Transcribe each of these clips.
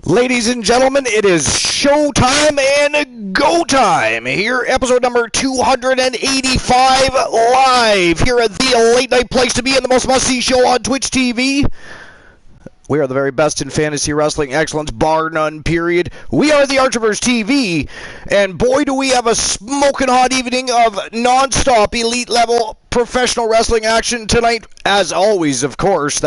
Ladies and gentlemen, it is showtime and go time. Here, episode number 285, live here at the late night place to be and the most must-see show on Twitch TV. We are the very best in fantasy wrestling excellence, bar none, period. We are the Archiverse TV, and boy, do we have a smoking hot evening of non-stop elite-level professional wrestling action tonight. As always, of course,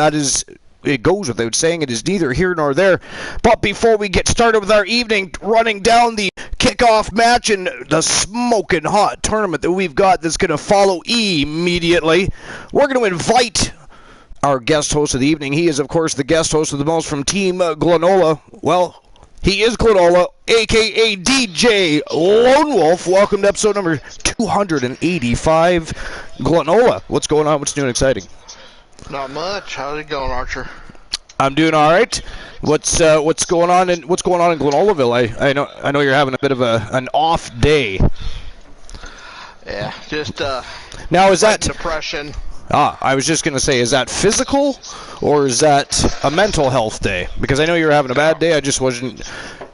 it goes without saying, it is neither here nor there. But before we get started with our evening, running down the kickoff match and the smoking hot tournament that we've got that's going to follow immediately, we're going to invite our guest host of the evening. He is, of course, the guest host of the most from Team Glenola. Well, he is Glenola, a.k.a. DJ Lone Wolf. Welcome to episode number 285. Glenola, what's going on? What's new and exciting? Not much. How's it going, Archer? I'm doing all right. What's going on in Glenolaville? I know you're having a bit of an off day. Yeah, just now is that depression? I was just gonna say, is that physical or is that a mental health day? Because I know you're having a bad day. I just wasn't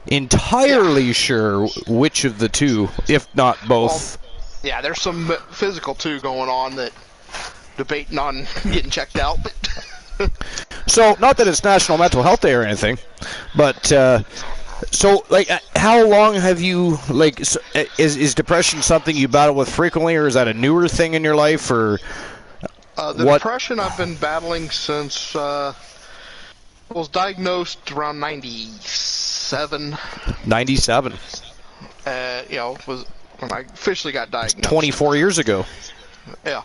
entirely sure which of the two, if not both. Well, yeah, there's some physical too going on that. Debating on getting checked out. So, not that it's National Mental Health Day or anything, but so, like, how long have you, like, is depression something you battle with frequently, or is that a newer thing in your life, or depression I've been battling since was diagnosed around 97. 97. Was when I officially got diagnosed. 24 years ago. Yeah.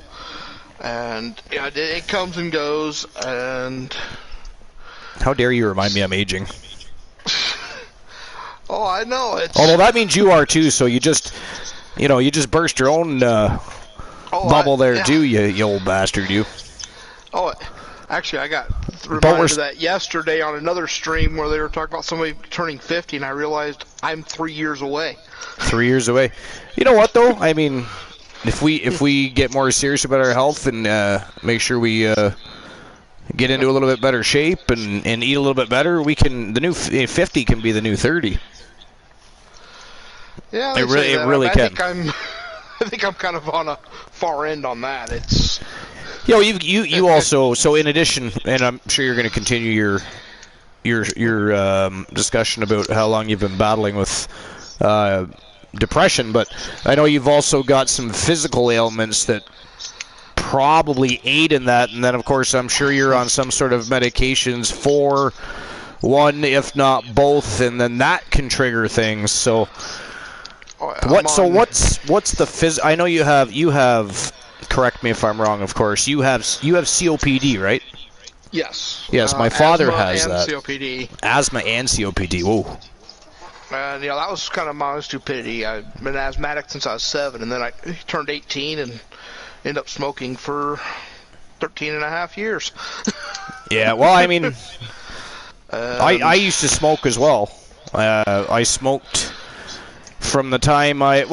And it comes and goes, and how dare you remind me I'm aging? Oh, I know. Although that means you are too, so you just burst your own bubble there too, you old bastard, you. Oh, actually, I got reminded of that yesterday on another stream where they were talking about somebody turning 50, and I realized I'm 3 years away. 3 years away. You know what, though? I mean, If we get more serious about our health and make sure we get into a little bit better shape and eat a little bit better, the new 50 can be the new 30. Yeah, it really can. I think I'm kind of on a far end on that. It's you also, so in addition, and I'm sure you're going to continue your discussion about how long you've been battling with depression, but I know you've also got some physical ailments that probably aid in that, and then of course I'm sure you're on some sort of medications for one, if not both, and then that can trigger things. So what's the phys? I know you have. Correct me if I'm wrong. Of course, you have COPD, right? Yes. Yes, my father has that. COPD. Asthma and COPD. Whoa. And that was kind of my own stupidity. I've been asthmatic since I was 7, and then I turned 18 and ended up smoking for 13 and a half years. Yeah, well, I mean, I used to smoke as well. I smoked from the time I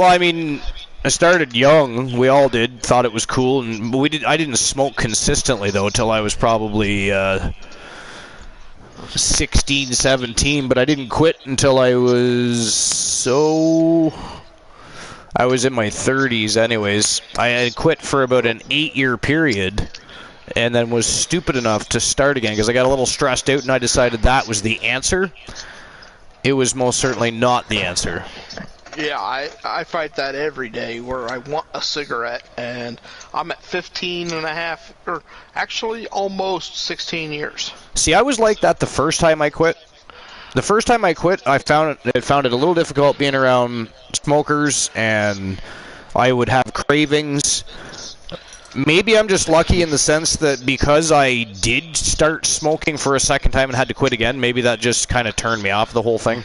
started young. We all did, thought it was cool, and I didn't smoke consistently though until I was probably 16, 17, but I didn't quit until I was in my 30s anyways. I had quit for about an 8-year period and then was stupid enough to start again because I got a little stressed out and I decided that was the answer. It was most certainly not the answer. Yeah, I fight that every day where I want a cigarette, and I'm at 15 and a half, or actually almost 16 years. See, I was like that the first time I quit. The first time I quit, I found it a little difficult being around smokers, and I would have cravings. Maybe I'm just lucky in the sense that because I did start smoking for a second time and had to quit again, maybe that just kind of turned me off the whole thing.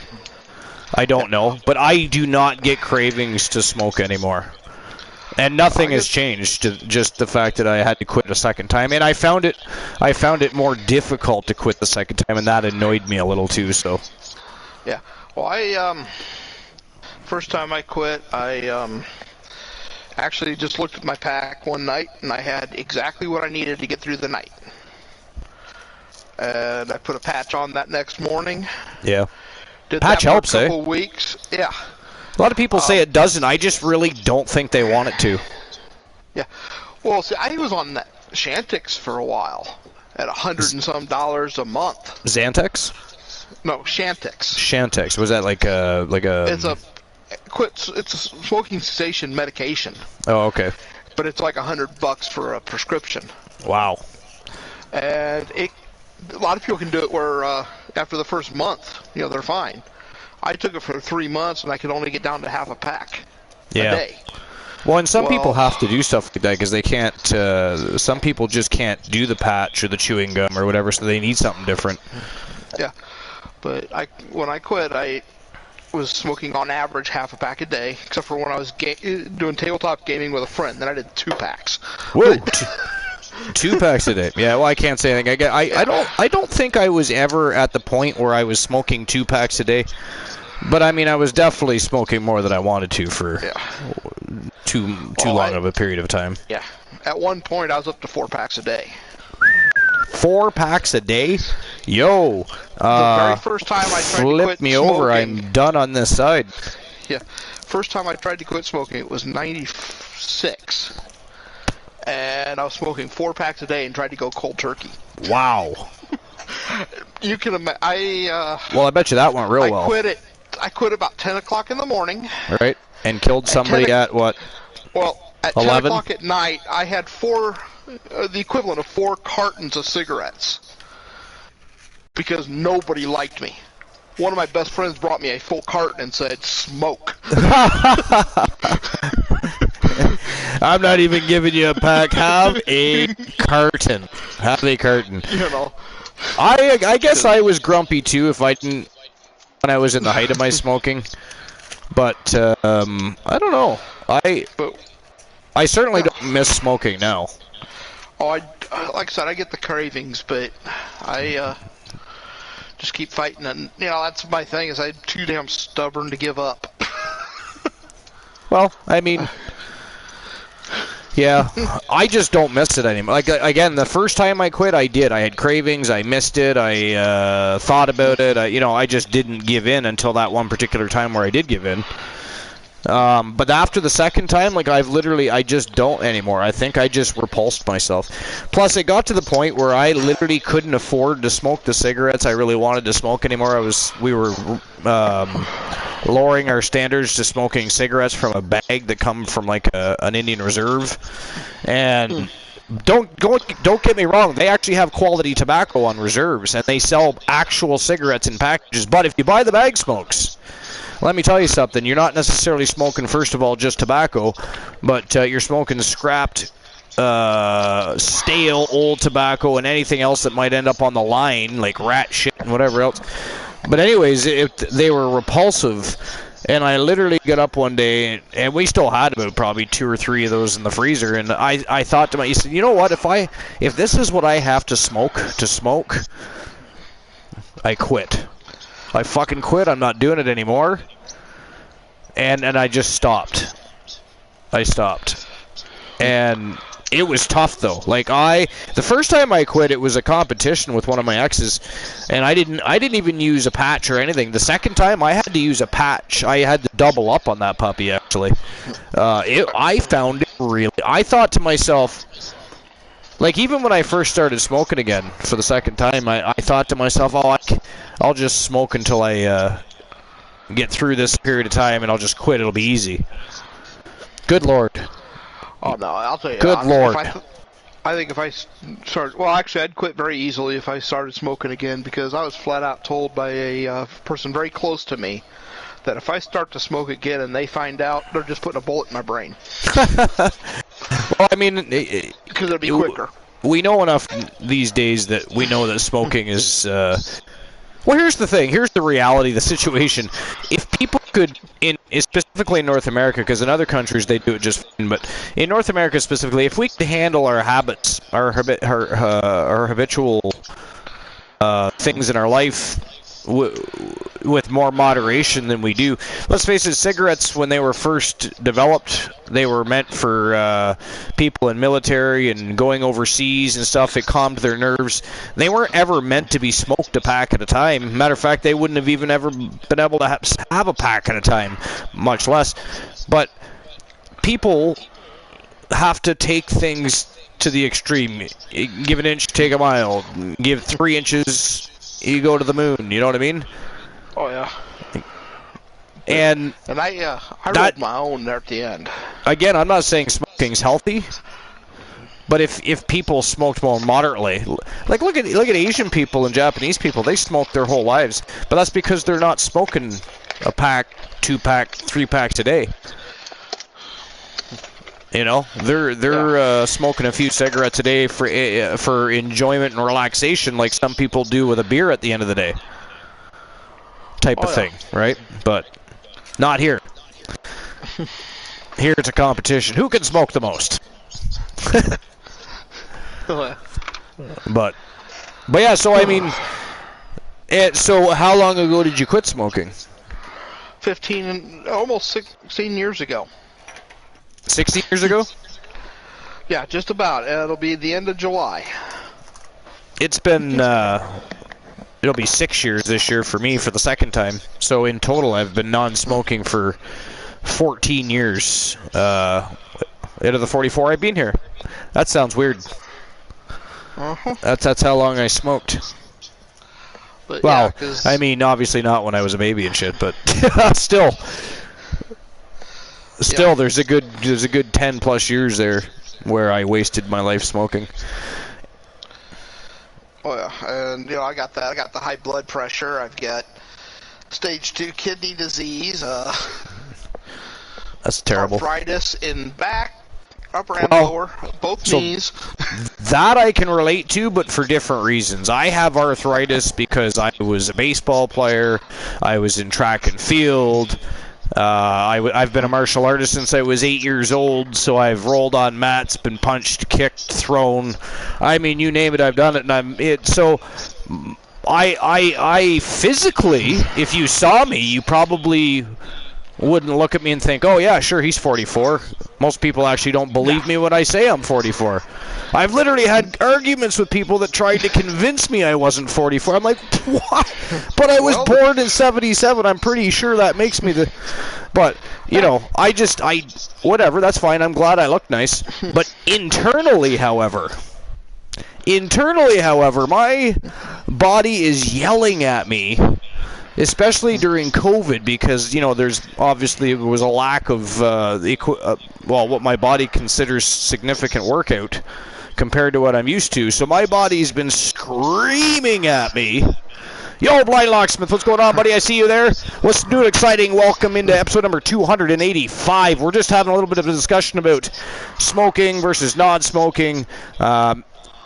I don't know, but I do not get cravings to smoke anymore. And nothing has changed, just the fact that I had to quit a second time. And I found it more difficult to quit the second time, and that annoyed me a little too, so. Yeah. Well, first time I quit, I actually just looked at my pack one night, and I had exactly what I needed to get through the night. And I put a patch on that next morning. Yeah. Did Patch that for helps, a couple weeks. Yeah. A lot of people say it doesn't. I just really don't think they want it to. Yeah. Well, see, I was on Shantix for a while at $100 and some a month. Xantex? No, Shantix. Shantix. Was that like a? It's a smoking cessation medication. Oh, okay. But it's like $100 for a prescription. Wow. And a lot of people can do it where after the first month, they're fine. I took it for 3 months, and I could only get down to half a pack a day. Well, and some people have to do stuff like that because they can't. Some people just can't do the patch or the chewing gum or whatever, so they need something different. Yeah, but when I quit, I was smoking on average half a pack a day, except for when I was doing tabletop gaming with a friend. Then I did 2 packs. Whoa. 2 packs a day. Yeah, well, I can't say anything. I don't think I was ever at the point where I was smoking 2 packs a day. But I mean, I was definitely smoking more than I wanted to for too long of a period of time. Yeah. At one point, I was up to 4 packs a day. 4 packs a day? Yo. The very first time I tried to quit flip me over. I'm done on this side. Yeah. First time I tried to quit smoking, it was 96. And I was smoking 4 packs a day and tried to go cold turkey. Wow. You can imagine. Well, I bet you that went real well. I quit about 10 o'clock in the morning. Right. And killed somebody at what? Well, at 11? 10 o'clock at night, I had the equivalent of 4 cartons of cigarettes. Because nobody liked me. One of my best friends brought me a full carton and said, "Smoke." I'm not even giving you a pack. Have a carton. Have a carton. I guess I was grumpy too if I didn't when I was in the height of my smoking. But I don't know. I certainly don't miss smoking now. Oh, like I said, I get the cravings, but I just keep fighting, and that's my thing. Is I'm too damn stubborn to give up. Well, I mean, yeah, I just don't miss it anymore. Like again, the first time I quit, I did. I had cravings. I missed it. I thought about it. I just didn't give in until that one particular time where I did give in. But after the second time, I just don't anymore. I think I just repulsed myself. Plus, it got to the point where I literally couldn't afford to smoke the cigarettes I really wanted to smoke anymore. We were lowering our standards to smoking cigarettes from a bag that come from an Indian reserve. And don't get me wrong, they actually have quality tobacco on reserves, and they sell actual cigarettes in packages. But if you buy the bag smokes, let me tell you something. You're not necessarily smoking, first of all, just tobacco, but you're smoking scrapped, stale, old tobacco and anything else that might end up on the line, like rat shit and whatever else. But anyways, they were repulsive, and I literally got up one day, and we still had about probably 2 or 3 of those in the freezer, and I thought to myself, you know what, if this is what I have to smoke, I quit. I fucking quit. I'm not doing it anymore. And I just stopped. I stopped. And it was tough, though. The first time I quit, it was a competition with one of my exes, and I didn't even use a patch or anything. The second time, I had to use a patch. I had to double up on that puppy, actually. I found it really... I thought to myself... even when I first started smoking again for the second time, I thought to myself, I'll just smoke until I get through this period of time, and I'll just quit. It'll be easy. Good Lord. Oh, no, I'll tell you. Good Lord. I think if I started... Well, actually, I'd quit very easily if I started smoking again, because I was flat out told by a person very close to me that if I start to smoke again and they find out, they're just putting a bullet in my brain. Well, I mean... Because it'll be quicker. We know enough these days that we know that smoking is... Well, here's the thing. Here's the reality, the situation. If people could, specifically in North America, because in other countries they do it just fine, but in North America specifically, if we could handle our habits, our habitual things in our life with more moderation than we do. Let's face it, cigarettes, when they were first developed, they were meant for people in military and going overseas and stuff. It calmed their nerves. They weren't ever meant to be smoked a pack at a time. Matter of fact, they wouldn't have even ever been able to have a pack at a time, much less. But people have to take things to the extreme. Give an inch, take a mile. Give 3 inches, you go to the moon. You know what I mean? Oh yeah. And I rolled my own there at the end. Again, I'm not saying smoking's healthy, but if people smoked more moderately, like look at Asian people and Japanese people, they smoke their whole lives, but that's because they're not smoking a pack, 2-pack, 3 packs a day. You know, they're smoking a few cigarettes a day for enjoyment and relaxation, like some people do with a beer at the end of the day, type of thing, right? But not here. Here it's a competition. Who can smoke the most? But yeah. So I mean, so how long ago did you quit smoking? 15, almost 16 years ago. 16 years ago? Yeah, just about. It'll be the end of July. It's been, it'll be 6 years this year for me for the second time. So in total, I've been non-smoking for 14 years. Out of the 44 I've been here. That sounds weird. Uh-huh. That's how long I smoked. But well, yeah, I mean, obviously not when I was a baby and shit, but still. Still, there's a good 10 plus years there where I wasted my life smoking. Oh yeah, and I got that. I got the high blood pressure. I've got stage 2 kidney disease. That's terrible. Arthritis in back, upper and lower, both knees. That I can relate to, but for different reasons. I have arthritis because I was a baseball player. I was in track and field. I've been a martial artist since I was 8 years old, so I've rolled on mats, been punched, kicked, thrown. I mean, you name it, I've done it, and so I physically, if you saw me, you probably wouldn't look at me and think, oh yeah, sure, he's 44. Most people actually don't believe me when I say I'm 44. I've literally had arguments with people that tried to convince me I wasn't 44. I'm like, what? But I was born in 77. I'm pretty sure that makes me the... But, whatever, that's fine. I'm glad I look nice. But internally, however, my body is yelling at me, especially during COVID, because there's obviously was a lack of what my body considers significant workout compared to what I'm used to. So my body's been screaming at me. Yo, Blind Locksmith, what's going on, buddy? I see you there. Let's do an exciting welcome into episode number 285. We're just having a little bit of a discussion about smoking versus non-smoking.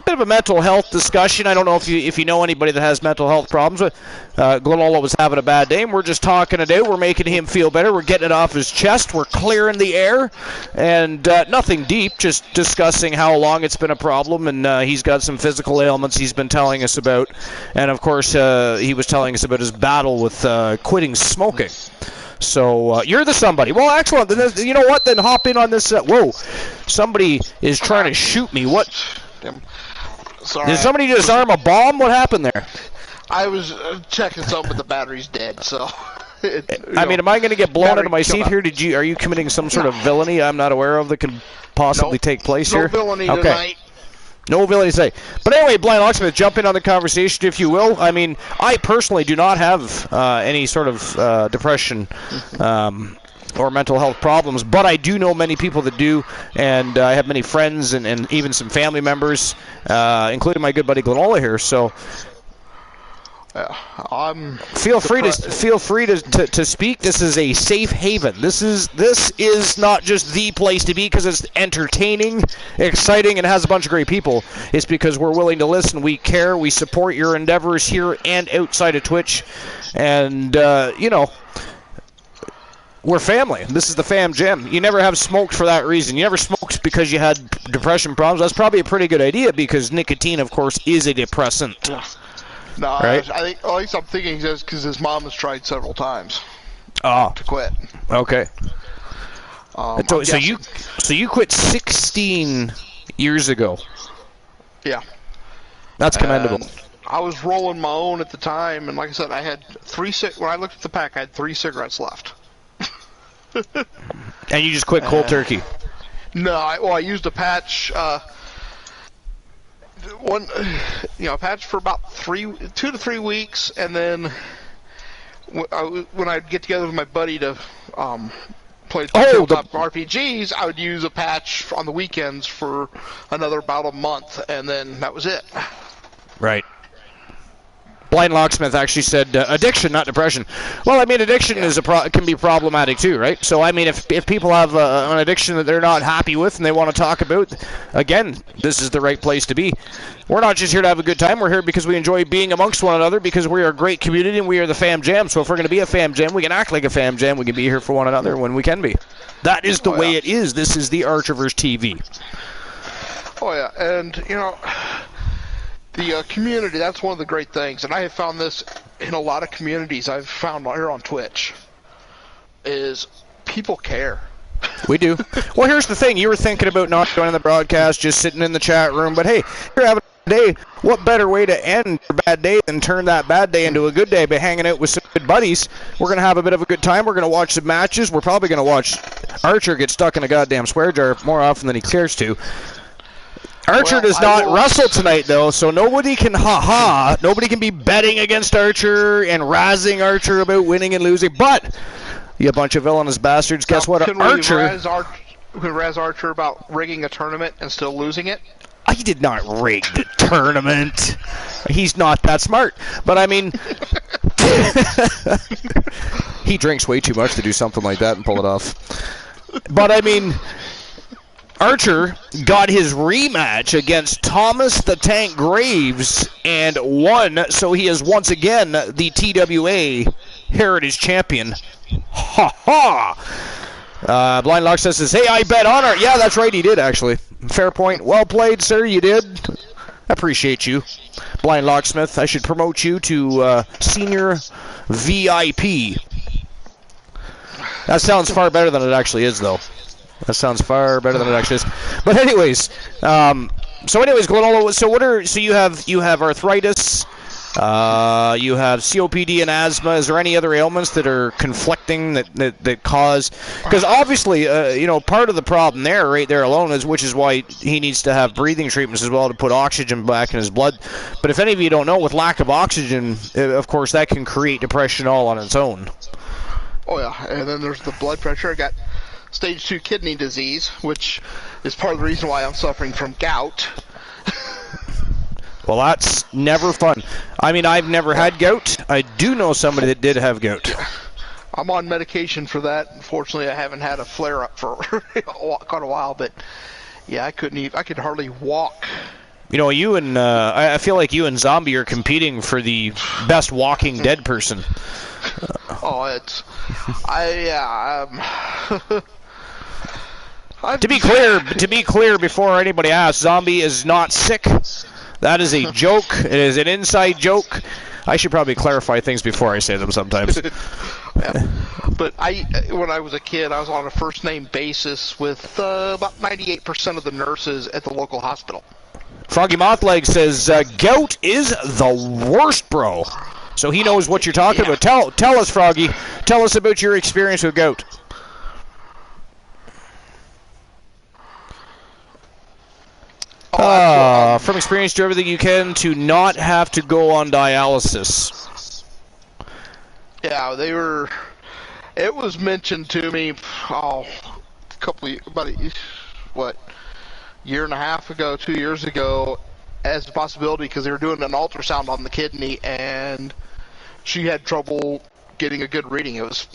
Bit of a mental health discussion. I don't know if you know anybody that has mental health problems. Glenola was having a bad day, and we're just talking it out. We're making him feel better. We're getting it off his chest. We're clearing the air, and nothing deep, just discussing how long it's been a problem, and he's got some physical ailments he's been telling us about. And, of course, he was telling us about his battle with quitting smoking. So you're the somebody. Well, excellent. Then, you know what? Then hop in on this. Whoa. Somebody is trying to shoot me. What? Sorry. Did somebody disarm a bomb? What happened there? I was checking something, but the battery's dead, so... I mean, am I going to get blown out of my seat here? Are you committing some sort of villainy I'm not aware of that can possibly take place here? No villainy tonight. No villainy today. But anyway, Blind Locksmith, jump in on the conversation if you will. I mean, I personally do not have any sort of depression or mental health problems, but I do know many people that do, and I have many friends and even some family members, including my good buddy Glenola here. So feel free to speak. This is a safe haven. This is not just the place to be because it's entertaining, exciting, and has a bunch of great people. It's because we're willing to listen. We care. We support your endeavors here and outside of Twitch, and we're family. This is the fam jam. You never have smoked for that reason. You never smoked because you had depression problems. That's probably a pretty good idea because nicotine, of course, is a depressant. No, right? I think, at least I'm thinking that's because his mom has tried several times Oh, to quit. okay. So you quit 16 years ago. Yeah. That's commendable. And I was rolling my own at the time, and like I said, I had when I looked at the pack, I had 3 cigarettes left. And you just quit cold turkey? No, I used a patch, a patch for about 2 to 3 weeks, and then when I'd get together with my buddy to play tabletop RPGs, I would use a patch on the weekends for about a month, and then that was it. Right. Blind Locksmith actually said addiction, not depression. Well, I mean, addiction can be problematic too, right? So, I mean, if people have an addiction that they're not happy with and they want to talk about, again, this is the right place to be. We're not just here to have a good time. We're here because we enjoy being amongst one another, because we are a great community and we are the Fam Jam. So if we're going to be a Fam Jam, we can act like a Fam Jam. We can be here for one another when we can be. That is the way it is. This is the Archiverse TV. Oh, yeah. And, the community, that's one of the great things, and I have found this in a lot of communities I've found here on Twitch, is people care. We do. Well, here's the thing. You were thinking about not joining the broadcast, just sitting in the chat room, but hey, you're having a day. What better way to end your bad day than turn that bad day into a good day by hanging out with some good buddies? We're going to have a bit of a good time. We're going to watch some matches. We're probably going to watch Archer get stuck in a goddamn swear jar more often than he cares to. Archer does not wrestle tonight, though, so nobody can nobody can be betting against Archer and razzing Archer about winning and losing. But you bunch of villainous bastards, guess what? Can we razz Archer about rigging a tournament and still losing it? I did not rig the tournament. He's not that smart. But I mean, he drinks way too much to do something like that and pull it off. But I mean, Archer got his rematch against Thomas the Tank Graves and won, so he is once again the TWA Heritage Champion. Ha ha! Blind Locksmith says, hey, I bet on her. Yeah, that's right, he did, actually. Fair point. Well played, sir, you did. Appreciate you. Blind Locksmith, I should promote you to Senior VIP. That sounds far better than it actually is, though. That sounds far better than it actually is. But anyways, Glenn, so you have arthritis, you have COPD and asthma. Is there any other ailments that are conflicting that cause? Because obviously, part of the problem there, right there alone, which is why he needs to have breathing treatments as well to put oxygen back in his blood. But if any of you don't know, with lack of oxygen, of course, that can create depression all on its own. Oh yeah, and then there's the blood pressure. I got stage 2 kidney disease, which is part of the reason why I'm suffering from gout. Well, that's never fun. I mean, I've never had gout. I do know somebody that did have gout. I'm on medication for that. Unfortunately, I haven't had a flare-up for quite a while, but yeah, I could hardly walk. You and I feel like you and Zombie are competing for the best Walking Dead person. To be clear, before anybody asks, Zombie is not sick. That is a joke. It is an inside joke. I should probably clarify things before I say them sometimes. Yeah. But when I was a kid, I was on a first-name basis with about 98% of the nurses at the local hospital. Froggy Mothleg says, gout is the worst, bro. So he knows what you're talking about. Tell us, Froggy. Tell us about your experience with gout. From experience, do everything you can to not have to go on dialysis. Yeah, it was mentioned to me, about a year and a half ago, 2 years ago, as a possibility, because they were doing an ultrasound on the kidney, and she had trouble getting a good reading. It was,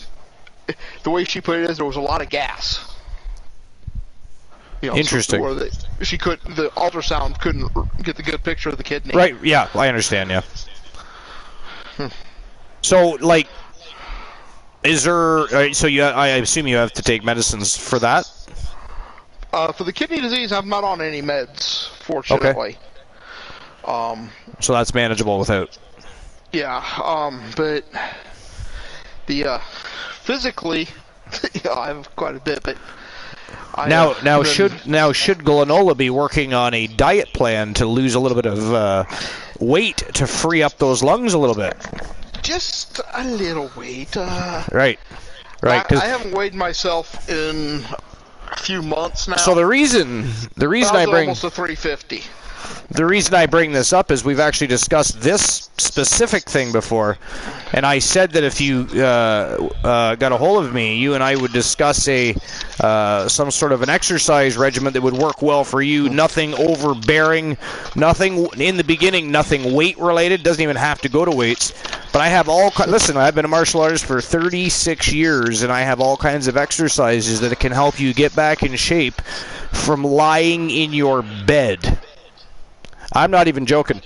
the way she put it is, there was a lot of gas. Interesting. So the ultrasound couldn't get the good picture of the kidney. Right, yeah, I understand, yeah. So, is there, I assume you have to take medicines for that? For the kidney disease, I'm not on any meds, fortunately. Okay. So that's manageable without? Yeah, but the physically, I have quite a bit, but Now should Glenola be working on a diet plan to lose a little bit of weight to free up those lungs a little bit? Just a little weight. Right. I haven't weighed myself in a few months now. So the reason I bring almost a 350. The reason I bring this up is we've actually discussed this specific thing before, and I said that if you got a hold of me, you and I would discuss some sort of an exercise regimen that would work well for you. Nothing overbearing, nothing in the beginning, nothing weight related. Doesn't even have to go to weights. But I have listen, I've been a martial artist for 36 years, and I have all kinds of exercises that can help you get back in shape from lying in your bed. I'm not even joking.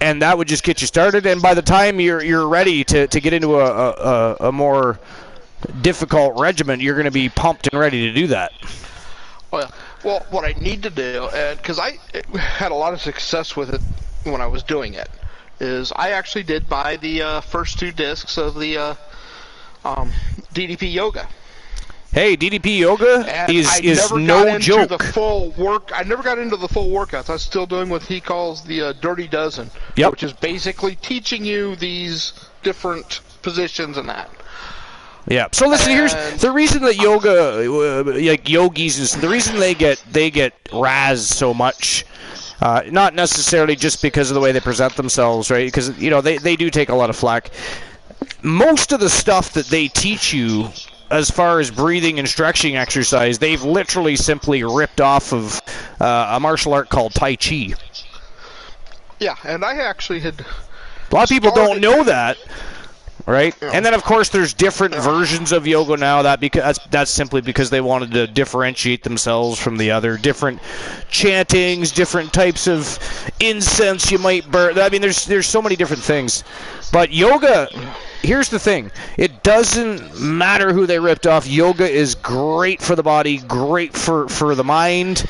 And that would just get you started, and by the time you're ready to get into a more difficult regimen, you're going to be pumped and ready to do that. Well, what I need to do, because I had a lot of success with it when I was doing it, is I actually did buy the first 2 discs of the Ddp Yoga. Hey, Ddp Yoga is no joke. I never got into the full workouts. I was still doing what he calls the Dirty Dozen, which is basically teaching you these different positions and that. Yeah. So listen, here's the reason that yoga, like yogis, is the reason they get razzed so much. Not necessarily just because of the way they present themselves, right? Because they do take a lot of flack. Most of the stuff that they teach you, as far as breathing and stretching exercise, they've literally simply ripped off of a martial art called Tai Chi. Yeah, and I actually had... A lot of people don't know that, right? Yeah. And then, of course, there's different versions of yoga now. That's simply because they wanted to differentiate themselves from the other. Different chantings, different types of incense you might burn. I mean, there's so many different things. But yoga... Here's the thing. It doesn't matter who they ripped off. Yoga is great for the body, great for the mind.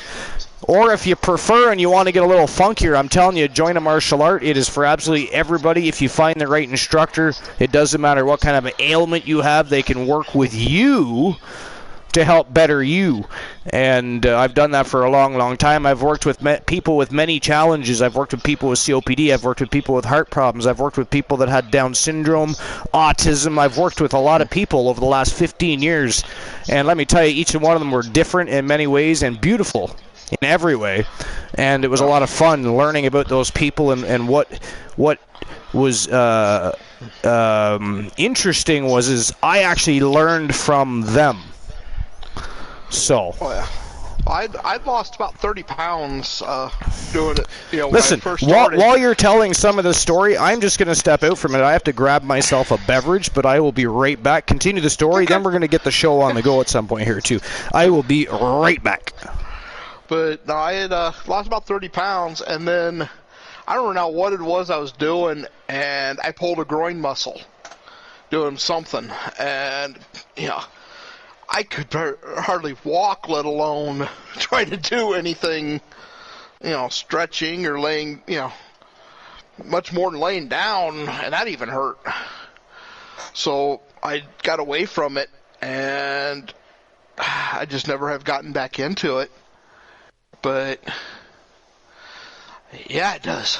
Or if you prefer and you want to get a little funkier, I'm telling you, join a martial art. It is for absolutely everybody. If you find the right instructor, it doesn't matter what kind of an ailment you have. They can work with you to help better you. And I've done that for a long, long time. I've worked with people with many challenges. I've worked with people with COPD. I've worked with people with heart problems. I've worked with people that had Down syndrome, autism. I've worked with a lot of people over the last 15 years. And let me tell you, each and one of them were different in many ways and beautiful in every way. And it was a lot of fun learning about those people and what was interesting is I actually learned from them. So, I'd lost about 30 pounds doing it. Listen, when I first started. While you're telling some of the story, I'm just going to step out for a minute. I have to grab myself a beverage, but I will be right back. Continue the story, then we're going to get the show on the go at some point here too. I will be right back. But no, I had lost about 30 pounds, and then I don't know what it was I was doing, and I pulled a groin muscle doing something, and I could hardly walk, let alone try to do anything, stretching or laying, much more than laying down, and that even hurt. So I got away from it, and I just never have gotten back into it. But, yeah, it does.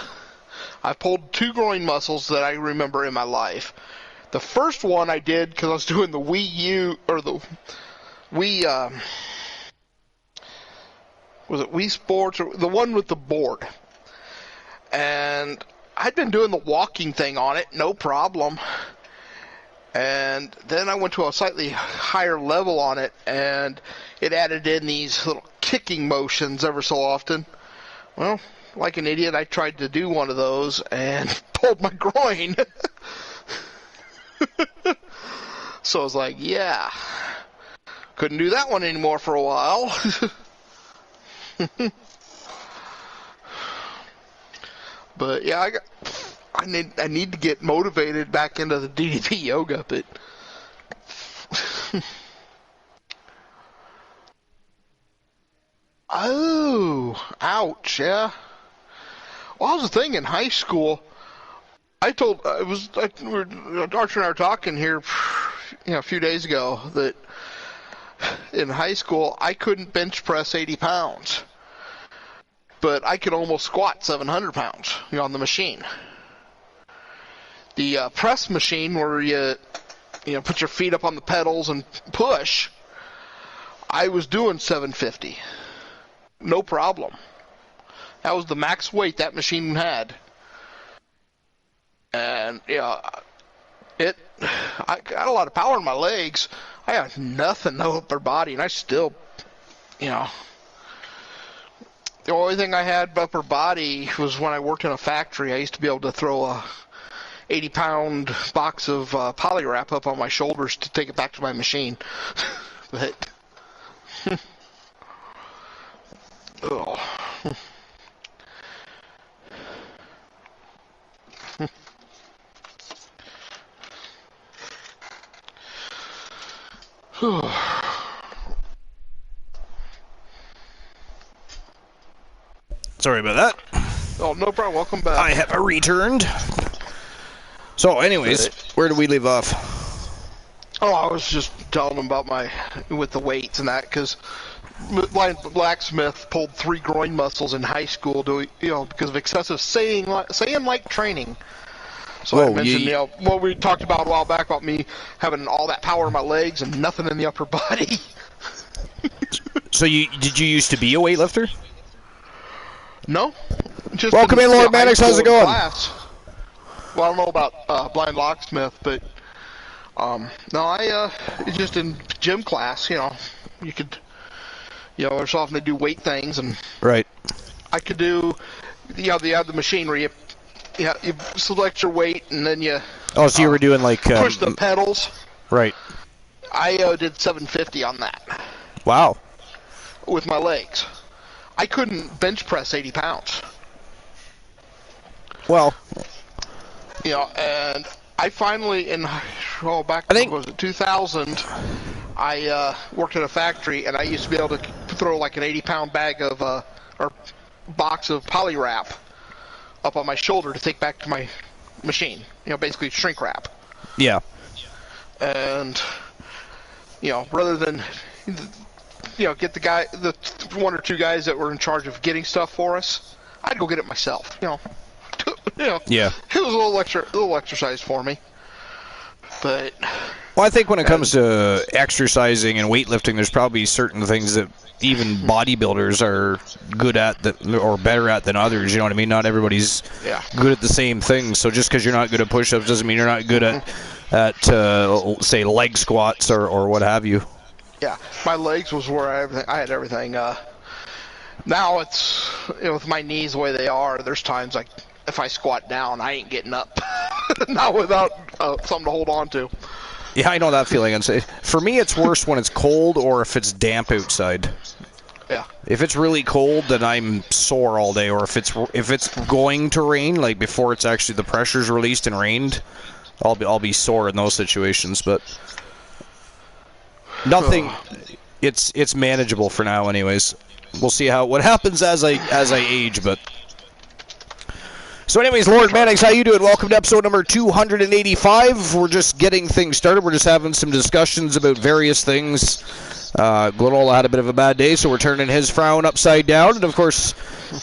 I've pulled 2 groin muscles that I remember in my life. The first one I did because I was doing the was it Wii Sports, or the one with the board? And I'd been doing the walking thing on it, no problem. And then I went to a slightly higher level on it, and it added in these little kicking motions ever so often. Well, like an idiot, I tried to do one of those and pulled my groin. So I was like, yeah, couldn't do that one anymore for a while. But yeah, I need to get motivated back into the Ddp Yoga, but oh, ouch, yeah. Well, I was a thing in high school. Archer and I were talking here, a few days ago that in high school I couldn't bench press 80 pounds, but I could almost squat 700 pounds, on the machine. The press machine where you put your feet up on the pedals and push, I was doing 750, no problem. That was the max weight that machine had. And, I got a lot of power in my legs. I got nothing, no upper body, and I still, the only thing I had upper body was when I worked in a factory. I used to be able to throw a 80-pound box of poly wrap up on my shoulders to take it back to my machine. But, oh. Sorry about that. Oh, no problem. Welcome back. I have returned. So, anyways, where did we leave off? Oh, I was just telling them about with the weights and that, because blacksmith pulled 3 groin muscles in high school, because of excessive saying-like training. So I mentioned, what we talked about a while back about me having all that power in my legs and nothing in the upper body. So did you used to be a weightlifter? No. Just welcome in, Lord Mannix. How's it going? Class. Well, I don't know about blind locksmith, but no, I just in gym class. You could, there's often to do weight things, and right. I could do, you have the machinery. You select your weight, and then you. Oh, so you were doing like push the pedals. Right. I did 750 on that. Wow. With my legs, I couldn't bench press 80 pounds. Well. And I finally back was it 2000? I worked at a factory, and I used to be able to throw like an 80-pound bag of or box of poly wrap up on my shoulder to take back to my machine. Basically shrink wrap. Yeah. And rather than get the 1 or 2 guys that were in charge of getting stuff for us, I'd go get it myself. Yeah. It was a little exercise for me. But well, I think when it comes to exercising and weightlifting, there's probably certain things that even bodybuilders are good at or better at than others. You know what I mean? Not everybody's good at the same thing. So just because you're not good at push-ups doesn't mean you're not good at say leg squats or what have you. Yeah, my legs was where I had everything. Now it's with my knees the way they are. There's times like if I squat down, I ain't getting up. Not without something to hold on to. Yeah, I know that feeling. And for me, it's worse when it's cold or if it's damp outside. Yeah. If it's really cold, then I'm sore all day. Or if it's going to rain, like before it's actually the pressure's released and rained, I'll be sore in those situations. But nothing. It's manageable for now, anyways. We'll see what happens as I age, but. So anyways, Lord Mannix, how you doing? Welcome to episode number 285. We're just getting things started. We're just having some discussions about various things. Glenola had a bit of a bad day, so we're turning his frown upside down. And, of course,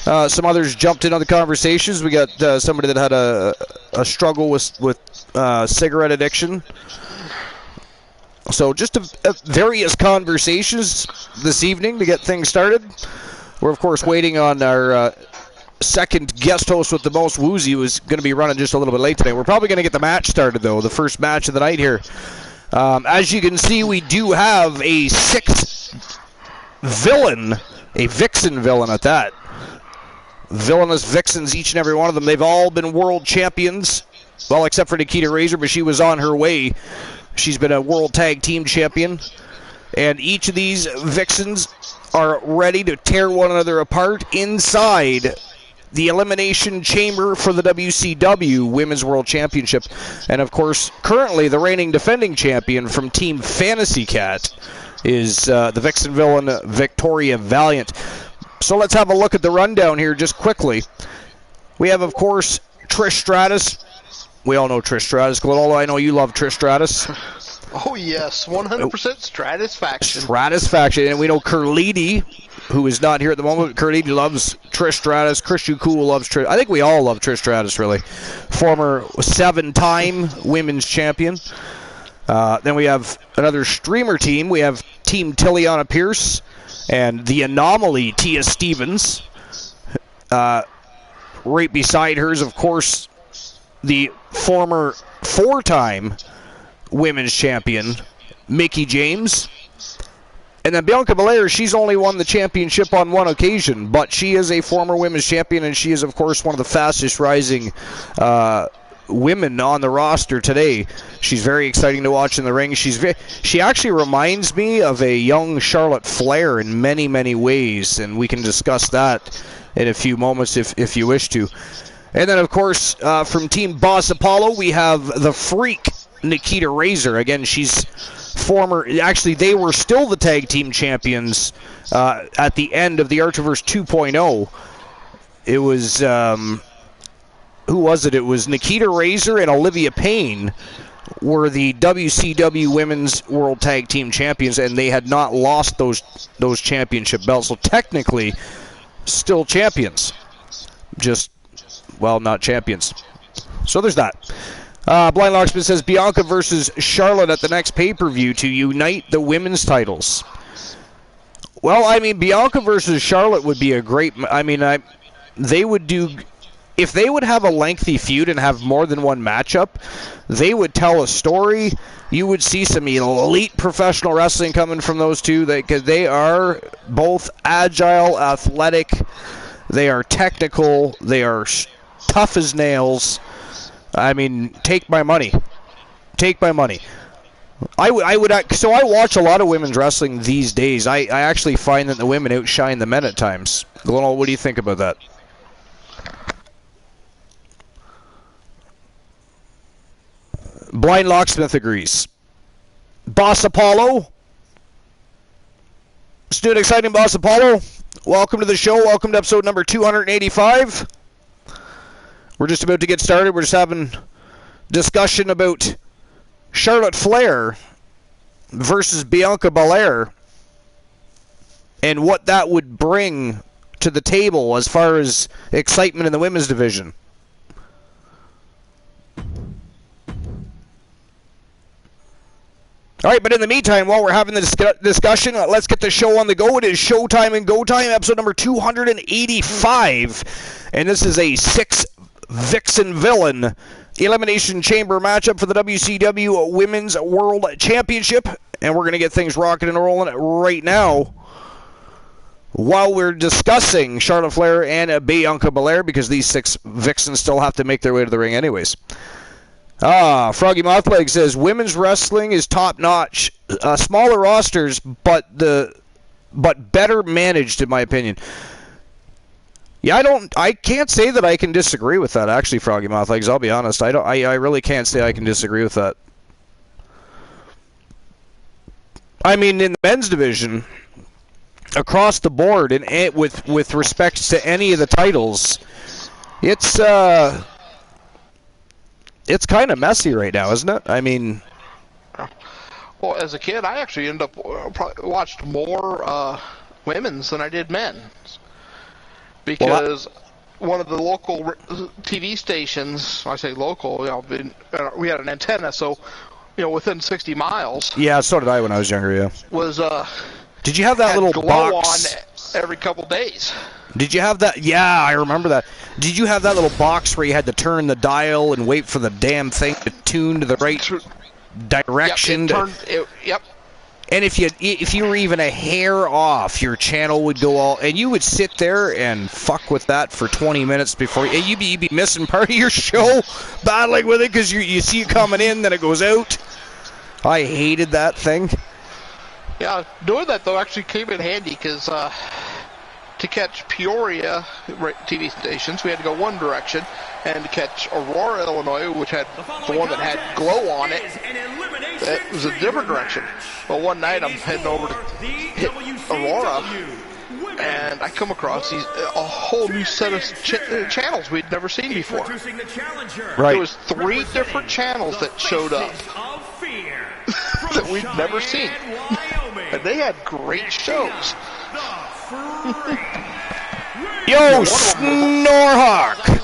some others jumped in on the conversations. We got somebody that had a struggle with cigarette addiction. So just various conversations this evening to get things started. We're, of course, waiting on our... second guest host with the most woozy, who's going to be running just a little bit late today. We're probably going to get the match started, though, the first match of the night here. As you can see, we do have a 6th villain, a Vixen villain at that. Villainous Vixens, each and every one of them. They've all been world champions, well, except for Nikita Razor, but she was on her way. She's been a world tag team champion. And each of these Vixens are ready to tear one another apart inside the Elimination Chamber for the WCW Women's World Championship. And, of course, currently the reigning defending champion from Team Fantasy Cat is the Vixen villain Victoria Valiant. So let's have a look at the rundown here just quickly. We have, of course, Trish Stratus We all know Trish Stratus. Although I know you love Trish Stratus. Oh, yes. 100% Stratus faction. Stratus faction. And we know Curlidi, who is not here at the moment. Curlidi loves Trish Stratus. Christian Cool loves Trish. I think we all love Trish Stratus, really. Former 7-time women's champion. Then we have another streamer team. We have Team Tilliana Pierce and the Anomaly Tia Stevens. Right beside hers, of course, the former 4-time women's champion, Mickie James. And then Bianca Belair, she's only won the championship on one occasion, but she is a former women's champion, and she is, of course, one of the fastest rising women on the roster today. She's very exciting to watch in the ring. She actually reminds me of a young Charlotte Flair in many, many ways, and we can discuss that in a few moments if you wish to. And then, of course, from Team Boss Apollo, we have the Freak, Nikita Razor. Again, she's former... Actually, they were still the tag team champions at the end of the Archiverse 2.0. It was... who was it? It was Nikita Razor and Olivia Payne were the WCW Women's World Tag Team Champions, and they had not lost those championship belts. So technically, still champions. Just, well, not champions. So there's that. Blind Locksmith says Bianca versus Charlotte at the next pay-per-view to unite the women's titles. Well, I mean, Bianca versus Charlotte would be a great... I mean, they would do... If they would have a lengthy feud and have more than one matchup, they would tell a story. You would see some elite professional wrestling coming from those two, because they are both agile, athletic, they are technical, they are tough as nails. I mean, take my money. Take my money. So I watch a lot of women's wrestling these days. I actually find that the women outshine the men at times. Glenn, what do you think about that? Blind Locksmith agrees. Boss Apollo. Student Exciting Boss Apollo. Welcome to the show. Welcome to episode number 285. We're just about to get started. We're just having discussion about Charlotte Flair versus Bianca Belair and what that would bring to the table as far as excitement in the women's division. All right, but in the meantime, while we're having the discussion, let's get the show on the go. It is Showtime and Go Time, episode number 285. And this is a 6 Vixen Villain Elimination Chamber matchup for the WCW Women's World Championship. And we're going to get things rocking and rolling right now while we're discussing Charlotte Flair and Bianca Belair, because these 6 Vixens still have to make their way to the ring anyways. Froggy Mothleg says women's wrestling is top notch. Smaller rosters, but better managed, in my opinion. Yeah, I can't say that I can disagree with that, actually, Froggy Mothlegs. I'll be honest. I really can't say I can disagree with that. I mean, in the men's division, across the board, and with respect to any of the titles, it's kind of messy right now, isn't it? I mean... Well, as a kid, I actually ended up probably watched more women's than I did men. Because one of the local TV stations, I say local, we had an antenna, so, within 60 miles... Yeah, so did I when I was younger, yeah. Was, did you have that little glow box? On every couple days. Did you have that? Yeah, I remember that. Did you have that little box where you had to turn the dial and wait for the damn thing to tune to the right direction? Yep. And if you were even a hair off, your channel would go all... And you would sit there and fuck with that for 20 minutes before... And you'd be missing part of your show, battling with it, because you see it coming in, then it goes out. I hated that thing. Yeah, doing that, though, actually came in handy, because... to catch Peoria TV stations, we had to go one direction, and to catch Aurora, Illinois, which had the one that had glow on it, that was a different direction. Well, one night I'm heading over to hit Aurora, and I come across a whole new set of channels we'd never seen before. Right. There was 3 different channels that showed up that we'd never seen. And they had great shows. Yo, Snorhawk!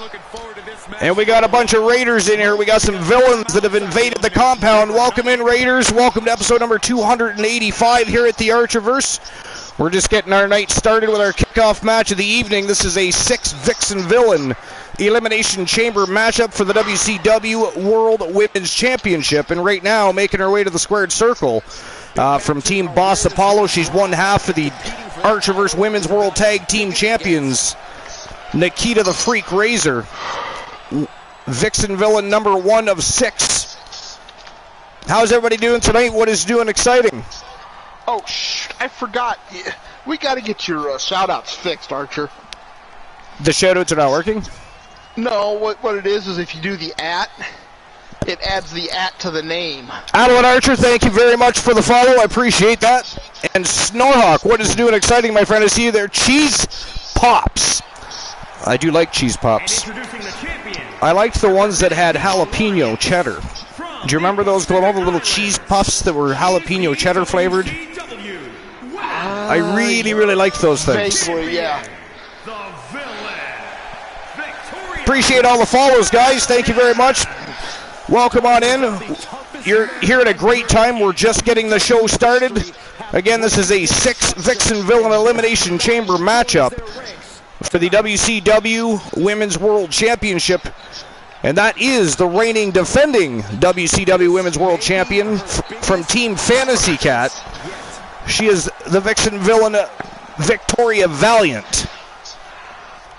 And we got a bunch of Raiders in here. We got some villains that have invaded the compound. Welcome in, Raiders. Welcome to episode number 285 here at the Archerverse. We're just getting our night started with our kickoff match of the evening. This is a 6 Vixen Villain Elimination Chamber matchup for the WCW World Women's Championship. And right now, making her way to the squared circle from Team Boss Apollo. She's one half of the Archerverse Women's World Tag Team Champions, Nikita the Freak Razor. Vixen Villain number 1 of 6. How's everybody doing tonight? What is doing exciting? Oh, I forgot. We got to get your shout-outs fixed, Archer. The shout-outs are not working? No, what it is if you do the @ it adds the @ to the name. Adeline Archer, thank you very much for the follow. I appreciate that. And Snorhawk, what is doing exciting, my friend? I see you there. Cheese Pops. I do like Cheese Pops. I liked the ones that had jalapeno cheddar. Do you remember those, all the little cheese puffs that were jalapeno cheddar flavored? I really, really liked those things. Basically, yeah. Appreciate all the follows, guys. Thank you very much. Welcome on in. You're here at a great time. We're just getting the show started. Again, this is a 6 Vixen Villain Elimination Chamber matchup for the WCW Women's World Championship. And that is the reigning defending WCW Women's World Champion from Team Fantasy Cat. She is the Vixen Villain Victoria Valiant.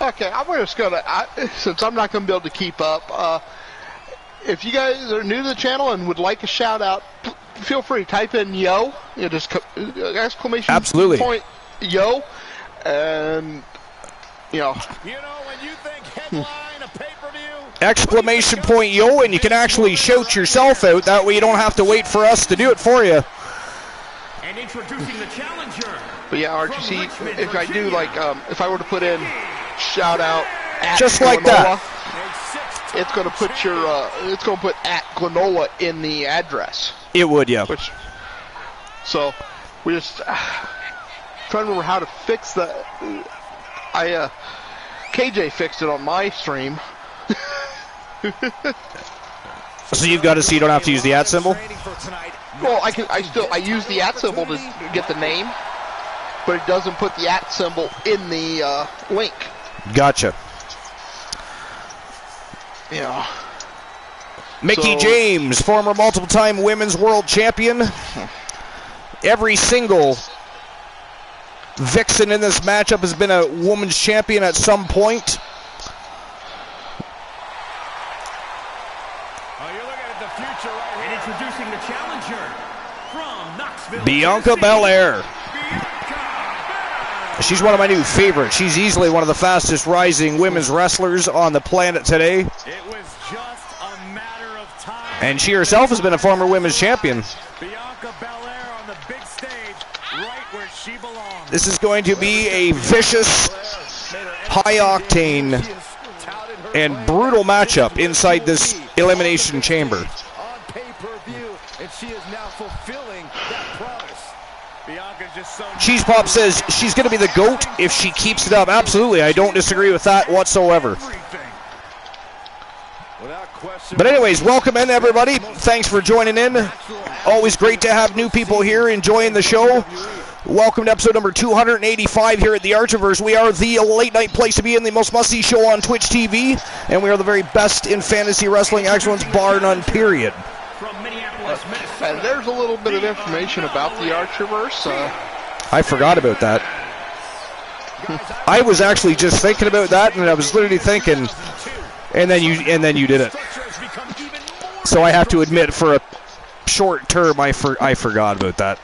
Okay, I'm just going to, since I'm not going to be able to keep up, if you guys are new to the channel and would like a shout out, feel free to type in yo, just exclamation Absolutely. point yo, and when you think headline a pay-per-view, Exclamation point yo, and you can actually shout yourself out. That way you don't have to wait for us to do it for you. And introducing the challenger. But yeah, Archie, see, if I do if I were to put in shout out at just Glenola, like that, it's going to put it's going to put at Glenola in the address. It would, yeah. So we just trying to remember how to fix that. KJ fixed it on my stream. So you've got to see you don't have to use the @ symbol? Well, I use the @ symbol to get the name, but it doesn't put the @ symbol in the link. Gotcha. Yeah. Mickey James, former multiple-time Women's World Champion. Every single Vixen in this matchup has been a woman's champion at some point. And introducing the challenger from Knoxville, Bianca Belair. She's one of my new favorites. She's easily one of the fastest rising women's wrestlers on the planet today. It was just a matter of time. And she herself has been a former women's champion. Bianca Belair on the big stage, right where she belongs. This is going to be a vicious, high-octane, and brutal matchup inside this elimination chamber. On pay-per-view, and she is now fulfilling that promise. Bianca just so Cheese Pop says she's going to be the GOAT if she keeps it up. Absolutely, I don't disagree with that whatsoever. But anyways, welcome in, everybody. Thanks for joining in. Always great to have new people here enjoying the show. Welcome to episode number 285 here at the Archerverse. We are the late-night place to be in, the most must-see show on Twitch TV, and we are the very best in fantasy wrestling excellence, bar none, period. And there's a little bit of information about the Archerverse. I forgot about that. I was actually just thinking about that, and I was literally thinking, and then you did it. So I have to admit, for a short term, I forgot about that.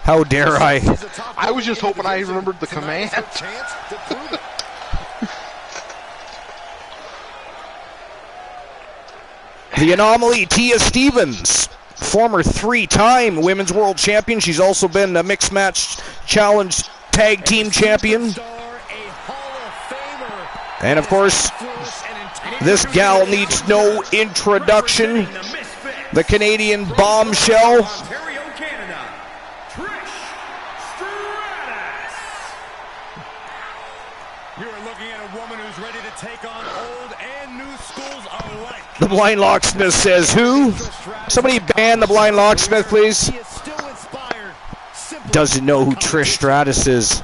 How dare I? I was just hoping I remembered the command. The Anomaly, Tia Stevens, former 3-time Women's World Champion. She's also been a mixed match Challenge Tag Team Champion. And of course, this gal needs no introduction. The Canadian bombshell. Ontario, Canada, Trish Stratus. You are looking at a woman who's ready to take on old and new schools alike. The blind locksmith says who? Somebody ban the blind locksmith, please. Doesn't know who Trish Stratus is.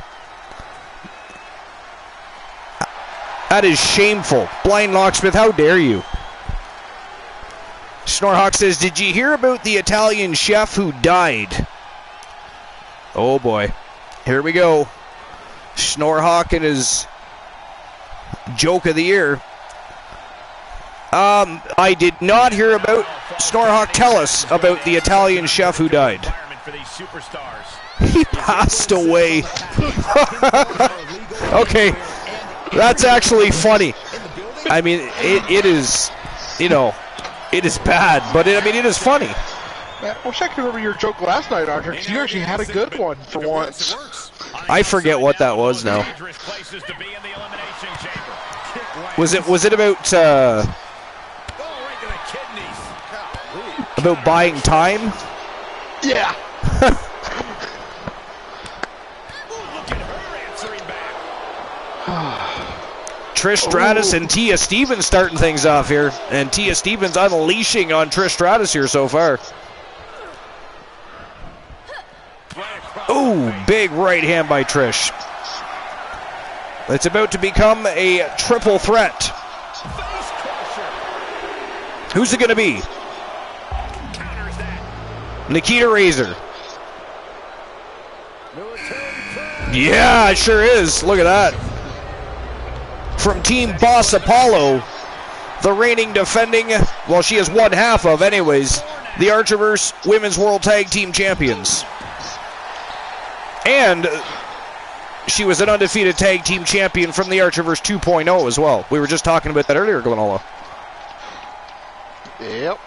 That is shameful. Blind locksmith, how dare you? Snorhawk says, did you hear about the Italian chef who died? Oh boy. Here we go. Snorhawk and his joke of the year. I did not hear about Snorhawk. Tell us about the Italian chef who died. He passed away. Okay, that's actually funny. I mean, it is, you know, it is bad, but I mean, it is funny. I wish I could remember your joke last night, Arthur, because you actually had a good one for once. I forget what that was now. Was it about buying time? Yeah. Trish Stratus and Tia Stevens starting things off here. And Tia Stevens unleashing on Trish Stratus here so far. Ooh, big right hand by Trish. It's about to become a triple threat. Who's it going to be? Nikita Razor. Yeah, it sure is. Look at that. From Team Boss Apollo, the reigning defending, well, she is one half of, anyways, the Archerverse Women's World Tag Team Champions. And she was an undefeated tag team champion from the Archerverse 2.0 as well. We were just talking about that earlier, Glenola. Yep.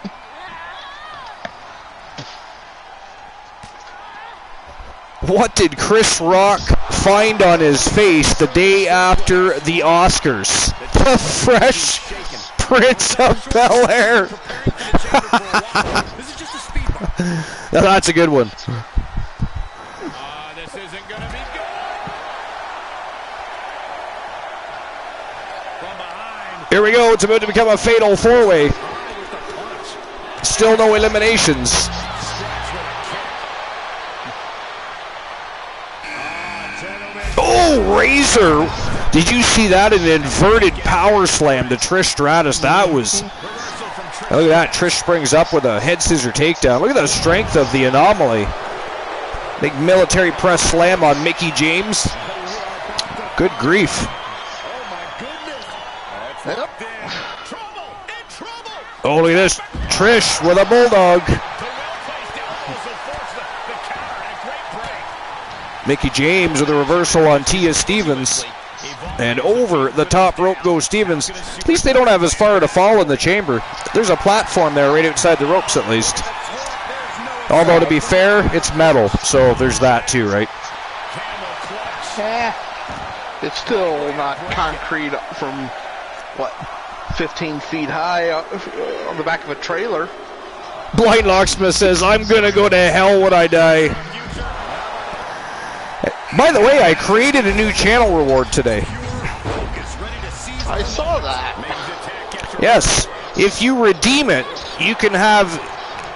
What did Chris Rock find on his face the day after the Oscars? The Fresh Prince of Bel-Air. Now that's a good one. This isn't going to be good. From behind. Here we go. It's about to become a fatal four-way. Still no eliminations. Oh, Razor. Did you see that? An inverted power slam to Trish Stratus. That was... Look at that. Trish springs up with a head scissor takedown. Look at the strength of the Anomaly. Big military press slam on Mickie James. Good grief. Oh, look at this. Trish with a bulldog. Mickie James with a reversal on Tia Stevens. And over the top rope goes Stevens. At least they don't have as far to fall in the chamber. There's a platform there right outside the ropes at least. Although to be fair, it's metal, so there's that too, right? It's still not concrete from, what, 15 feet high on the back of a trailer. Blind Locksmith says, I'm going to go to hell when I die. By the way, I created a new channel reward today. I saw that. Yes, if you redeem it, you can have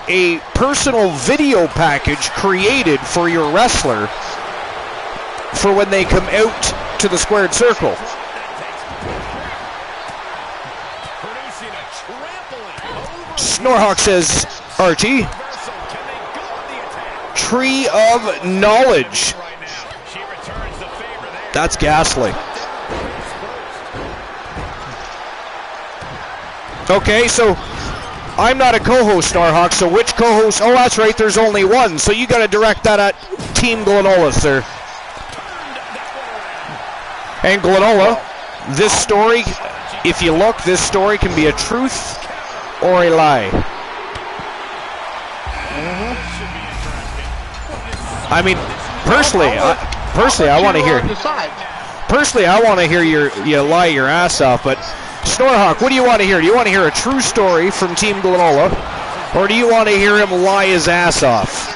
a personal video package created for your wrestler for when they come out to the squared circle. Snorhawk says, Archie, Tree of Knowledge. That's ghastly. Okay, so I'm not a co-host, Starhawk, so which co-host? Oh, that's right, there's only one, so you got to direct that at Team Glenola, sir. And Glenola, this story, if you look, this story can be a truth or a lie. I mean, personally, personally, I want to hear. Personally, I want to hear you lie your ass off. But Snorhawk, what do you want to hear? Do you want to hear a true story from Team Glenola, or do you want to hear him lie his ass off?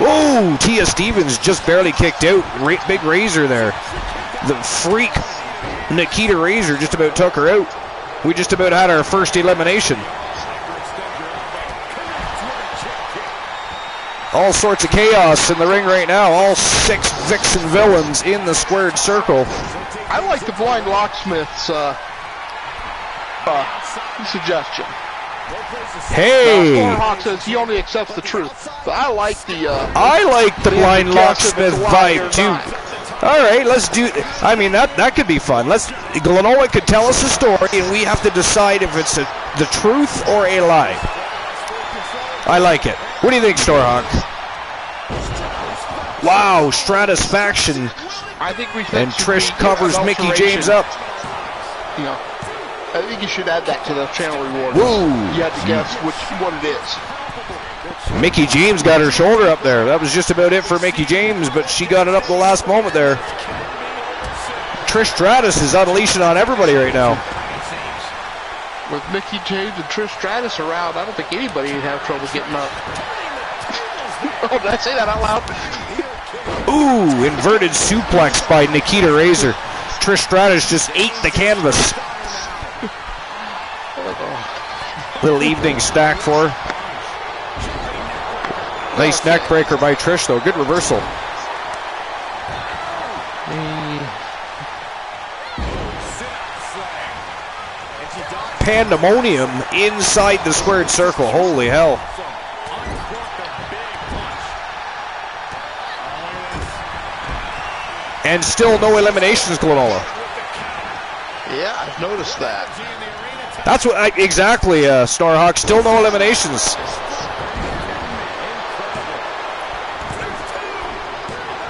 Oh, Tia Stevens just barely kicked out. Big Razor there. The freak Nikita Razor just about took her out. We just about had our first elimination. All sorts of chaos in the ring right now. All 6 Vixen villains in the squared circle. I like the Blind Locksmith's suggestion. Hey! Snorhawk says he only accepts the truth. But I like the Blind Locksmith vibe too. All right, let's do. I mean, that could be fun. Glenola could tell us a story, and we have to decide if it's the truth or a lie. I like it. What do you think, Storhawk? Wow, Stratus faction. I think and Trish covers Mickey James up. You know, I think you should add that to the channel reward. Whoa. You have to guess what it is. Mickey James got her shoulder up there. That was just about it for Mickey James, but she got it up the last moment there. Trish Stratus is unleashing on everybody right now. With Mickey James and Trish Stratus around, I don't think anybody would have trouble getting up. Oh, did I say that out loud? Ooh, inverted suplex by Nikita Razor. Trish Stratus just ate the canvas. Little evening stack for her. Nice neck breaker by Trish, though. Good reversal. Pandemonium inside the squared circle. Holy hell. And still no eliminations, Glenola. Yeah, I've noticed that. That's what exactly, Starhawk. Still no eliminations.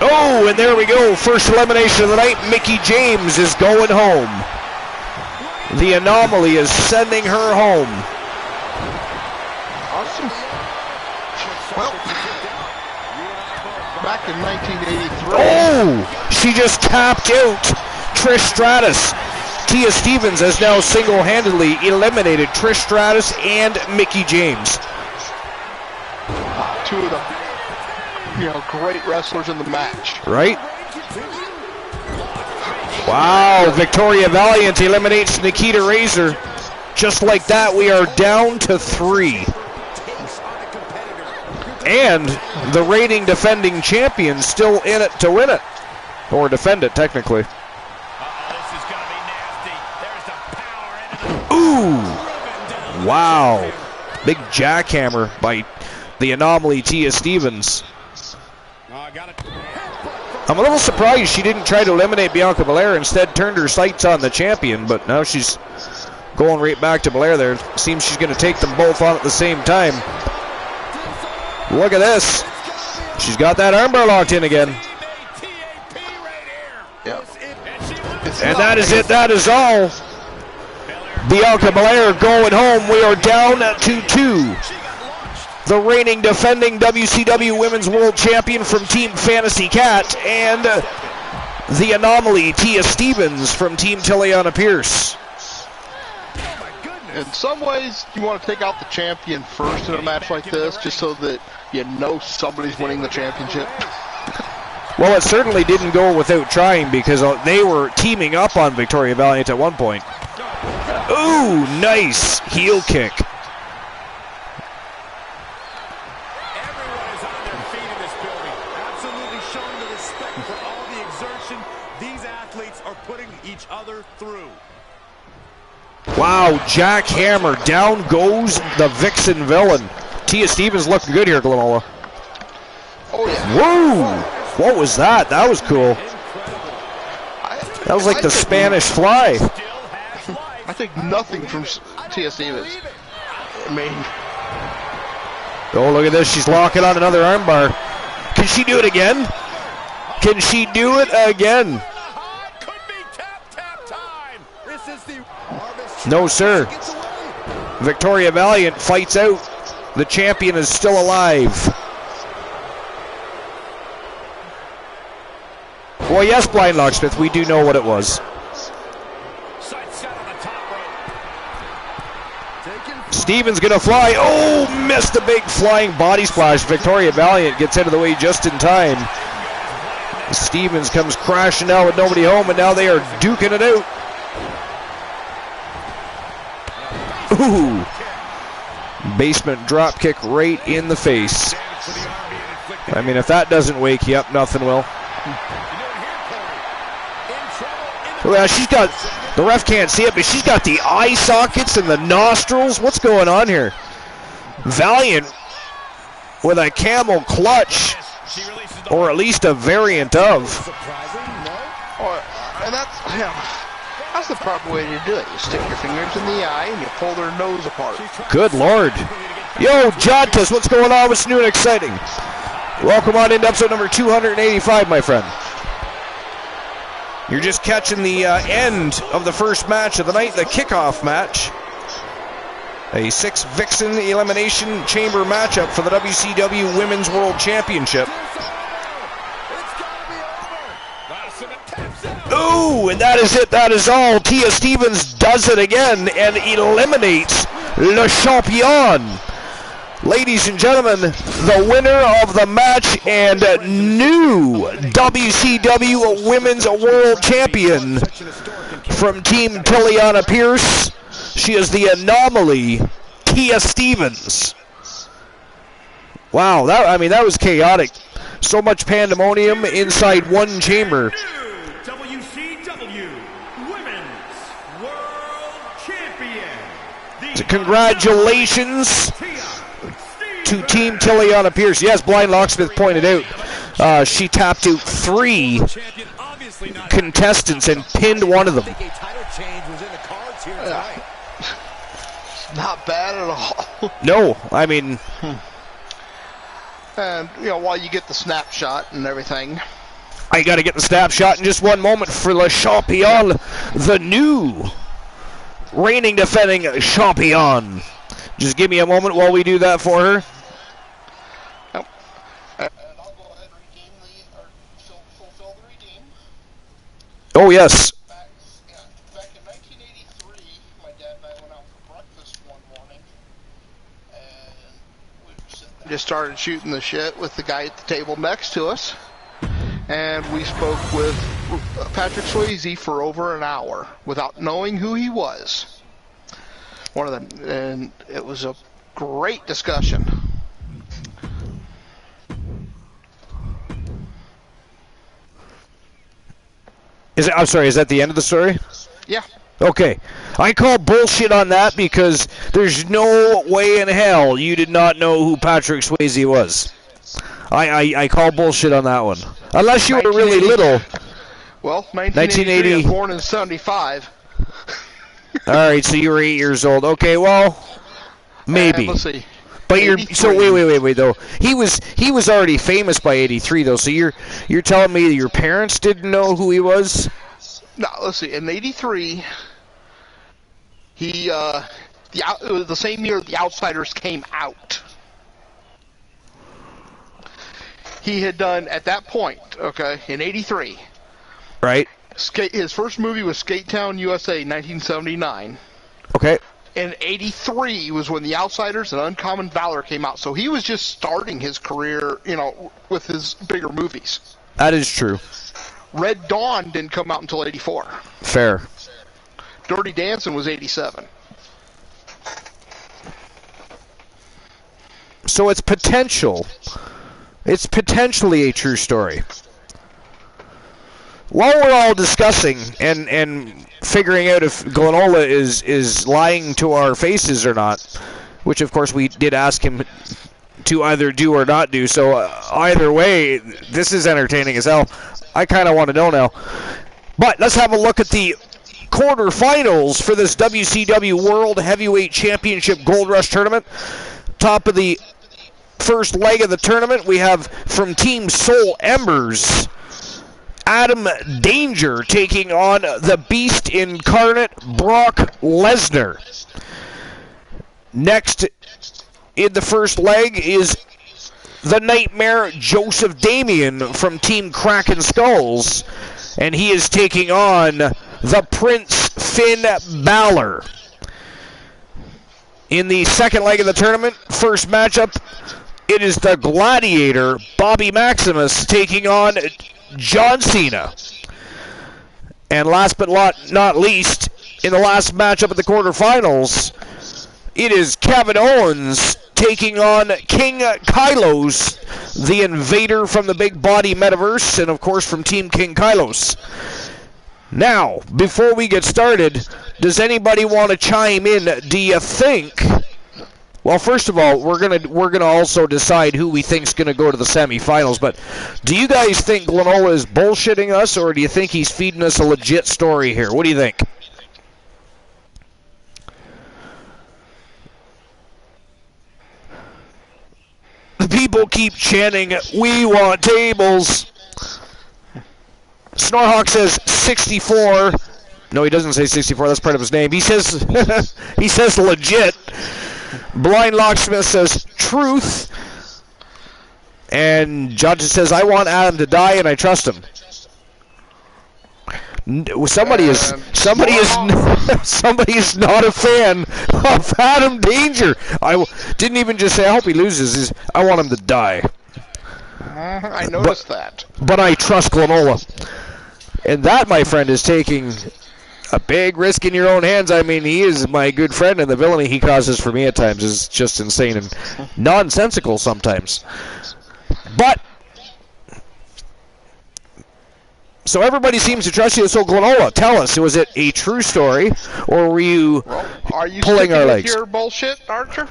Oh, and there we go. First elimination of the night. Mickey James is going home. The Anomaly is sending her home. Awesome. Well, back in 1983. Oh, she just tapped out Trish Stratus. Tia Stevens has now single-handedly eliminated Trish Stratus and Mickey James. Two of the great wrestlers in the match. Right? Wow, Victoria Valiant eliminates Nikita Razor. Just like that, we are down to 3. And the reigning defending champion still in it to win it. Or defend it, technically. Ooh! Wow. Big jackhammer by the Anomaly Tia Stevens. I'm a little surprised she didn't try to eliminate Bianca Belair, instead turned her sights on the champion, but now she's going right back to Belair there. Seems she's going to take them both on at the same time. Look at this. She's got that armbar locked in again. Yep. And that is it. That is all. Bianca Belair going home. We are down to 2. The reigning defending WCW Women's World Champion from Team Fantasy Cat, and the Anomaly Tia Stevens from Team Tiliana Pierce. In some ways, you want to take out the champion first in a match like this, just so that you know somebody's winning the championship. Well, it certainly didn't go without trying, because they were teaming up on Victoria Valiant at one point. Ooh, nice heel kick. Everyone is on their feet in this building, absolutely showing the respect for all the exertion these athletes are putting each other through. Wow, jackhammer. Down goes the Vixen villain. Tia Stevens looking good here, Glenola. Oh, yeah. Whoa! What was that? That was cool. That was like the Spanish Fly. I think nothing from Tia Stevens. I mean... Oh, look at this. She's locking on another armbar. Can she do it again? Can she do it again? No, sir. Victoria Valiant fights out. The champion is still alive. Well, yes, Blind Locksmith, we do know what it was. Stevens gonna fly. Oh, missed the big flying body splash. Victoria Valiant gets out of the way just in time. Stevens comes crashing out with nobody home, and now they are duking it out. Ooh. Basement drop kick right in the face. I mean, if that doesn't wake you up, nothing will. Well, she's got, the ref can't see it, but she's got the eye sockets and the nostrils. What's going on here? Valiant with a camel clutch, or at least a variant of. And that's the proper way to do it. You stick your fingers in the eye and you pull their nose apart. Good Lord. Yo, Jontas, what's going on? What's new and exciting? Welcome on into episode number 285, my friend. You're just catching the end of the first match of the night, the kickoff match. A 6-Vixen Elimination Chamber matchup for the WCW Women's World Championship. Ooh, and that is it, that is all. Tia Stevens does it again and eliminates Le Champion. Ladies and gentlemen, the winner of the match and new WCW Women's World Champion from Team Tiliana Pierce. She is the anomaly, Tia Stevens. Wow, that was chaotic. So much pandemonium inside one chamber. WCW Women's World Champion. Congratulations to Team Tiliana Pierce. Yes, Blind Locksmith pointed out she tapped out 3 contestants and pinned one of them. Not bad at all. No, I mean... And, while you get the snapshot and everything... I got to get the snapshot in just one moment for Le Champion, the new reigning defending champion. Just give me a moment while we do that for her. And I'll go ahead and redeem fulfill the redeem. Oh, yes. Back in 1983, my dad and I went out for breakfast one morning, and we just started shooting the shit with the guy at the table next to us, and we spoke with Patrick Swayze for over an hour without knowing who he was. One of them, and it was a great discussion. I'm sorry, is that the end of the story? Yeah. Okay. I call bullshit on that because there's no way in hell you did not know who Patrick Swayze was. I call bullshit on that one. Unless you were really little. Well, 1980. I was born in 75. Alright, so you were 8 years old. Okay, well, maybe. Let's see. But wait though. He was already famous by 83 though. So you're telling me that your parents didn't know who he was? No, let's see. In 83, it was the same year The Outsiders came out. He had done at that point, okay, in 83. Right. His first movie was Skate Town, USA, 1979. Okay. In 83 was when The Outsiders and Uncommon Valor came out. So he was just starting his career, with his bigger movies. That is true. Red Dawn didn't come out until 84. Fair. Dirty Dancing was 87. So it's potential. It's potentially a true story. While we're all discussing and figuring out if Glenola is lying to our faces or not, which of course we did ask him to either do or not do, so either way, this is entertaining as hell. I kind of want to know now. But let's have a look at the quarterfinals for this WCW World Heavyweight Championship Gold Rush Tournament. Top of the first leg of the tournament, we have from Team Soul Embers, Adam Danger taking on the Beast Incarnate, Brock Lesnar. Next in the first leg is the Nightmare Joseph Damien from Team Kraken Skulls, and he is taking on the Prince Finn Balor. In the second leg of the tournament, first matchup, it is the Gladiator, Bobby Maximus, taking on John Cena. And last but not least, in the last matchup of the quarterfinals, it is Kevin Owens taking on King Kylos, the invader from the Big Body Metaverse, and of course from Team King Kylos. Now, before we get started, does anybody want to chime in? Do you think... Well, first of all, we're gonna also decide who we think's gonna go to the semifinals. But do you guys think Glenola is bullshitting us, or do you think he's feeding us a legit story here? What do you think? The people keep chanting, "We want tables." Snorhawk says 64. No, he doesn't say 64. That's part of his name. He says he says legit. Blind Locksmith says truth. And Judge says, I want Adam to die and I trust him. Somebody is not a fan of Adam Danger. I didn't even just say I hope he loses. I want him to die. I noticed that. But I trust Glenola. And that, my friend, is taking a big risk in your own hands. I mean, he is my good friend, and the villainy he causes for me at times is just insane and nonsensical sometimes. But, so everybody seems to trust you. So, Glenola, tell us, was it a true story, or were you pulling our legs? With your bullshit, Archer?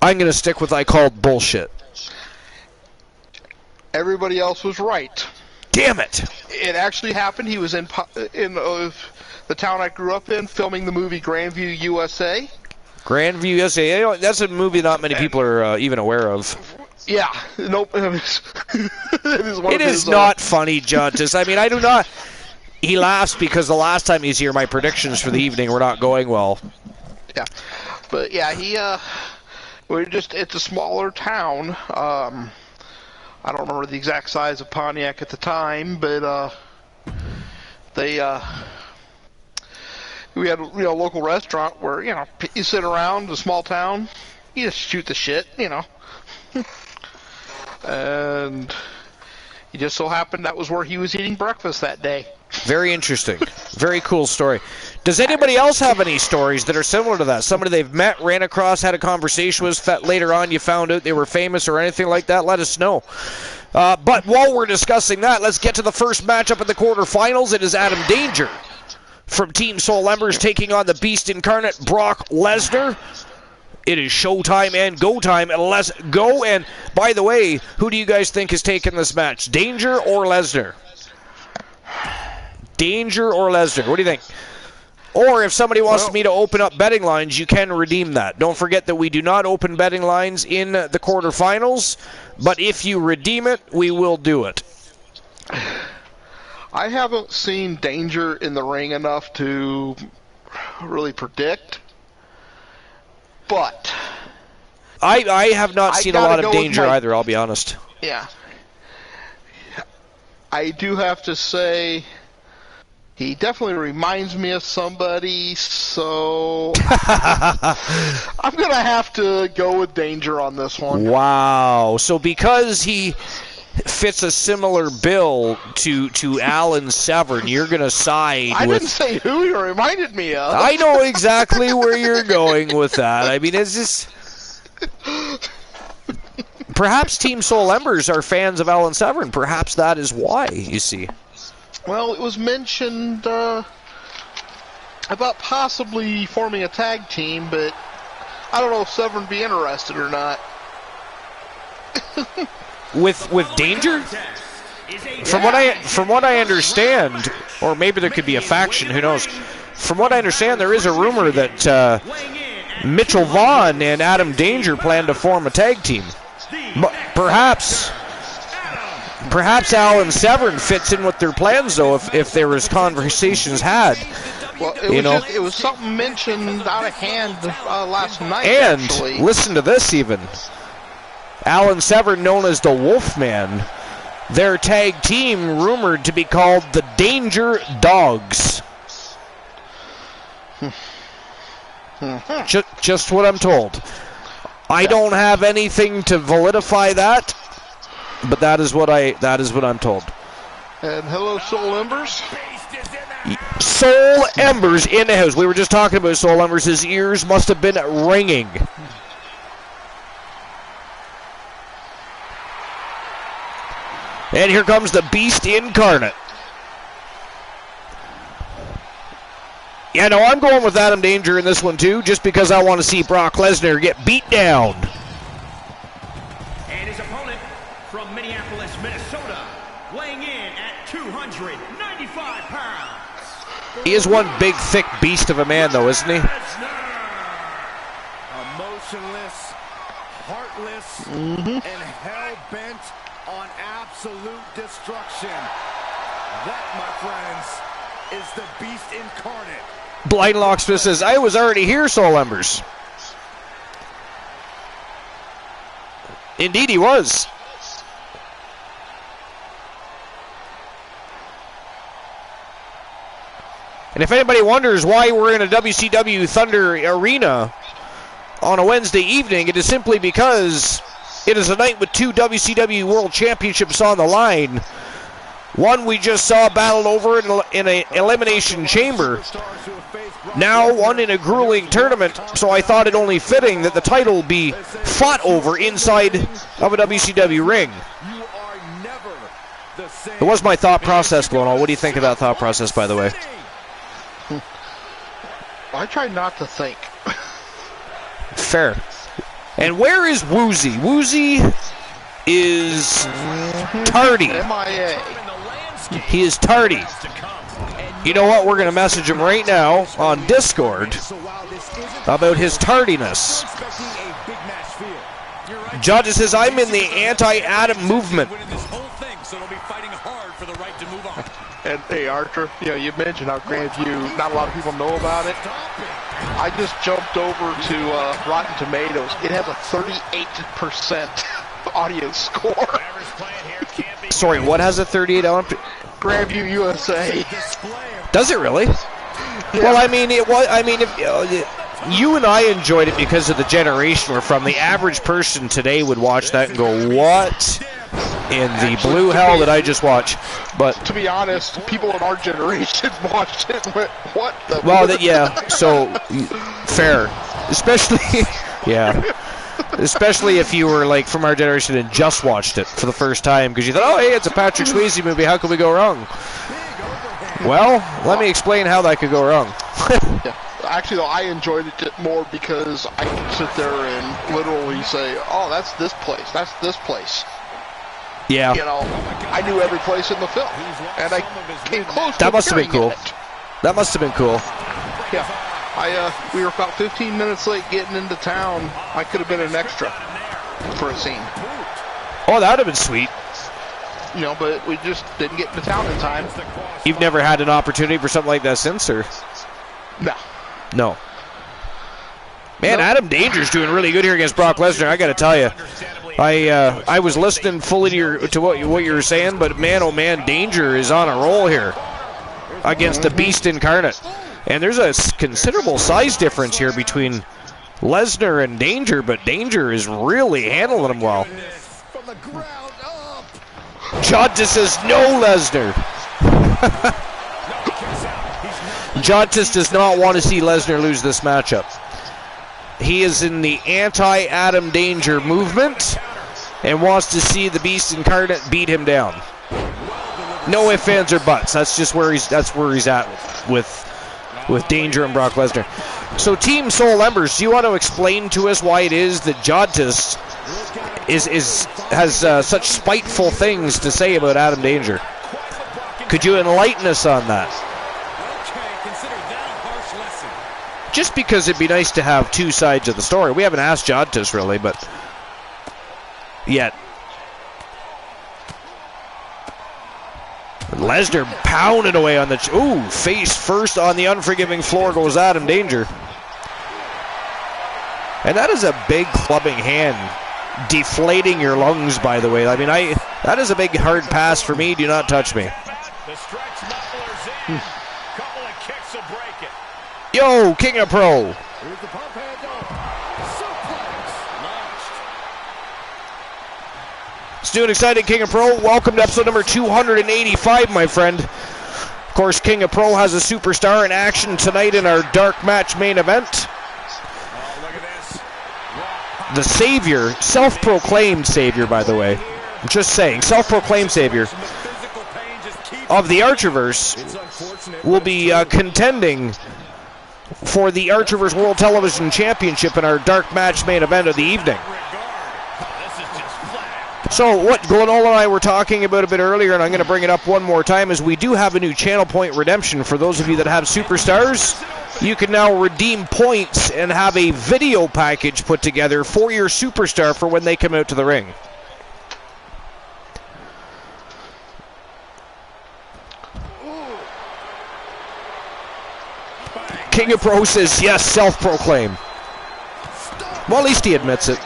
I'm going to stick with I called bullshit. Everybody else was right. Damn it! It actually happened. He was in the town I grew up in, filming the movie Grandview, USA. Grandview, USA. That's a movie not many people are even aware of. Yeah. Nope. It is not funny, Juntus. I mean, I do not... He laughs because the last time he's here, my predictions for the evening were not going well. Yeah. But, yeah, it's a smaller town. I don't remember the exact size of Pontiac at the time, but we had a local restaurant where you sit around a small town, you just shoot the shit, and it just so happened that was where he was eating breakfast that day. Very interesting. Very cool story. Does anybody else have any stories that are similar to that? Somebody they've met, ran across, had a conversation with, later on you found out they were famous or anything like that? Let us know. But while we're discussing that, let's get to the first matchup in the quarterfinals. It is Adam Danger from Team Soul Embers taking on the Beast Incarnate, Brock Lesnar. It is showtime and go time. Let's go. And by the way, who do you guys think is taking this match? Danger or Lesnar? Danger or Lesnar? What do you think? Or if somebody wants me to open up betting lines, you can redeem that. Don't forget that we do not open betting lines in the quarterfinals, but if you redeem it, we will do it. I haven't seen Danger in the ring enough to really predict, but... I have not seen a lot of Danger either, I'll be honest. Yeah. I do have to say... He definitely reminds me of somebody, so I'm going to have to go with Danger on this one. Wow. So because he fits a similar bill to Alan Severn, you're going to side with... I didn't say who he reminded me of. I know exactly where you're going with that. I mean, it's just... Perhaps Team Soul Embers are fans of Alan Severn. Perhaps that is why, you see. Well, it was mentioned about possibly forming a tag team, but I don't know if Severn would be interested or not. with Danger? From what I understand, or maybe there could be a faction, who knows? From what I understand, there is a rumor that Mitchell Vaughn and Adam Danger plan to form a tag team. Perhaps Alan Severn fits in with their plans, though, if there was conversations had. Well, it was something mentioned out of hand last night, and actually. Listen to this, even. Alan Severn, known as the Wolfman. Their tag team rumored to be called the Danger Dogs. Just what I'm told. I don't have anything to validify that, but that is what I'm told. And hello, Soul Embers. Soul Embers in the house. We were just talking about Soul Embers. His ears must have been ringing. And here comes the Beast Incarnate. Yeah, no, I'm going with Adam Danger in this one too, just because I want to see Brock Lesnar get beat down. And his opponent from Minneapolis, Minnesota, weighing in at 295 pounds. He is one big, thick beast of a man, though, isn't he? Emotionless, heartless, and hell-bent on absolute destruction. That, my friends, is the Beast Incarnate. Blind Locksmith says, I was already here, Soul Embers. Indeed he was. And if anybody wonders why we're in a WCW Thunder Arena on a Wednesday evening, it is simply because it is a night with two WCW World Championships on the line. One we just saw battled over in an elimination chamber. Now one in a grueling tournament, so I thought it only fitting that the title be fought over inside of a WCW ring. It was my thought process going on. What do you think of that thought process, by the way? I try not to think. Fair. And where is Woozy? Woozy is tardy. MIA. He is tardy. You know what? We're going to message him right now on Discord about his tardiness. Judge says, I'm in the anti-Adam movement. And hey, Archer, you mentioned how Grandview, not a lot of people know about it. I just jumped over to Rotten Tomatoes. It has a 38% audience score. Sorry, what has a 38 on? Grandview USA. Does it really? Yeah. Well, I mean, it was. I mean, if you and I enjoyed it because of the generation we're from, the average person today would watch that and go, "What in the blue hell did I just watch?" But to be honest, people in our generation watched it and went, "What the?" Well, yeah. So fair, especially, yeah. Especially if you were like from our generation and just watched it for the first time because you thought, oh, hey, it's a Patrick Swayze movie. How could we go wrong? Well, let me explain how that could go wrong. Yeah. Actually, though, I enjoyed it more because I could sit there and literally say, oh, that's this place. That's this place. Yeah. I knew every place in the film. And I came close to that must have been cool. It. That must have been cool. Yeah. We were about 15 minutes late getting into town. I could have been an extra for a scene. Oh, that would have been sweet. But we just didn't get into town in time. You've never had an opportunity for something like that since, or? No. Man, no. Adam Danger's doing really good here against Brock Lesnar. I got to tell you, I was listening fully to what you were saying, but man, oh man, Danger is on a roll here against the Beast Incarnate. And there's a considerable size difference here between Lesnar and Danger, but Danger is really handling him well. Jodtis says no, Lesnar. Jodtis does not want to see Lesnar lose this matchup. He is in the anti-Adam Danger movement and wants to see the Beast Incarnate beat him down. No ifs, ands, or buts. That's just where he's at with Danger and Brock Lesnar. So Team Soul Embers, do you want to explain to us why it is that Jodtis has such spiteful things to say about Adam Danger? Could you enlighten us on that? Just because it'd be nice to have two sides of the story. We haven't asked Jodtis really, but yet. Lesnar pounded away on the... Ooh, face first on the unforgiving floor goes Adam Danger. And that is a big clubbing hand deflating your lungs, by the way. I mean, that is a big hard pass for me. Do not touch me. The stretch muffler's in. Couple of kicks will break it. Yo, King of Pro. Here's the pump handle. Suplex launched. It's new and exciting, King of Pro. Welcome to episode number 285, my friend. Of course, King of Pro has a superstar in action tonight in our dark match main event. The savior, self-proclaimed savior, by the way. I'm just saying, self-proclaimed savior of the Archerverse will be contending for the Archerverse World Television Championship in our dark match main event of the evening. So what Glenola and I were talking about a bit earlier, and I'm going to bring it up one more time, is we do have a new channel point redemption. For those of you that have superstars, you can now redeem points and have a video package put together for your superstar for when they come out to the ring. King of Pro says yes, self-proclaim. Well, at least he admits it.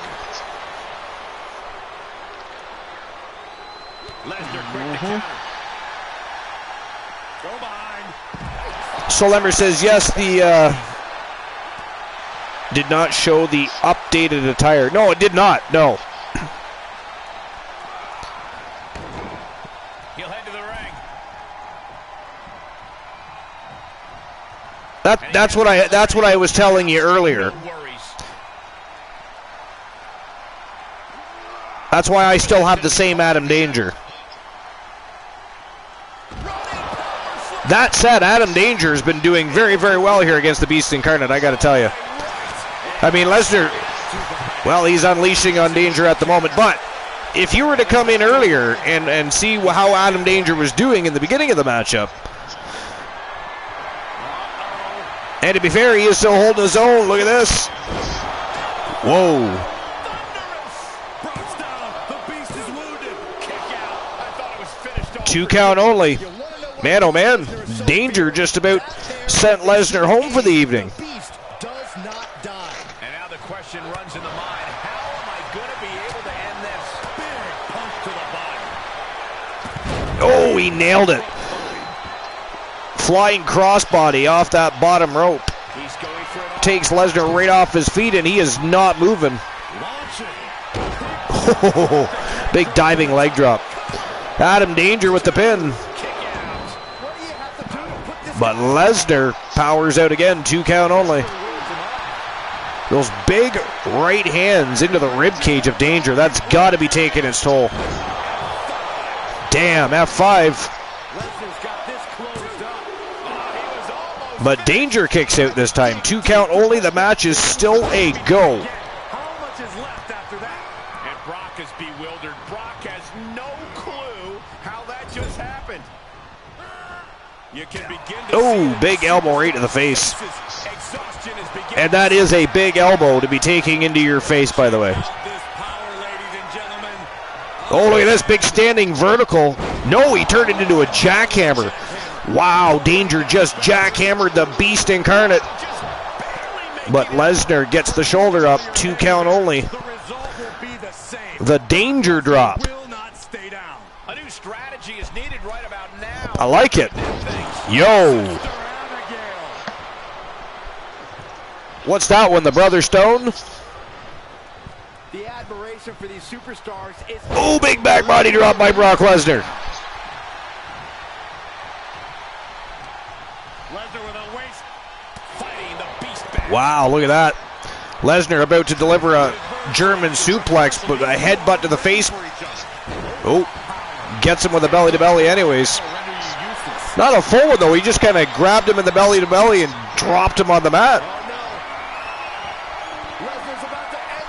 Solemner says yes, the did not show the updated attire. No, it did not, no. He'll head to the ring. That's what I was telling you earlier. That's why I still have the same Adam Danger. That said, Adam Danger has been doing very, very well here against the Beast Incarnate, I got to tell you. I mean, Lesnar, well, he's unleashing on Danger at the moment, but if you were to come in earlier and see how Adam Danger was doing in the beginning of the matchup, and to be fair, he is still holding his own. Look at this. Whoa. Two count only. Man, oh man, Danger just about sent Lesnar home for the evening. And now the question runs in the mind, how am I going to be able to end this? Big punch to the body. Oh, he nailed it. Flying crossbody off that bottom rope. Takes Lesnar right off his feet, and he is not moving. Oh, big diving leg drop. Adam Danger with the pin. But Lesnar powers out again, 2 count only. Those big right hands into the rib cage of Danger, that's got to be taking its toll. Damn, F5. But Danger kicks out this time, 2 count only. The match is still a go. How much is left after that? And Brock is bewildered. Brock has no clue how that just happened. You can begin to oh, big elbow right to the face. And that is a big elbow to be taking into your face, by the way. Oh, look at this big standing vertical. No, he turned it into a jackhammer. Wow, Danger just jackhammered the Beast Incarnate. But Lesnar gets the shoulder up, 2 count only. The Danger drop. A new strategy is needed right about now. I like it. Yo. What's that one, the Brother Stone? The admiration for these superstars is... Oh, big back body drop by Brock Lesnar. Lesnar with a waist, fighting the Beast back. Wow, look at that. Lesnar about to deliver a German suplex, but a headbutt to the face. Oh, gets him with a belly-to-belly anyways. Not a full one, though. He just kind of grabbed him in the belly-to-belly and dropped him on the mat.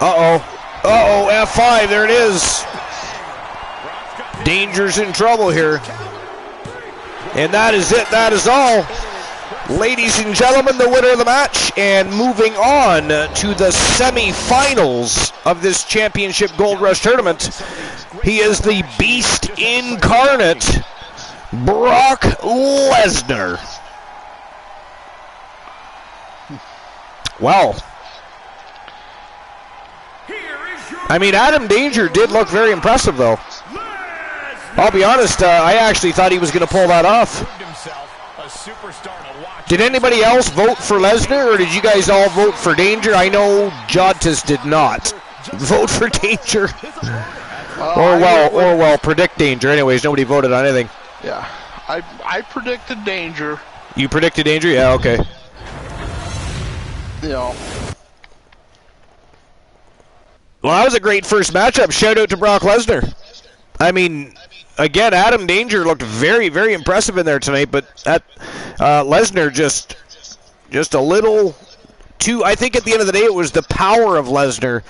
Uh-oh. Uh-oh, F5, there it is. Danger's in trouble here. And that is it. That is all. Ladies and gentlemen, the winner of the match, and moving on to the semifinals of this Championship Gold Rush Tournament, he is the Beast Incarnate, Brock Lesnar. Well, here is your I mean, Adam Danger did look very impressive, though. I'll be honest, I actually thought he was going to pull that off. Did anybody else vote for Lesnar, or did you guys all vote for Danger? I know Jodtis did not vote for Danger. Or predict Danger. Anyways, nobody voted on anything. Yeah, I predicted Danger. You predicted Danger? Yeah, okay. Yeah. Well, that was a great first matchup. Shout out to Brock Lesnar. I mean, again, Adam Danger looked very, very impressive in there tonight, but Lesnar just a little too. I think at the end of the day, it was the power of Lesnar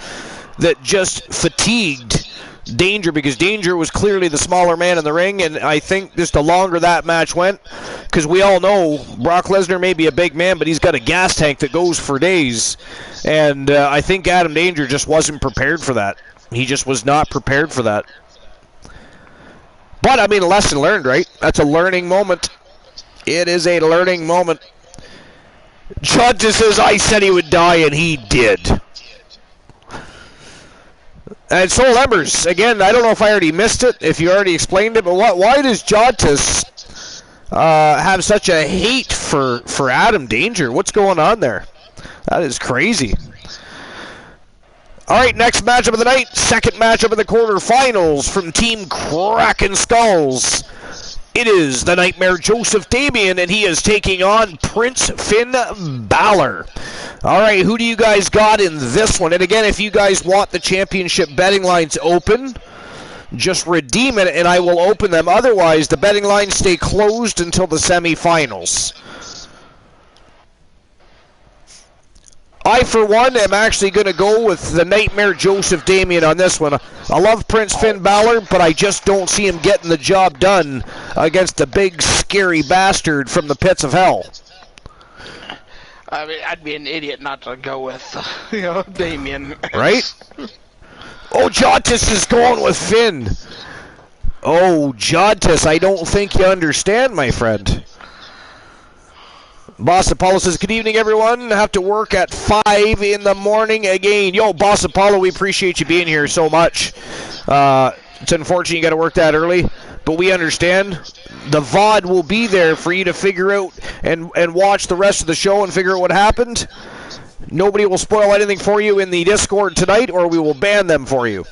that just fatigued Danger, because Danger was clearly the smaller man in the ring, and I think just the longer that match went, because we all know Brock Lesnar may be a big man, but he's got a gas tank that goes for days, and I think Adam Danger just wasn't prepared for that. He just was not prepared for that. But, I mean, a lesson learned, right? That's a learning moment. It is a learning moment. Judd just says, I said he would die, and he did. And Soul Embers, again, I don't know if I already missed it, if you already explained it, but why does Jodtis have such a hate for Adam Danger? What's going on there? That is crazy. All right, next matchup of the night, second matchup of the quarterfinals from Team Kraken Skulls. It is the Nightmare Joseph Damien, and he is taking on Prince Finn Balor. All right, who do you guys got in this one? And again, if you guys want the championship betting lines open, just redeem it, and I will open them. Otherwise, the betting lines stay closed until the semifinals. I, for one, am actually going to go with the Nightmare Joseph Damien on this one. I love Prince Finn Balor, but I just don't see him getting the job done against the big, scary bastard from the pits of hell. I mean, I'd be an idiot not to go with, Damien. Right? Oh, Jodtis is going with Finn. Oh, Jodtis, I don't think you understand, my friend. Boss Apollo says, good evening, everyone. Have to work at 5 in the morning again. Yo, Boss Apollo, we appreciate you being here so much. It's unfortunate you got to work that early, but we understand. The VOD will be there for you to figure out and watch the rest of the show and figure out what happened. Nobody will spoil anything for you in the Discord tonight, or we will ban them for you.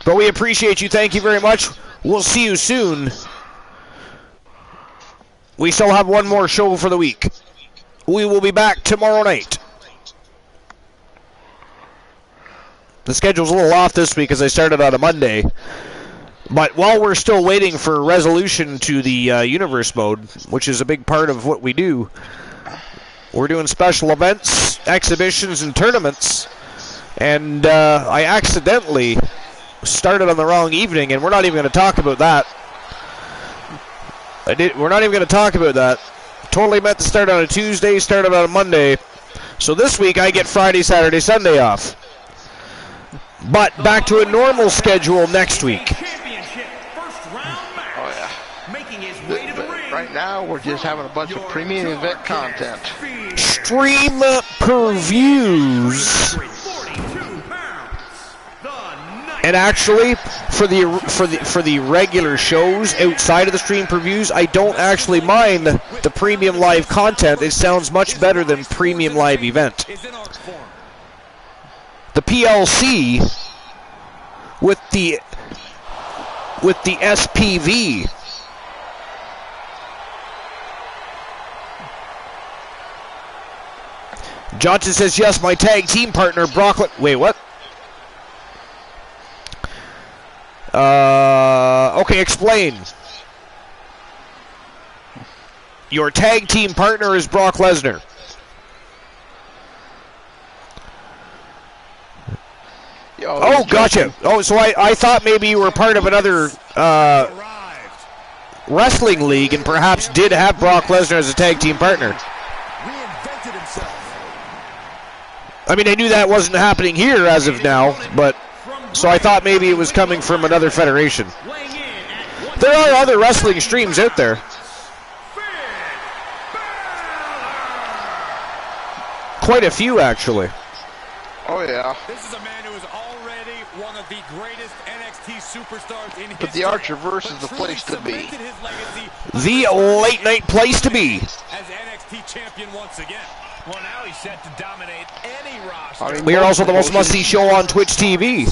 But we appreciate you. Thank you very much. We'll see you soon. We still have one more show for the week. We will be back tomorrow night. The schedule's a little off this week as I started on a Monday. But while we're still waiting for resolution to the universe mode, which is a big part of what we do, we're doing special events, exhibitions, and tournaments. And I accidentally started on the wrong evening, and we're not even going to talk about that. We're not even going to talk about that. Totally meant to start on a Tuesday, started on a Monday. So this week I get Friday, Saturday, Sunday off. But back to a normal schedule next week. Right now we're just having a bunch of premium event content. Stream previews. And actually, for the regular shows outside of the stream previews, I don't actually mind the premium live content. It sounds much better than premium live event. The PLC with the SPV. Johnson says yes. My tag team partner Brock. Wait, what? Okay, explain. Your tag team partner is Brock Lesnar. Oh, gotcha. Oh, so I thought maybe you were part of another wrestling league and perhaps did have Brock Lesnar as a tag team partner. I mean, I knew that wasn't happening here as of now, but so I thought maybe it was coming from another federation. There are other wrestling streams out there. Quite a few, actually. Oh, yeah. This is a man who is already one of the greatest NXT superstars in history. But the Archerverse is the place to be. The late night place to be. As NXT champion once again. Well, now he's set to dominate any roster. I mean, We are also the most must-see show on Twitch TV.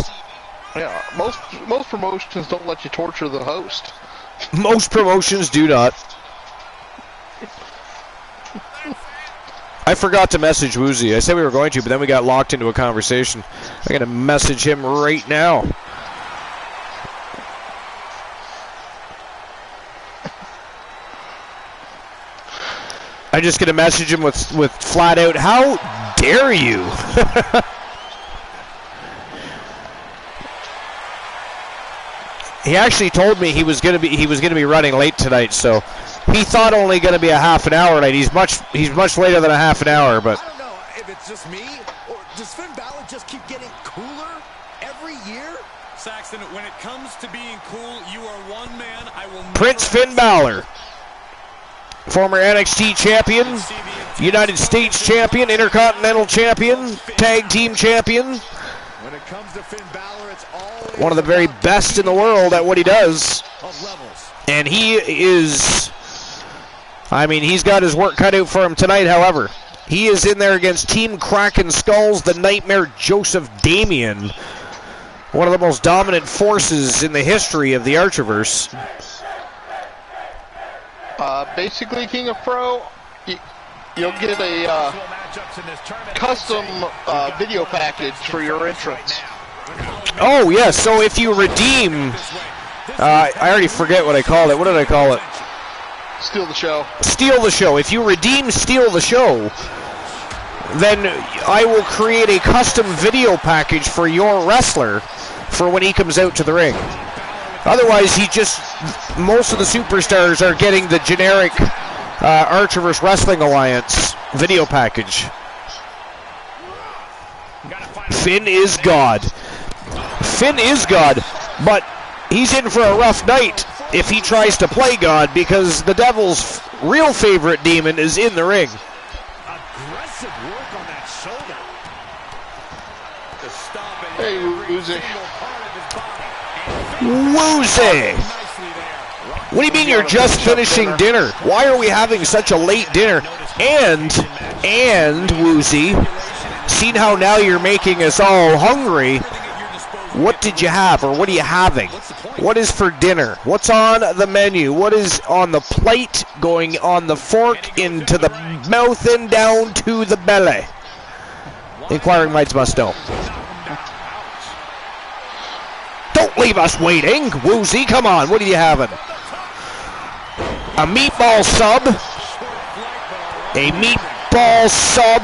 Yeah, most promotions don't let you torture the host. Most promotions do not. I forgot to message Woozy. I said we were going to, but then we got locked into a conversation. I'm going to message him right now. I'm just going to message him with flat out, how dare you? He actually told me he was going to be running late tonight, so he thought only going to be a half an hour late. He's much later than a half an hour, but I don't know if it's just me, or does Finn Balor just keep getting cooler every year? Saxton, when it comes to being cool, you are one man I will never Prince Finn Balor, former NXT champion, United States champion, Intercontinental champion, Tag Team champion. When it comes to Finn Balor, it's always One of the very best in the world at what he does. of levels. And he is, I mean, he's got his work cut out for him tonight, however. He is in there against Team Kraken Skulls, the Nightmare Joseph Damien. One of the most dominant forces in the history of the Archerverse. Basically, King of Pro, you'll get a custom video package for your entrance. Oh, yes, so if you redeem, I already forget what I called it. What did I call it? Steal the show. Steal the Show. If you redeem Steal the Show, then I will create a custom video package for your wrestler for when he comes out to the ring. Otherwise, most of the superstars are getting the generic Archerverse Wrestling Alliance video package. Finn is God. Finn is God, but he's in for a rough night if he tries to play God, because the Devil's real favorite demon is in the ring. Aggressive work on that shoulder. Hey, Uzi. Woozy! What do you mean you're just finishing dinner? Why are we having such a late dinner? And Woozy, seeing how now you're making us all hungry, what did you have, or what are you having? What is for dinner? What's on the menu? What is on the plate, going on the fork, into the mouth, and down to the belly? Inquiring minds must know. Don't leave us waiting. Woozy, come on. What are you having? A meatball sub. A meatball sub.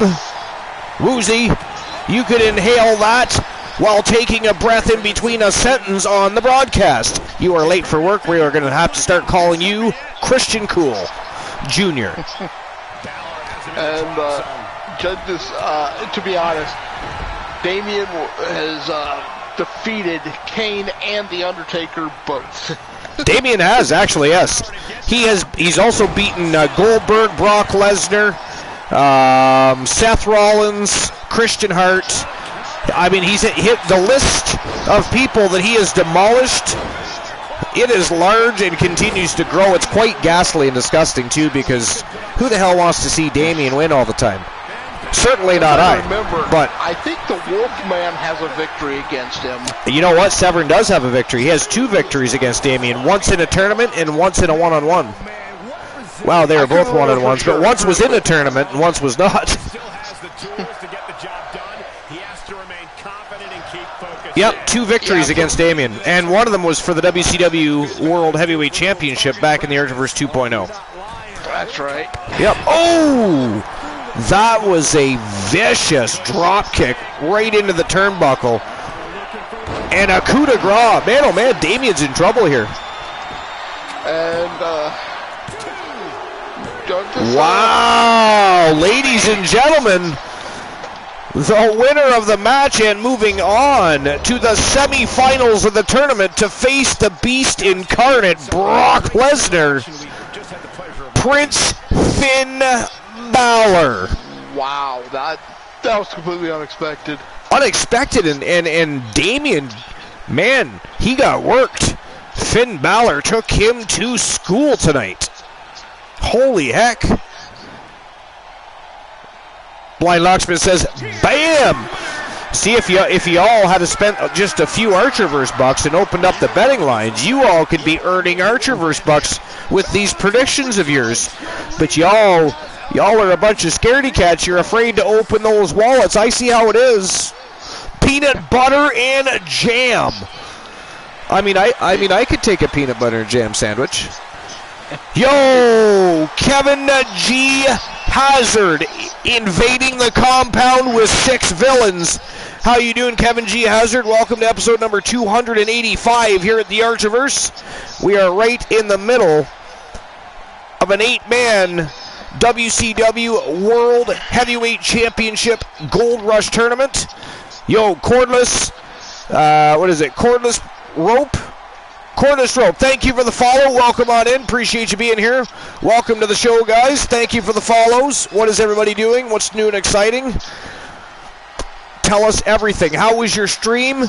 Woozy, you could inhale that while taking a breath in between a sentence on the broadcast. You are late for work. We are going to have to start calling you Christian Cool Jr. And judges, to be honest, Damien has defeated Kane and The Undertaker both. Damien has, actually, yes. He's also beaten Goldberg, Brock Lesnar, Seth Rollins, Christian Hart. I mean, he's hit the list of people that he has demolished. It is large and continues to grow. It's quite ghastly and disgusting, too, because who the hell wants to see Damien win all the time? Certainly not I. But I think the Wolfman has a victory against him. You know what? Severn does have a victory. He has 2 victories against Damien, once in a tournament and once in a one-on-one. Wow, they were both one-on-ones, but once was in a tournament and once was not. Yep, 2 victories against Damien, and one of them was for the WCW World Heavyweight Championship back in the Archerverse 2.0. That's right. Yep. Oh! That was a vicious drop kick right into the turnbuckle. And a coup de grace. Man, oh man, Damien's in trouble here. And, wow! Ladies and gentlemen, the winner of the match and moving on to the semifinals of the tournament to face the Beast Incarnate, Brock Lesnar, Prince Finn Balor. Wow, that was completely unexpected. unexpected, and Damien, man, he got worked. Finn Balor took him to school tonight. Holy heck. Blind Locksmith says, bam! See, if you all had spent just a few Archerverse bucks and opened up the betting lines, you all could be earning Archerverse bucks with these predictions of yours. But y'all are a bunch of scaredy cats. You're afraid to open those wallets. I see how it is. Peanut butter and jam. I mean, I could take a peanut butter and jam sandwich. Yo, Kevin G. Hazard invading the compound with 6 villains. How you doing, Kevin G. Hazard? Welcome to episode number 285 here at the Archerverse. We are right in the middle of an 8-man WCW World Heavyweight Championship Gold Rush Tournament. Yo, cordless, cordless rope? Cordless rope, thank you for the follow. Welcome on in. Appreciate you being here. Welcome to the show, guys. Thank you for the follows. What is everybody doing? What's new and exciting? Tell us everything. How was your stream?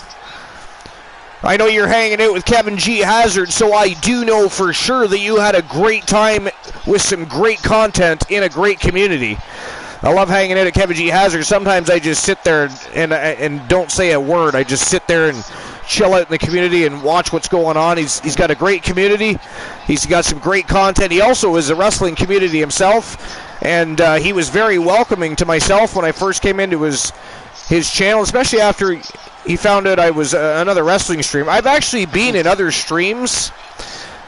I know you're hanging out with Kevin G. Hazard, so I do know for sure that you had a great time with some great content in a great community. I love hanging out at Kevin G. Hazard. Sometimes I just sit there and don't say a word. I just sit there and chill out in the community and watch what's going on. He's got a great community. He's got some great content. He also is a wrestling community himself, and he was very welcoming to myself when I first came into his channel, especially after he found out I was another wrestling streamer. I've actually been in other streams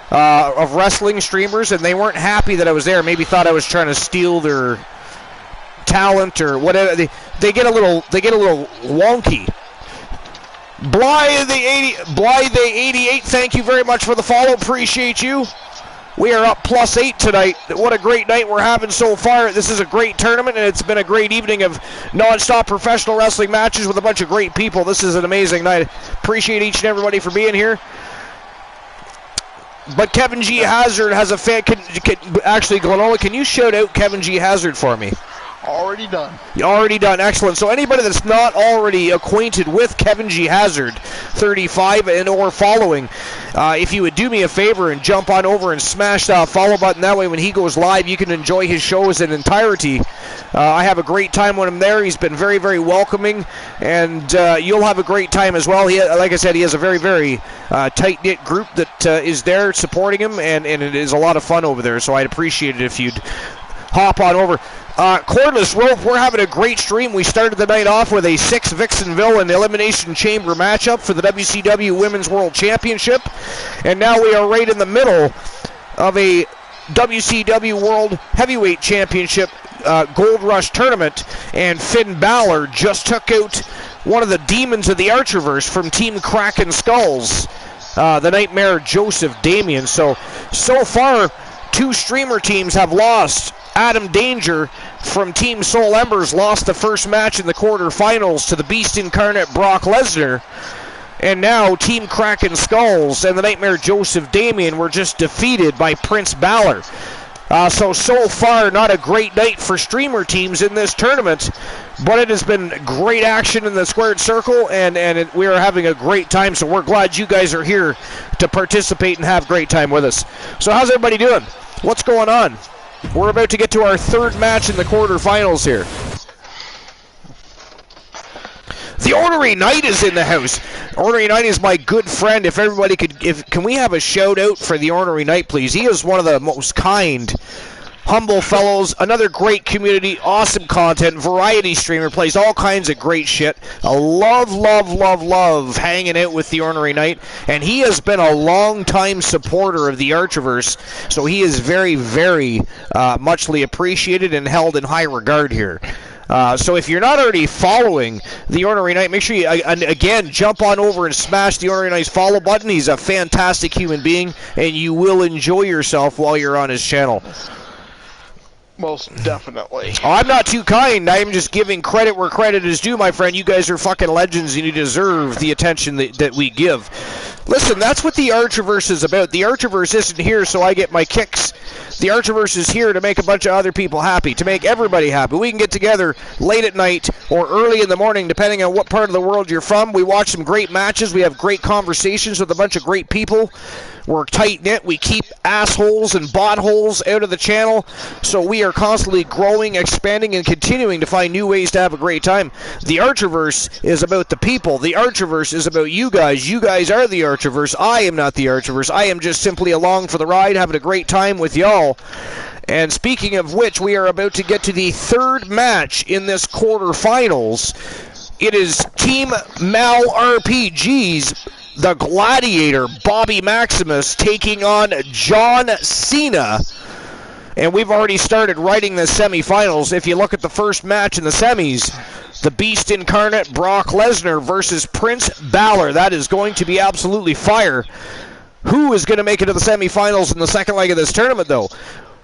of wrestling streamers, and they weren't happy that I was there. Maybe thought I was trying to steal their talent or whatever. They get a little wonky. Blythe the 88, thank you very much for the follow. Appreciate you. We are up +8 tonight. What a great night we're having so far. This is a great tournament, and it's been a great evening of non-stop professional wrestling matches with a bunch of great people. This is an amazing night. Appreciate each and everybody for being here. But Kevin G. Hazard has a fan. Actually, Glenola, can you shout out Kevin G. Hazard for me? Already done. Already done. Excellent. So anybody that's not already acquainted with Kevin G. Hazard, 35 and or following, if you would do me a favor and jump on over and smash that follow button. That way when he goes live, you can enjoy his shows in entirety. I have a great time when I'm there. He's been very, very welcoming, and you'll have a great time as well. Like I said, he has a very, very tight-knit group that is there supporting him, and it is a lot of fun over there. So I'd appreciate it if you'd hop on over. Cordless rope, we're having a great stream. We started the night off with a 6 Vixen Villain Elimination Chamber matchup for the WCW Women's World Championship. And now we are right in the middle of a WCW World Heavyweight Championship Gold Rush Tournament. And Finn Balor just took out one of the demons of the Archerverse from Team Kraken Skulls, the Nightmare Joseph Damien. So far, 2 streamer teams have lost. Adam Danger from Team Soul Embers lost the first match in the quarterfinals to the Beast Incarnate Brock Lesnar. And now Team Kraken Skulls and the Nightmare Joseph Damien were just defeated by Prince Balor. So far, not a great night for streamer teams in this tournament, but it has been great action in the squared circle, and we are having a great time, so we're glad you guys are here to participate and have a great time with us. So how's everybody doing? What's going on? We're about to get to our 3rd match in the quarterfinals here. The Ornery Knight is in the house. Ornery Knight is my good friend. If everybody can we have a shout out for the Ornery Knight, please? He is one of the most kind, humble fellows. Another great community, awesome content, variety streamer, plays all kinds of great shit. I love hanging out with the Ornery Knight, and he has been a long-time supporter of the Archerverse, so he is very, very muchly appreciated and held in high regard here. So if you're not already following the Ornery Knight, make sure you, again, jump on over and smash the Ornery Knight's follow button. He's a fantastic human being, and you will enjoy yourself while you're on his channel. Most definitely. Oh, I'm not too kind. I'm just giving credit where credit is due, my friend. You guys are fucking legends, and you deserve the attention that we give. Listen, that's what the Archerverse is about. The Archerverse isn't here so I get my kicks. The Archerverse is here to make a bunch of other people happy, to make everybody happy. We can get together late at night or early in the morning, depending on what part of the world you're from. We watch some great matches. We have great conversations with a bunch of great people. We're tight-knit. We keep assholes and bot-holes out of the channel. So we are constantly growing, expanding, and continuing to find new ways to have a great time. The Archerverse is about the people. The Archerverse is about you guys. You guys are the Archerverse. I am not the Archerverse. I am just simply along for the ride, having a great time with y'all. And speaking of which, we are about to get to the third match in this quarterfinals. It is Team Mal RPG's The Gladiator, Bobby Maximus, taking on John Cena. And we've already started writing the semifinals. If you look at the first match in the semis, the Beast Incarnate, Brock Lesnar versus Prince Balor. That is going to be absolutely fire. Who is going to make it to the semifinals in the second leg of this tournament, though?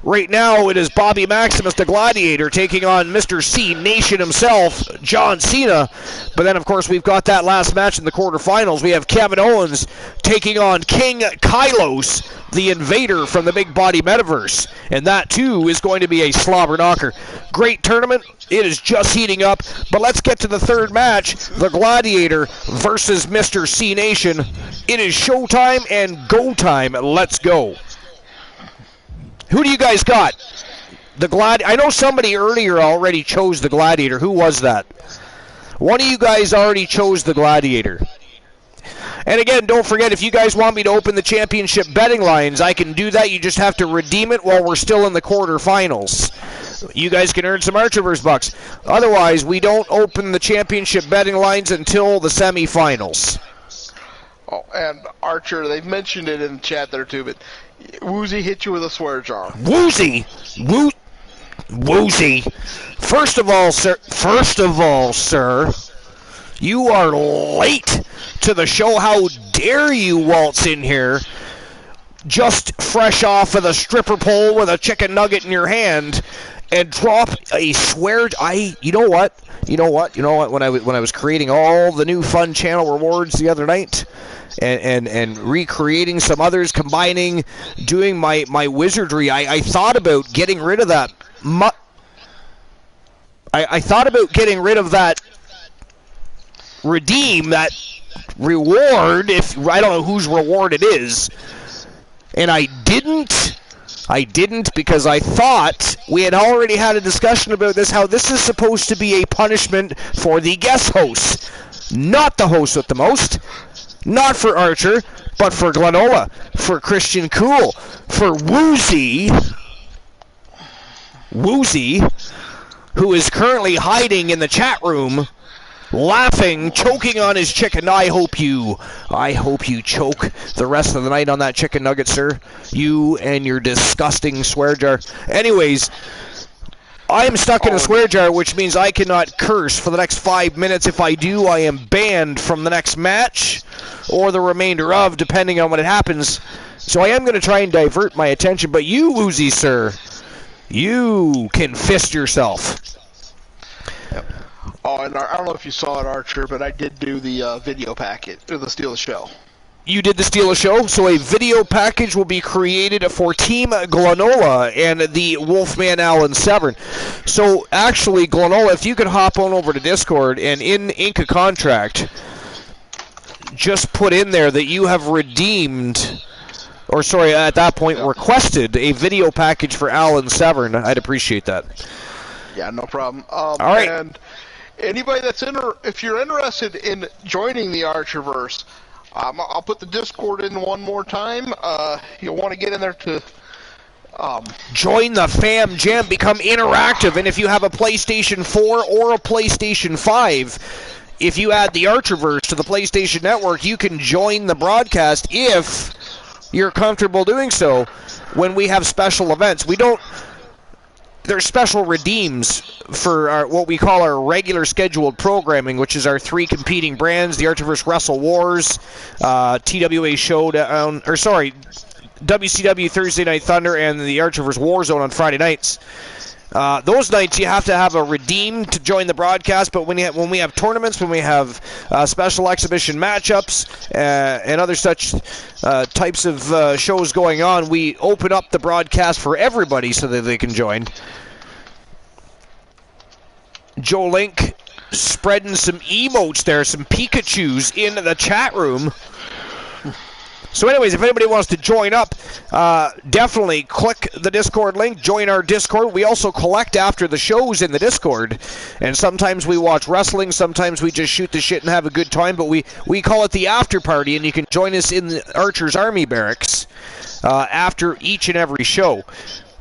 Right now, it is Bobby Maximus, the Gladiator, taking on Mr. C Nation himself, John Cena. But then, of course, we've got that last match in the quarterfinals. We have Kevin Owens taking on King Kylos, the Invader from the Big Body Metaverse. And that, too, is going to be a slobber knocker. Great tournament. It is just heating up. But let's get to the third match, the Gladiator versus Mr. C Nation. It is showtime and go time. Let's go. Who do you guys got? I know somebody earlier already chose the Gladiator. Who was that? One of you guys already chose the Gladiator. And again, don't forget, if you guys want me to open the championship betting lines, I can do that. You just have to redeem it while we're still in the quarterfinals. You guys can earn some Archerverse bucks. Otherwise, we don't open the championship betting lines until the semifinals. Oh, and Archer, they've mentioned it in the chat there too, but Woozy hit you with a swear jar. Woozy? Woozy. First of all, sir, you are late to the show. How dare you waltz in here just fresh off of the stripper pole with a chicken nugget in your hand and drop a swear. You know what? When I was creating all the new fun channel rewards the other night, and recreating some others, combining, doing my wizardry, I thought about getting rid of that. I thought about getting rid of that redeem, that reward. If I don't know whose reward it is, and I didn't because I thought we had already had a discussion about this, how this is supposed to be a punishment for the guest hosts, not the host with the most, not for Archer, but for Glenola, for Christian Cool, for Woozy, who is currently hiding in the chat room, laughing, choking on his chicken. I hope you choke the rest of the night on that chicken nugget, sir. You and your disgusting swear jar. Anyways, I am stuck in a swear jar, which means I cannot curse for the next 5 minutes. If I do, I am banned from the next match, or the remainder of, depending on what it happens. So I am going to try and divert my attention, but you, Woozy, sir, you can fist yourself. Yep. Oh, and I don't know if you saw it, Archer, but I did do the video packet, or the Steal the Show. You did the Steal the Show, so a video package will be created for Team Glenola and the Wolfman Alan Severn. So, actually, Glenola, if you could hop on over to Discord and in ink a contract, just put in there that you have redeemed, or sorry, at that point, requested a video package for Alan Severn. I'd appreciate that. Yeah, no problem. All right. And anybody that's if you're interested in joining the Archerverse, I'll put the Discord in one more time. You'll want to get in there to join the fam jam, become interactive, and if you have a PlayStation 4 or a PlayStation 5, if you add the Archerverse to the PlayStation Network, you can join the broadcast if you're comfortable doing so when we have special events. There's special redeems for what we call our regular scheduled programming, which is our three competing brands, the Archerverse Wrestle Wars, TWA Showdown, WCW Thursday Night Thunder, and the Archerverse Warzone on Friday nights. Those nights you have to have a redeem to join the broadcast, but when we have tournaments, when we have special exhibition matchups and other such types of shows going on, we open up the broadcast for everybody so that they can join. Joe Link spreading some emotes there, some Pikachus in the chat room. So anyways, if anybody wants to join up, definitely click the Discord link, join our Discord. We also collect after the shows in the Discord, and sometimes we watch wrestling, sometimes we just shoot the shit and have a good time, but we call it the after party, and you can join us in the Archer's Army Barracks after each and every show.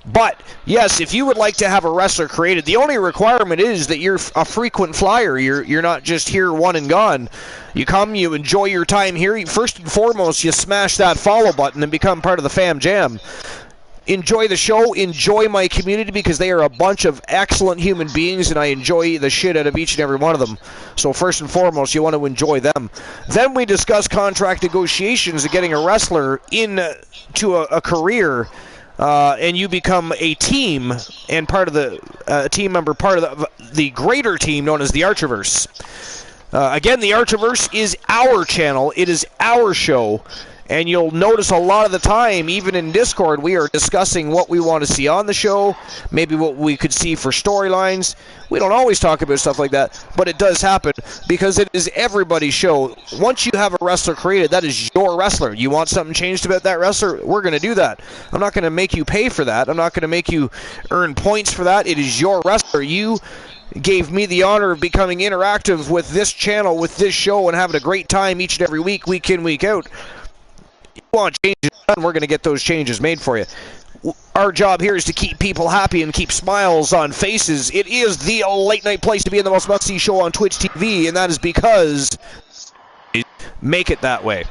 But, yes, if you would like to have a wrestler created, the only requirement is that you're a frequent flyer. You're not just here one and gone. You come, you enjoy your time here. First and foremost, you smash that follow button and become part of the Fam Jam. Enjoy the show, enjoy my community, because they are a bunch of excellent human beings, and I enjoy the shit out of each and every one of them. So first and foremost, you want to enjoy them. Then we discuss contract negotiations and getting a wrestler into a career. And you become a team and part of the team member, part of the greater team known as the Archerverse. Again, the Archerverse is our channel. It is our show. And you'll notice a lot of the time, even in Discord, we are discussing what we want to see on the show, maybe what we could see for storylines. We don't always talk about stuff like that, but it does happen because it is everybody's show. Once you have a wrestler created, that is your wrestler. You want something changed about that wrestler? We're going to do that. I'm not going to make you pay for that. I'm not going to make you earn points for that. It is your wrestler. You gave me the honor of becoming interactive with this channel, with this show, and having a great time each and every week, week in, week out. You want changes done, we're going to get those changes made for you. Our job here is to keep people happy and keep smiles on faces. It is the late night place to be in the most must-see show on Twitch TV, and that is because make it that way.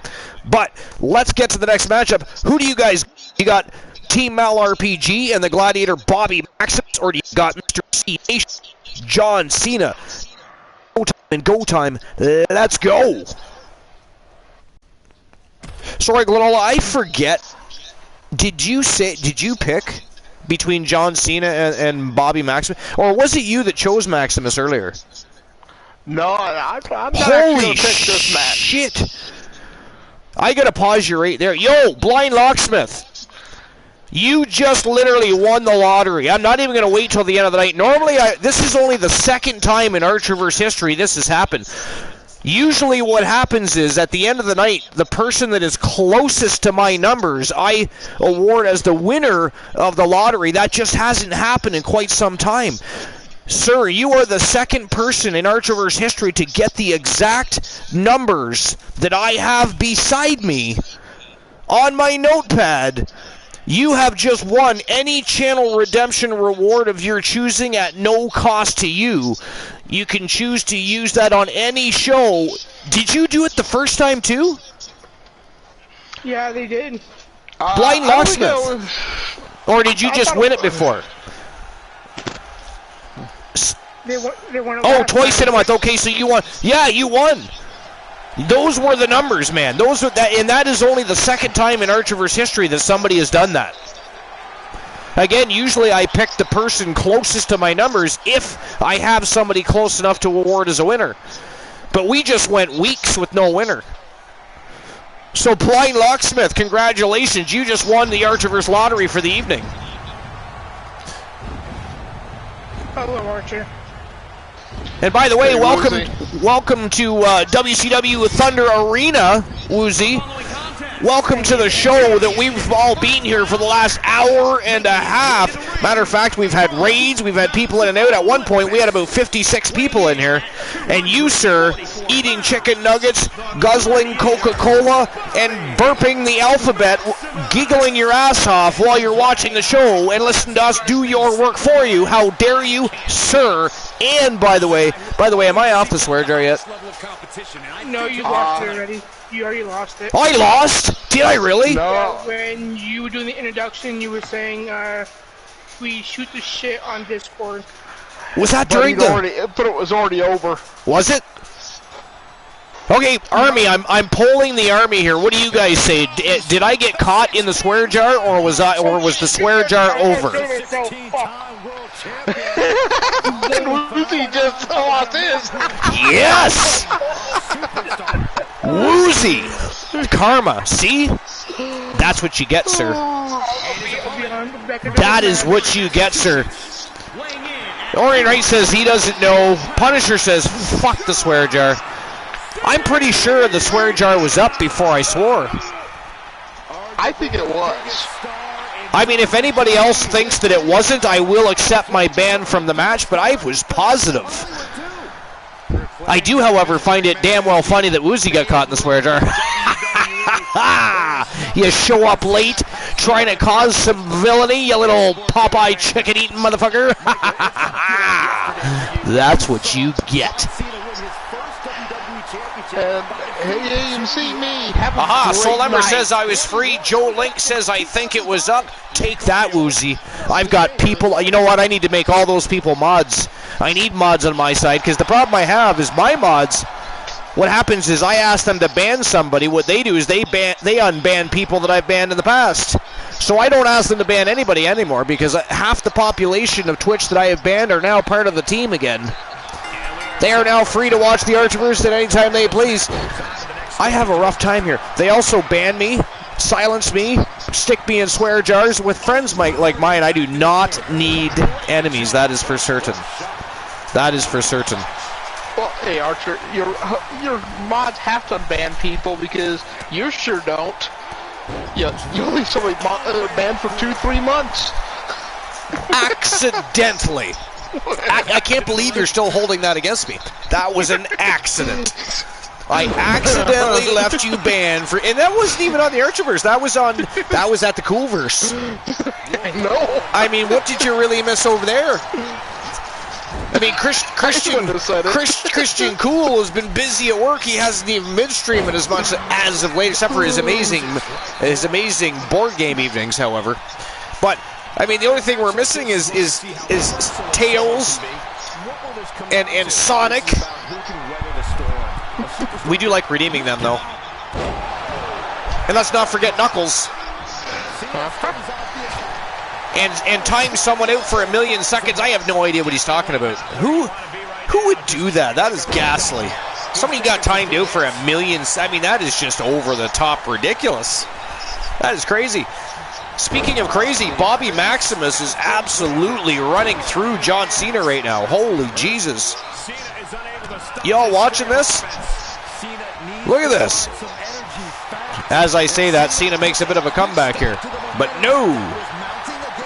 But let's get to the next matchup. Who do you guys? You got Team Mal RPG and the Gladiator Bobby Maximus, or do you got Mr. C Nation, John Cena? Go time and go time. Let's go. Sorry, Glenola, I forget. Did you pick between John Cena and Bobby Maximus? Or was it you that chose Maximus earlier? No, I'm not Holy going to pick this match. Shit. I got to pause you right there. Yo, Blind Locksmith. You just literally won the lottery. I'm not even going to wait till the end of the night. Normally, this is only the second time in Archerverse history this has happened. Usually what happens is, at the end of the night, the person that is closest to my numbers, I award as the winner of the lottery. That just hasn't happened in quite some time. Sir, you are the second person in Archerverse history to get the exact numbers that I have beside me on my notepad. You have just won any channel redemption reward of your choosing at no cost to you. You can choose to use that on any show. Did you do it the first time too? Yeah, they did. Blind Locksmith. Or did you just win it before? They won Oh, twice in a month. Okay, so you won. Yeah, you won. Those were the numbers, man. Those were that, and that is only the second time in Archerverse history that somebody has done that. Again, usually I pick the person closest to my numbers if I have somebody close enough to award as a winner. But we just went weeks with no winner. So, Blind Locksmith, congratulations. You just won the Archerverse lottery for the evening. Hello, Archer. And by the way, welcome to WCW Thunder Arena, Woozy. Welcome to the show that we've all been here for the last hour and a half. Matter of fact, we've had raids, we've had people in and out. At one point, we had about 56 people in here. And you, sir, eating chicken nuggets, guzzling Coca-Cola, and burping the alphabet, giggling your ass off while you're watching the show and listening to us do your work for you. How dare you, sir? And by the way, am I off the swear jar yet? No, you lost it already. You already lost it. I lost? Did I really? No. Yeah, when you were doing the introduction, you were saying we shoot the shit on Discord. Was that during but it was already over. Was it? Okay, Army, I'm polling the Army here. What do you guys say? Did I get caught in the swear jar, or was the swear jar over? Woozy just lost his. Yes! Woozy! Karma, see? That's what you get, sir. That is what you get, sir. Orion Wright says he doesn't know. Punisher says, fuck the swear jar. I'm pretty sure the swear jar was up before I swore. I think it was. I mean, if anybody else thinks that it wasn't, I will accept my ban from the match, but I was positive. I do, however, find it damn well funny that Woozy got caught in the swear jar. You show up late, trying to cause some villainy, you little Popeye chicken-eating motherfucker. That's what you get. Hey, you see me. Aha, Soul Ember says I was free. Joe Link says I think it was up. Take that, Woozy. I've got people. You know what? I need to make all those people mods. I need mods on my side, because the problem I have is my mods, what happens is I ask them to ban somebody. What they do is they unban people that I've banned in the past. So I don't ask them to ban anybody anymore, because half the population of Twitch that I have banned are now part of the team again. They are now free to watch the Archiverse at any time they please. I have a rough time here. They also ban me, silence me, stick me in swear jars. With friends like mine, I do not need enemies. That is for certain. That is for certain. Well, hey, Archer, your mods have to ban people because you sure don't. You only somebody banned for 2-3 months. Accidentally. I can't believe you're still holding that against me. That was an accident. I accidentally left you banned for, and that wasn't even on the Archiverse. That was at the Coolverse. I know. I mean, what did you really miss over there? I mean, Christian Cool has been busy at work. He hasn't even been streaming as much as of late, except for his amazing board game evenings, however. But I mean, the only thing we're missing is Tails and Sonic. We do like redeeming them, though. And let's not forget Knuckles. And time someone out for 1,000,000 seconds. I have no idea what he's talking about. Who would do that? That is ghastly. Somebody got timed out for 1,000,000. I mean, that is just over the top ridiculous. That is crazy. Speaking of crazy, Bobby Maximus is absolutely running through John Cena right now. Holy Jesus. Y'all watching this? Look at this. As I say that, Cena makes a bit of a comeback here. But no,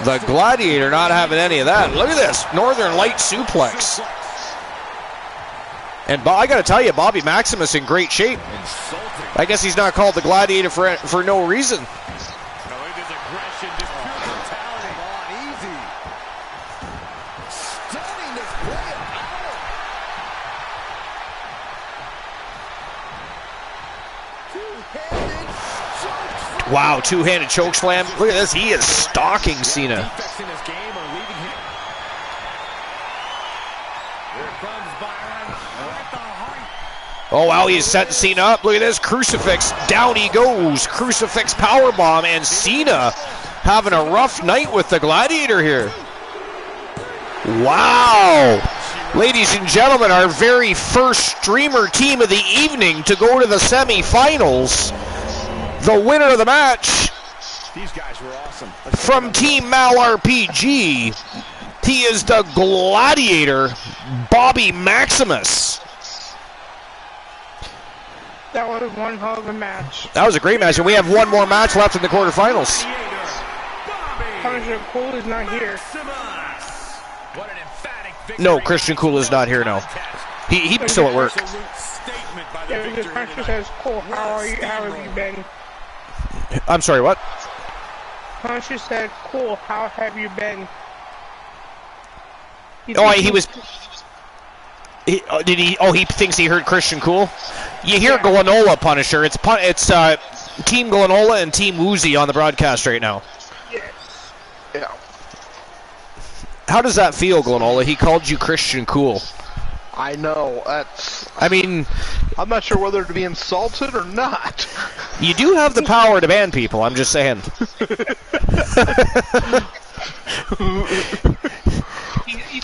the Gladiator not having any of that. Look at this, Northern Light suplex. And I got to tell you, Bobby Maximus in great shape. I guess he's not called the Gladiator for no reason. Wow, two-handed choke slam. Look at this. He is stalking Cena. Oh, wow, he is setting Cena up. Look at this. Crucifix. Down he goes. Crucifix powerbomb. And Cena having a rough night with the Gladiator here. Wow. Ladies and gentlemen, our very first streamer team of the evening to go to the semifinals. The winner of the match, these guys were awesome. From Team Mal RPG, he is the Gladiator, Bobby Maximus. That was one hell of a match. That was a great match, and we have one more match left in the quarterfinals. Punisher Cool is not here. No, Christian Cool is not here, no. He's still at work. Yeah, because Punisher says, Cool, how have you been? I'm sorry, what? Punisher said, Cool, how have you been? He thinks he heard Christian Cool? You hear Glanola, Punisher. It's Team Glanola and Team Woozy on the broadcast right now. Yes. Yeah. How does that feel, Glanola? He called you Christian Cool. I know. I mean, I'm not sure whether to be insulted or not. You do have the power to ban people, I'm just saying.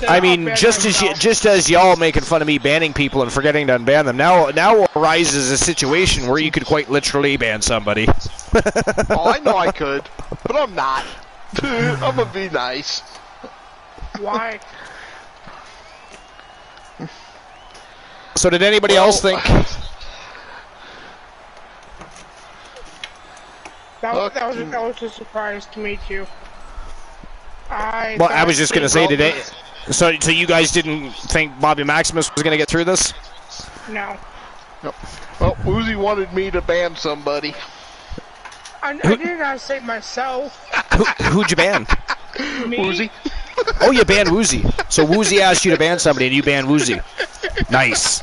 I mean, just as y'all making fun of me banning people and forgetting to unban them, now arises a situation where you could quite literally ban somebody. Oh, I know I could, but I'm not. I'm gonna be nice. Why? So did anybody else think? That was a surprise to me too. I was just gonna say today. So you guys didn't think Bobby Maximus was gonna get through this? No. Well, Uzi wanted me to ban somebody. I did not say myself. Who'd you ban? Me? Uzi. Oh, you banned Woozy. So Woozy asked you to ban somebody, and you banned Woozy. Nice.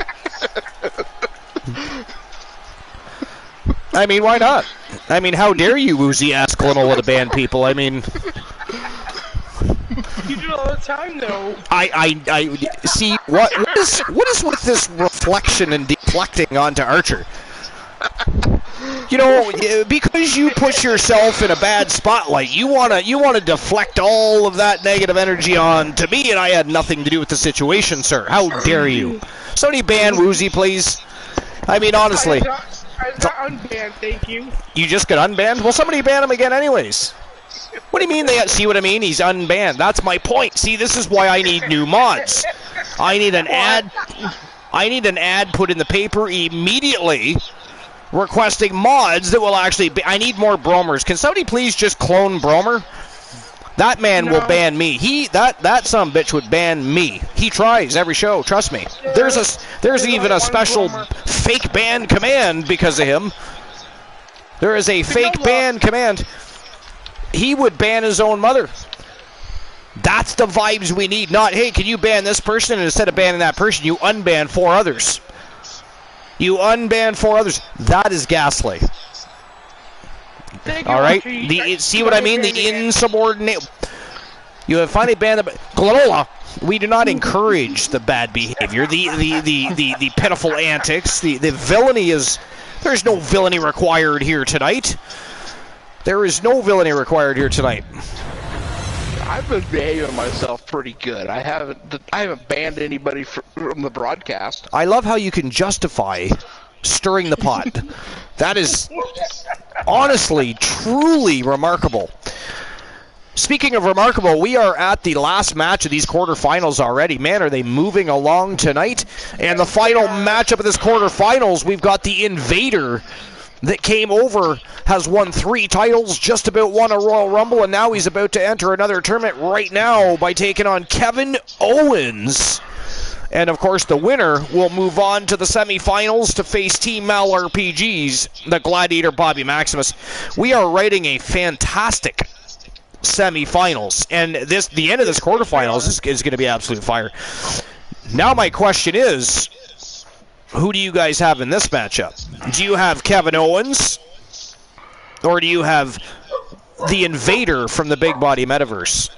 I mean, why not? I mean, how dare you, Woozy, ask Glenola to ban people? I mean... You do it all the time, though. I see, what is with this reflection and deflecting onto Archer? You know, because you put yourself in a bad spotlight, you wanna deflect all of that negative energy on to me, and I had nothing to do with the situation, sir. How dare you? Somebody ban Woozy, please. I mean, honestly. I got unbanned, thank you. You just got unbanned? Well, somebody ban him again anyways. What do you mean see what I mean? He's unbanned. That's my point. See, this is why I need new mods. I need an ad put in the paper immediately requesting mods that will actually be, I need more Bromers. Can somebody please just clone Bromer? That man will ban me. That sumbitch would ban me. He tries every show, trust me. There's even a special fake ban command because of him. There is a fake ban command. He would ban his own mother. That's the vibes we need. Not, hey, can you ban this person? And instead of banning that person, you unban 4 others. You unban 4 others. That is gaslight. All right? See what I mean? The insubordinate. You have finally banned the... Glenola, we do not encourage the bad behavior, the pitiful antics, the villainy is... There's no villainy required here tonight. There is no villainy required here tonight. I've been behaving myself pretty good. I haven't banned anybody from the broadcast. I love how you can justify stirring the pot. That is honestly, truly remarkable. Speaking of remarkable, we are at the last match of these quarterfinals already. Man, are they moving along tonight? And the final matchup of this quarterfinals, we've got the Invader that came over, has won 3 titles, just about won a Royal Rumble, and now he's about to enter another tournament right now by taking on Kevin Owens. And, of course, the winner will move on to the semifinals to face Team Mal RPGs, the Gladiator Bobby Maximus. We are writing a fantastic semifinals, and the end of this quarterfinals is going to be absolute fire. Now my question is, who do you guys have in this matchup? Do you have Kevin Owens, or do you have the Invader from the Big Body Metaverse?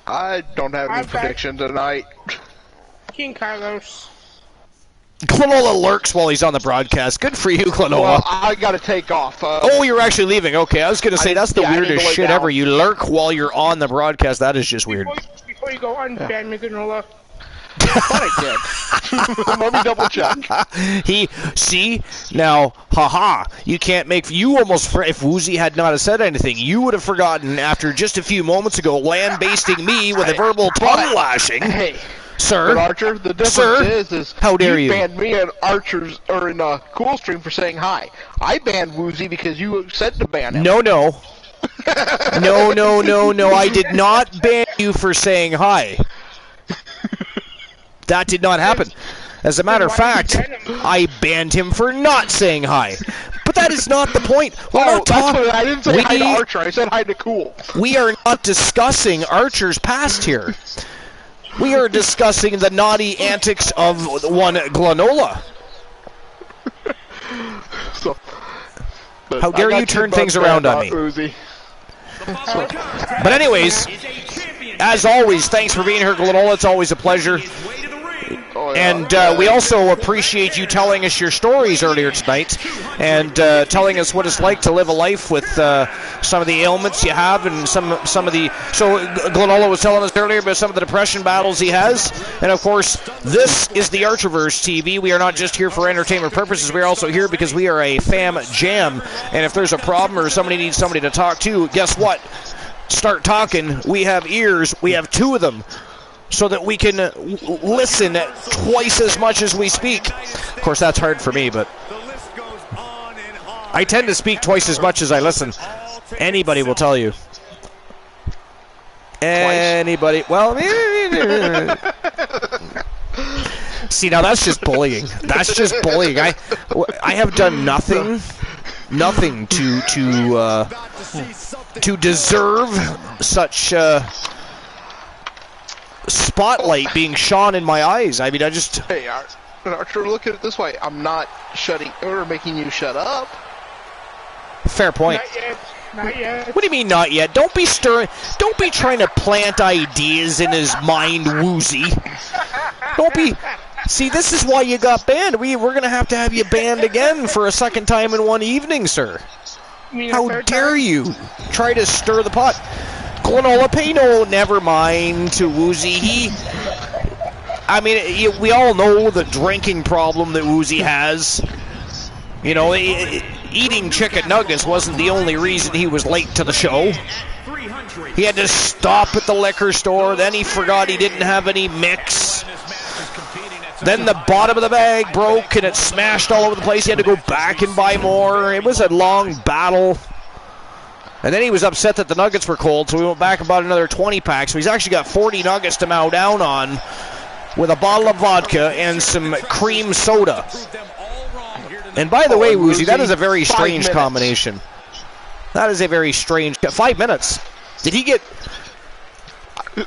I don't have any prediction tonight. King Carlos. Glenola lurks while he's on the broadcast. Good for you, Glenola. Well, I got to take off. Oh, you're actually leaving. Okay, I was going to say, that's the weirdest shit ever. You lurk while you're on the broadcast. That is just weird. Before you go, unban me, Glenola. I thought I did. Let me double check. See, now, haha, you can't make, you almost, if Woozy had not have said anything, you would have forgotten after just a few moments ago land-basting me with a verbal tongue lashing. Hey. Sir, but Archer, the difference is how dare you banned me in Archer's or in Coolstream for saying hi. I banned Woozy because you said to ban him. No. No, I did not ban you for saying hi. That did not happen. As a matter of fact, I banned him for not saying hi. But that is not the point. I didn't say hi to Archer. I said hi to Cool. We are not discussing Archer's past here. We are discussing the naughty antics of one Glenola. How dare you turn things around on me? Uzi. But anyways, as always, thanks for being here, Glenola. It's always a pleasure. And we also appreciate you telling us your stories earlier tonight and telling us what it's like to live a life with some of the ailments you have and some of the... So Glenolo was telling us earlier about some of the depression battles he has. And, of course, this is the Archerverse TV. We are not just here for entertainment purposes. We are also here because we are a fam jam. And if there's a problem or somebody needs somebody to talk to, guess what? Start talking. We have ears. We have 2 of them, so that we can listen twice as much as we speak. Of course, that's hard for me, but I tend to speak twice as much as I listen. Anybody will tell you. Anybody. Well, see, now that's just bullying. That's just bullying. I have done nothing to deserve such spotlight being shone in my eyes. I mean, I just... Hey, Archer, look at it this way. I'm not shutting or making you shut up. Fair point. Not yet. Not yet. What do you mean, not yet? Don't be stirring. Don't be trying to plant ideas in his mind, Woozy. Don't be... See, this is why you got banned. We're going to have you banned again for a second time in one evening, sir. How dare you try to stir the pot? Glenola, pay no never mind to Woozy. I mean, we all know the drinking problem that Woozy has. You know, eating chicken nuggets wasn't the only reason he was late to the show. He had to stop at the liquor store, then he forgot he didn't have any mix. Then the bottom of the bag broke and it smashed all over the place. He had to go back and buy more. It was a long battle. And then he was upset that the nuggets were cold, so we went back and bought another 20-pack. So he's actually got 40 nuggets to mow down on with a bottle of vodka and some cream soda. And by the way, Woozy, that is a very strange combination. That is a very strange... 5 minutes. Did he get...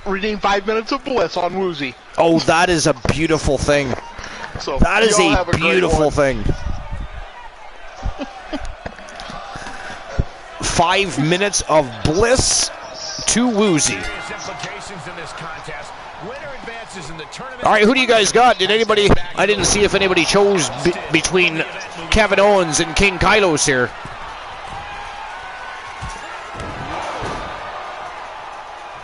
Redeem 5 minutes of bliss on Woozy. Oh, that is a beautiful thing. So that is a beautiful thing. 5 minutes of bliss to Woozy. All right, who do you guys got? Did anybody... I didn't see if anybody chose between Kevin Owens and King Kylos here.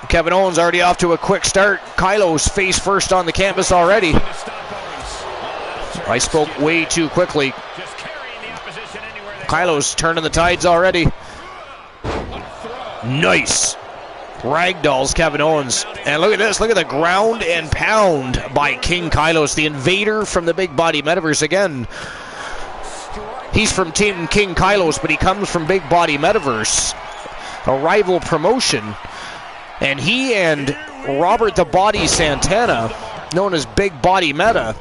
Kevin Owens already off to a quick start. Kylos face first on the canvas already. I spoke way too quickly. Kylos turning the tides already. Nice. Ragdolls Kevin Owens. And look at this. Look at the ground and pound by King Kylos, the invader from the Big Body Metaverse again. He's from Team King Kylos, but he comes from Big Body Metaverse, a rival promotion. And he and Robert the Body Santana, known as Big Body Meta,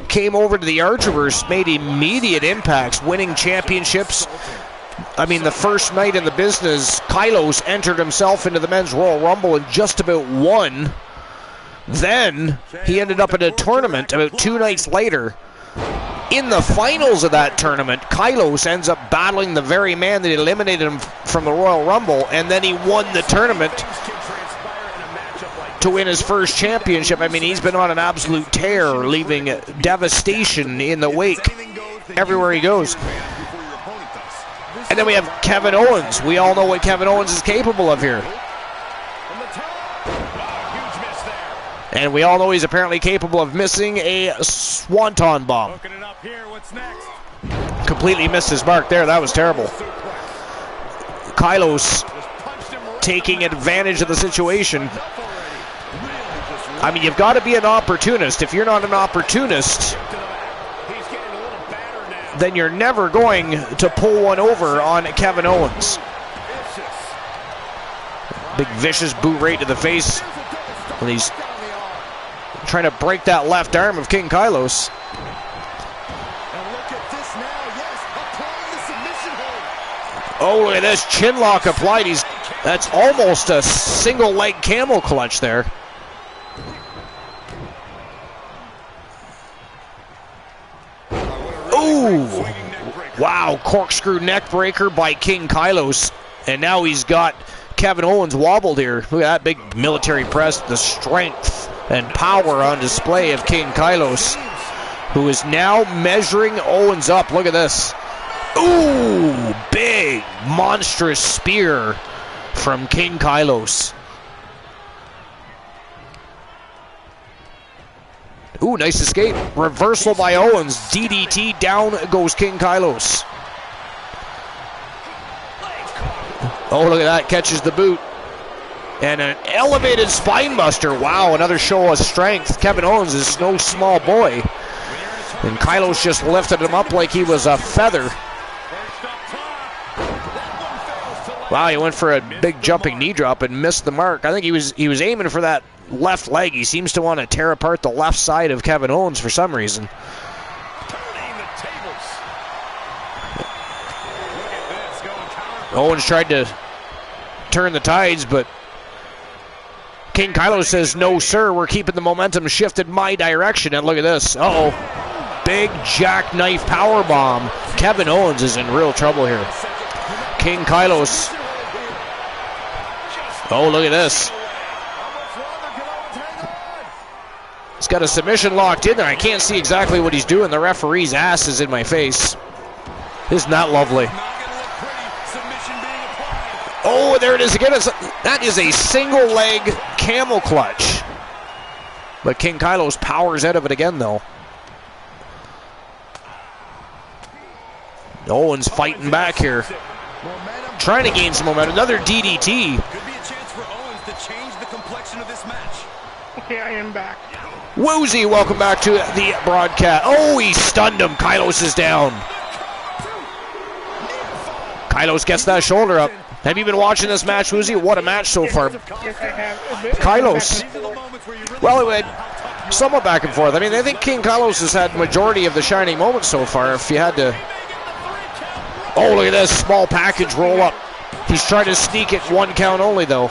came over to the Archerverse, made immediate impacts, winning championships. I mean, the first night in the business, Kylos entered himself into the Men's Royal Rumble and just about won. Then he ended up in a tournament about 2 nights later. In the finals of that tournament, Kylos ends up battling the very man that eliminated him from the Royal Rumble, and then he won the tournament to win his first championship. I mean, he's been on an absolute tear, leaving devastation in the wake everywhere he goes. And then we have Kevin Owens. We all know what Kevin Owens is capable of here. And we all know he's apparently capable of missing a swanton bomb. Completely missed his mark there. That was terrible. Kylos taking advantage of the situation. I mean, you've got to be an opportunist. If you're not an opportunist, then you're never going to pull one over on Kevin Owens. Big vicious boot right to the face when he's trying to break that left arm of King Kylos. Oh, look at this chin lock applied. That's almost a single leg camel clutch there. Ooh, wow, corkscrew neck breaker by King Kylos. And now he's got Kevin Owens wobbled here. Look at that big military press, the strength and power on display of King Kylos, who is now measuring Owens up. Look at this. Ooh, big, monstrous spear from King Kylos. Ooh, nice escape. Reversal by Owens. DDT, down goes King Kylos. Oh, look at that, catches the boot. And an elevated spine buster. Wow, another show of strength. Kevin Owens is no small boy. And Kylos just lifted him up like he was a feather. Wow, he went for a big jumping knee drop and missed the mark. I think he was aiming for that left leg. He seems to want to tear apart the left side of Kevin Owens for some reason. Owens tried to turn the tides, but King Kylos says, no, sir, we're keeping the momentum shifted my direction. And look at this. Uh-oh. Big jackknife powerbomb. Kevin Owens is in real trouble here. King Kylos. Oh, look at this. He's got a submission locked in there. I can't see exactly what he's doing. The referee's ass is in my face. Isn't that lovely? Oh, there it is again. That is a single leg camel clutch. But King Kylos powers out of it again, though. Owens fighting back here. Trying to gain some momentum. Another DDT. Could be a chance for Owens to change the complexion of this match. Okay, I am back. Woozy, welcome back to the broadcast. Oh, he stunned him. Kylos is down. Kylos gets that shoulder up. Have you been watching this match, Woozy? What a match so far. Yes, I have. Kylos. Well, it went somewhat back and forth. I mean, I think King Kylos has had majority of the shining moments so far. If you had to... Oh, look at this. Small package roll up. He's trying to sneak it 1 count only, though.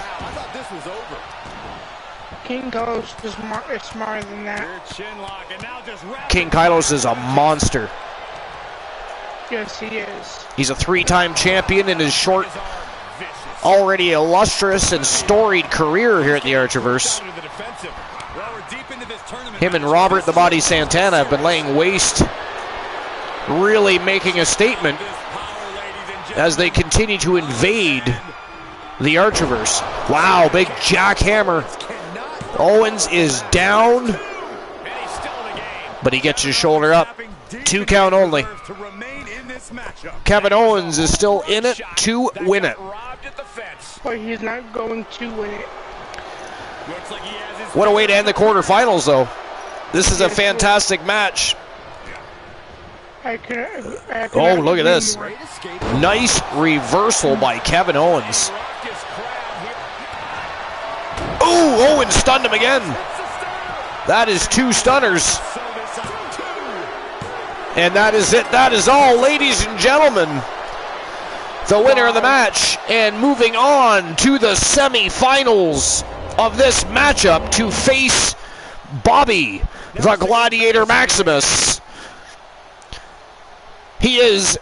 King Kylos is smarter than that. King Kylos is a monster. Yes, he is. He's a 3-time champion in his short, already illustrious and storied career here at the Archerverse. Him and Robert the Body Santana have been laying waste, really making a statement as they continue to invade the Archerverse. Wow, big jackhammer. Owens is down, but he gets his shoulder up. 2 count only. Kevin Owens is still in it to win it. But he's not going to win it. What a way to end the quarterfinals, though. This is a fantastic match. Oh, look at this. Nice reversal by Kevin Owens. Ooh, Owens stunned him again. That is 2 stunners. And that is it. That is all, ladies and gentlemen. The winner of the match, and moving on to the semifinals of this matchup to face Bobby, the Gladiator Maximus. He is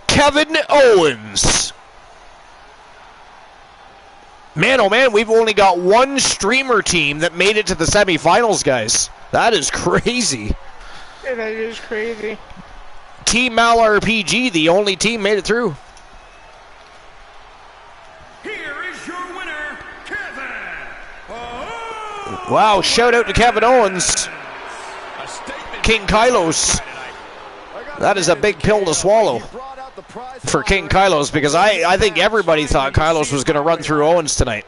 Kevin Owens. Man, oh man, we've only got 1 streamer team that made it to the semifinals, guys. That is crazy. Yeah, that is crazy. Team MalRPG, the only team made it through. Here is your winner, Kevin Owens. Wow, shout out to Kevin Owens. King Kylos. That is a big pill to swallow for King Kylos, because I think everybody thought Kylos was going to run through Owens tonight.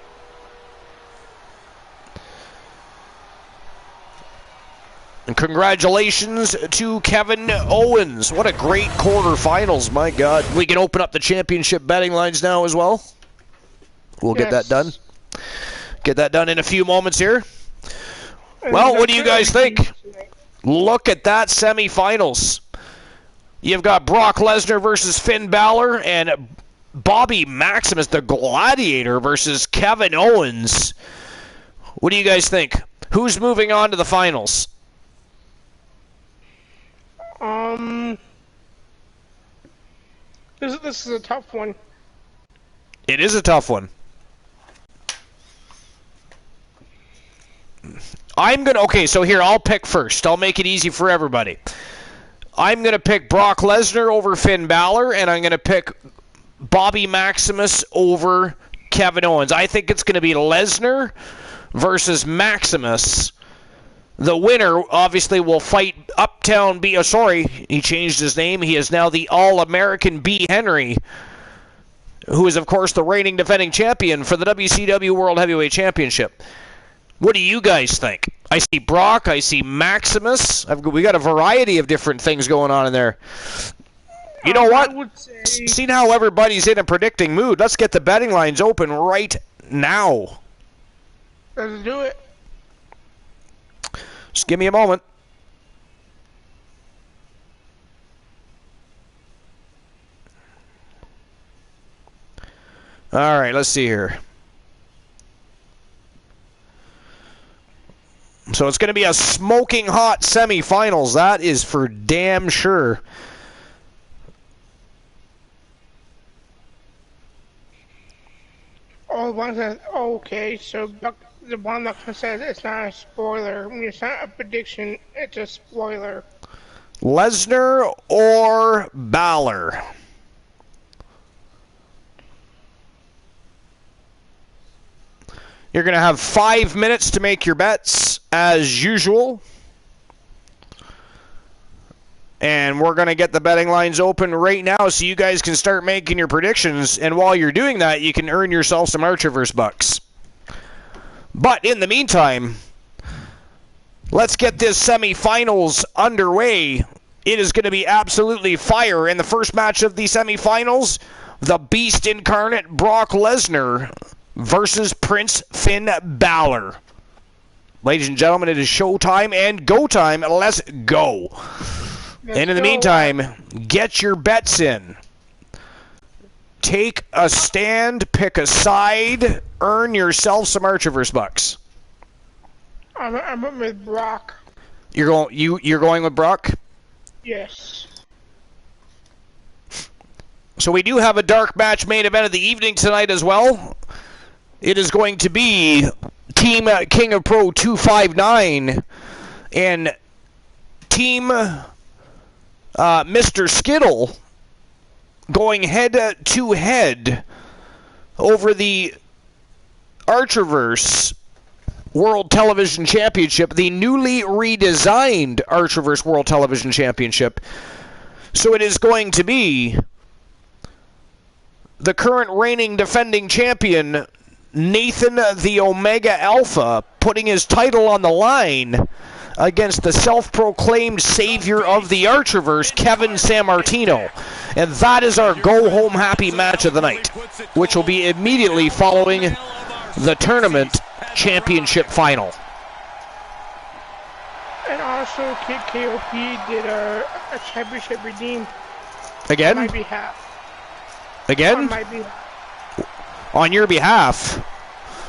And congratulations to Kevin Owens. What a great quarterfinals, my God. We can open up the championship betting lines now as well. We'll get that done. Get that done in a few moments here. Well, what do you guys think? Look at that semifinals. You've got Brock Lesnar versus Finn Balor and Bobby Maximus, the Gladiator, versus Kevin Owens. What do you guys think? Who's moving on to the finals? This is a tough one. It is a tough one. Okay, so here, I'll pick first. I'll make it easy for everybody. I'm going to pick Brock Lesnar over Finn Balor, and I'm going to pick Bobby Maximus over Kevin Owens. I think it's going to be Lesnar versus Maximus. The winner, obviously, will fight Uptown B. He changed his name. He is now the All-American B. Henry, who is, of course, the reigning defending champion for the WCW World Heavyweight Championship. What do you guys think? I see Brock. I see Maximus. We got a variety of different things going on in there. You know what? Seeing how everybody's in a predicting mood, let's get the betting lines open right now. Let's do it. Just give me a moment. All right, let's see here. So it's going to be a smoking hot semifinals. That is for damn sure. Okay, so the one that says it's not a spoiler. I mean, it's not a prediction, it's a spoiler. Lesnar or Balor? You're going to have 5 minutes to make your bets, as usual. And we're going to get the betting lines open right now so you guys can start making your predictions. And while you're doing that, you can earn yourself some Archiverse bucks. But in the meantime, let's get this semifinals underway. It is going to be absolutely fire. In the first match of the semifinals, the Beast Incarnate Brock Lesnar versus Prince Finn Balor. Ladies and gentlemen, it is showtime and go time. Let's go. And in the meantime, get your bets in. Take a stand, pick a side, earn yourself some Archiverse bucks. I'm with Brock. You're going with Brock? Yes. So we do have a dark match main event of the evening tonight as well. It is going to be Team King of Pro 259 and Team Mr. Skittle going head-to-head over the Archiverse World Television Championship, the newly redesigned Archiverse World Television Championship. So it is going to be the current reigning defending champion, Nathan the Omega Alpha, putting his title on the line against the self-proclaimed savior of the Archiverse, Kevin Sammartino. And that is our go-home happy match of the night, which will be immediately following the tournament championship final. And also, KOP did a championship redeem. Again? On my behalf. Again? On my behalf. On your behalf?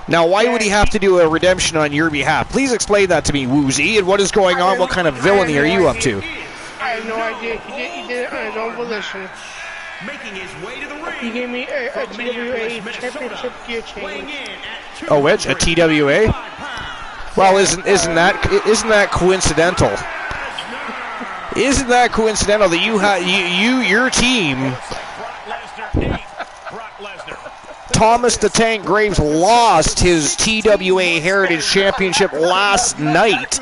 Now, why would he have to do a redemption on your behalf? Please explain that to me, Woozy, and what is going on? What kind of villainy are you up to? I have no idea. He did it on his own volition. Making his way to the ring. He gave me a TWA championship gear change. Oh, which? A TWA? Well, isn't that coincidental? Isn't that coincidental that your team, Thomas the Tank Graves, lost his TWA Heritage Championship last night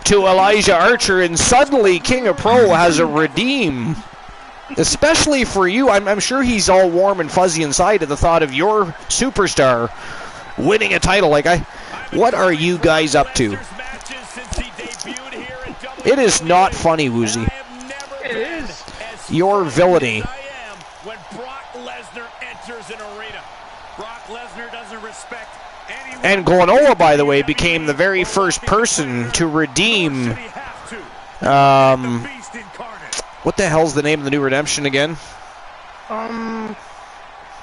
to Elijah Archer, and suddenly King of Pro has a redeem. Especially for you, I'm sure he's all warm and fuzzy inside at the thought of your superstar winning a title. What are you guys up to? It is not funny, Woozy. It is. Your villainy. When Brock Lesnar enters an arena, Brock Lesnar doesn't respect anyone. And Glenoa, by the way, became the very first person to redeem. What the hell's the name of the new redemption again?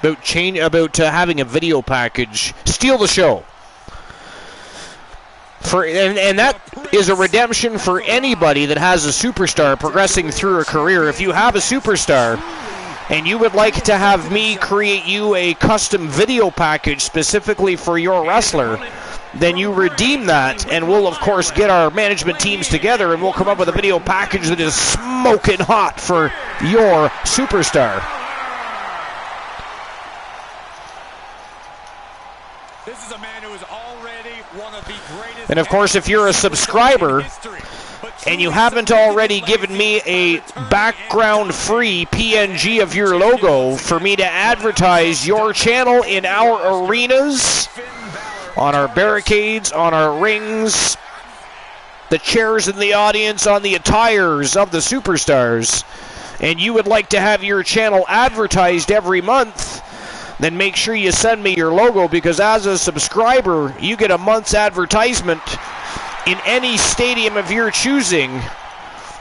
About having a video package. Steal the Show. And that is a redemption for anybody that has a superstar progressing through a career. If you have a superstar and you would like to have me create you a custom video package specifically for your wrestler, then you redeem that, and we'll, of course, get our management teams together, and we'll come up with a video package that is smoking hot for your superstar. This is a man who is already one of the greatest. And, of course, if you're a subscriber and you haven't already given me a background-free PNG of your logo for me to advertise your channel in our arenas, on our barricades, on our rings, the chairs in the audience, on the attires of the superstars, and you would like to have your channel advertised every month, then make sure you send me your logo, because as a subscriber, you get a month's advertisement in any stadium of your choosing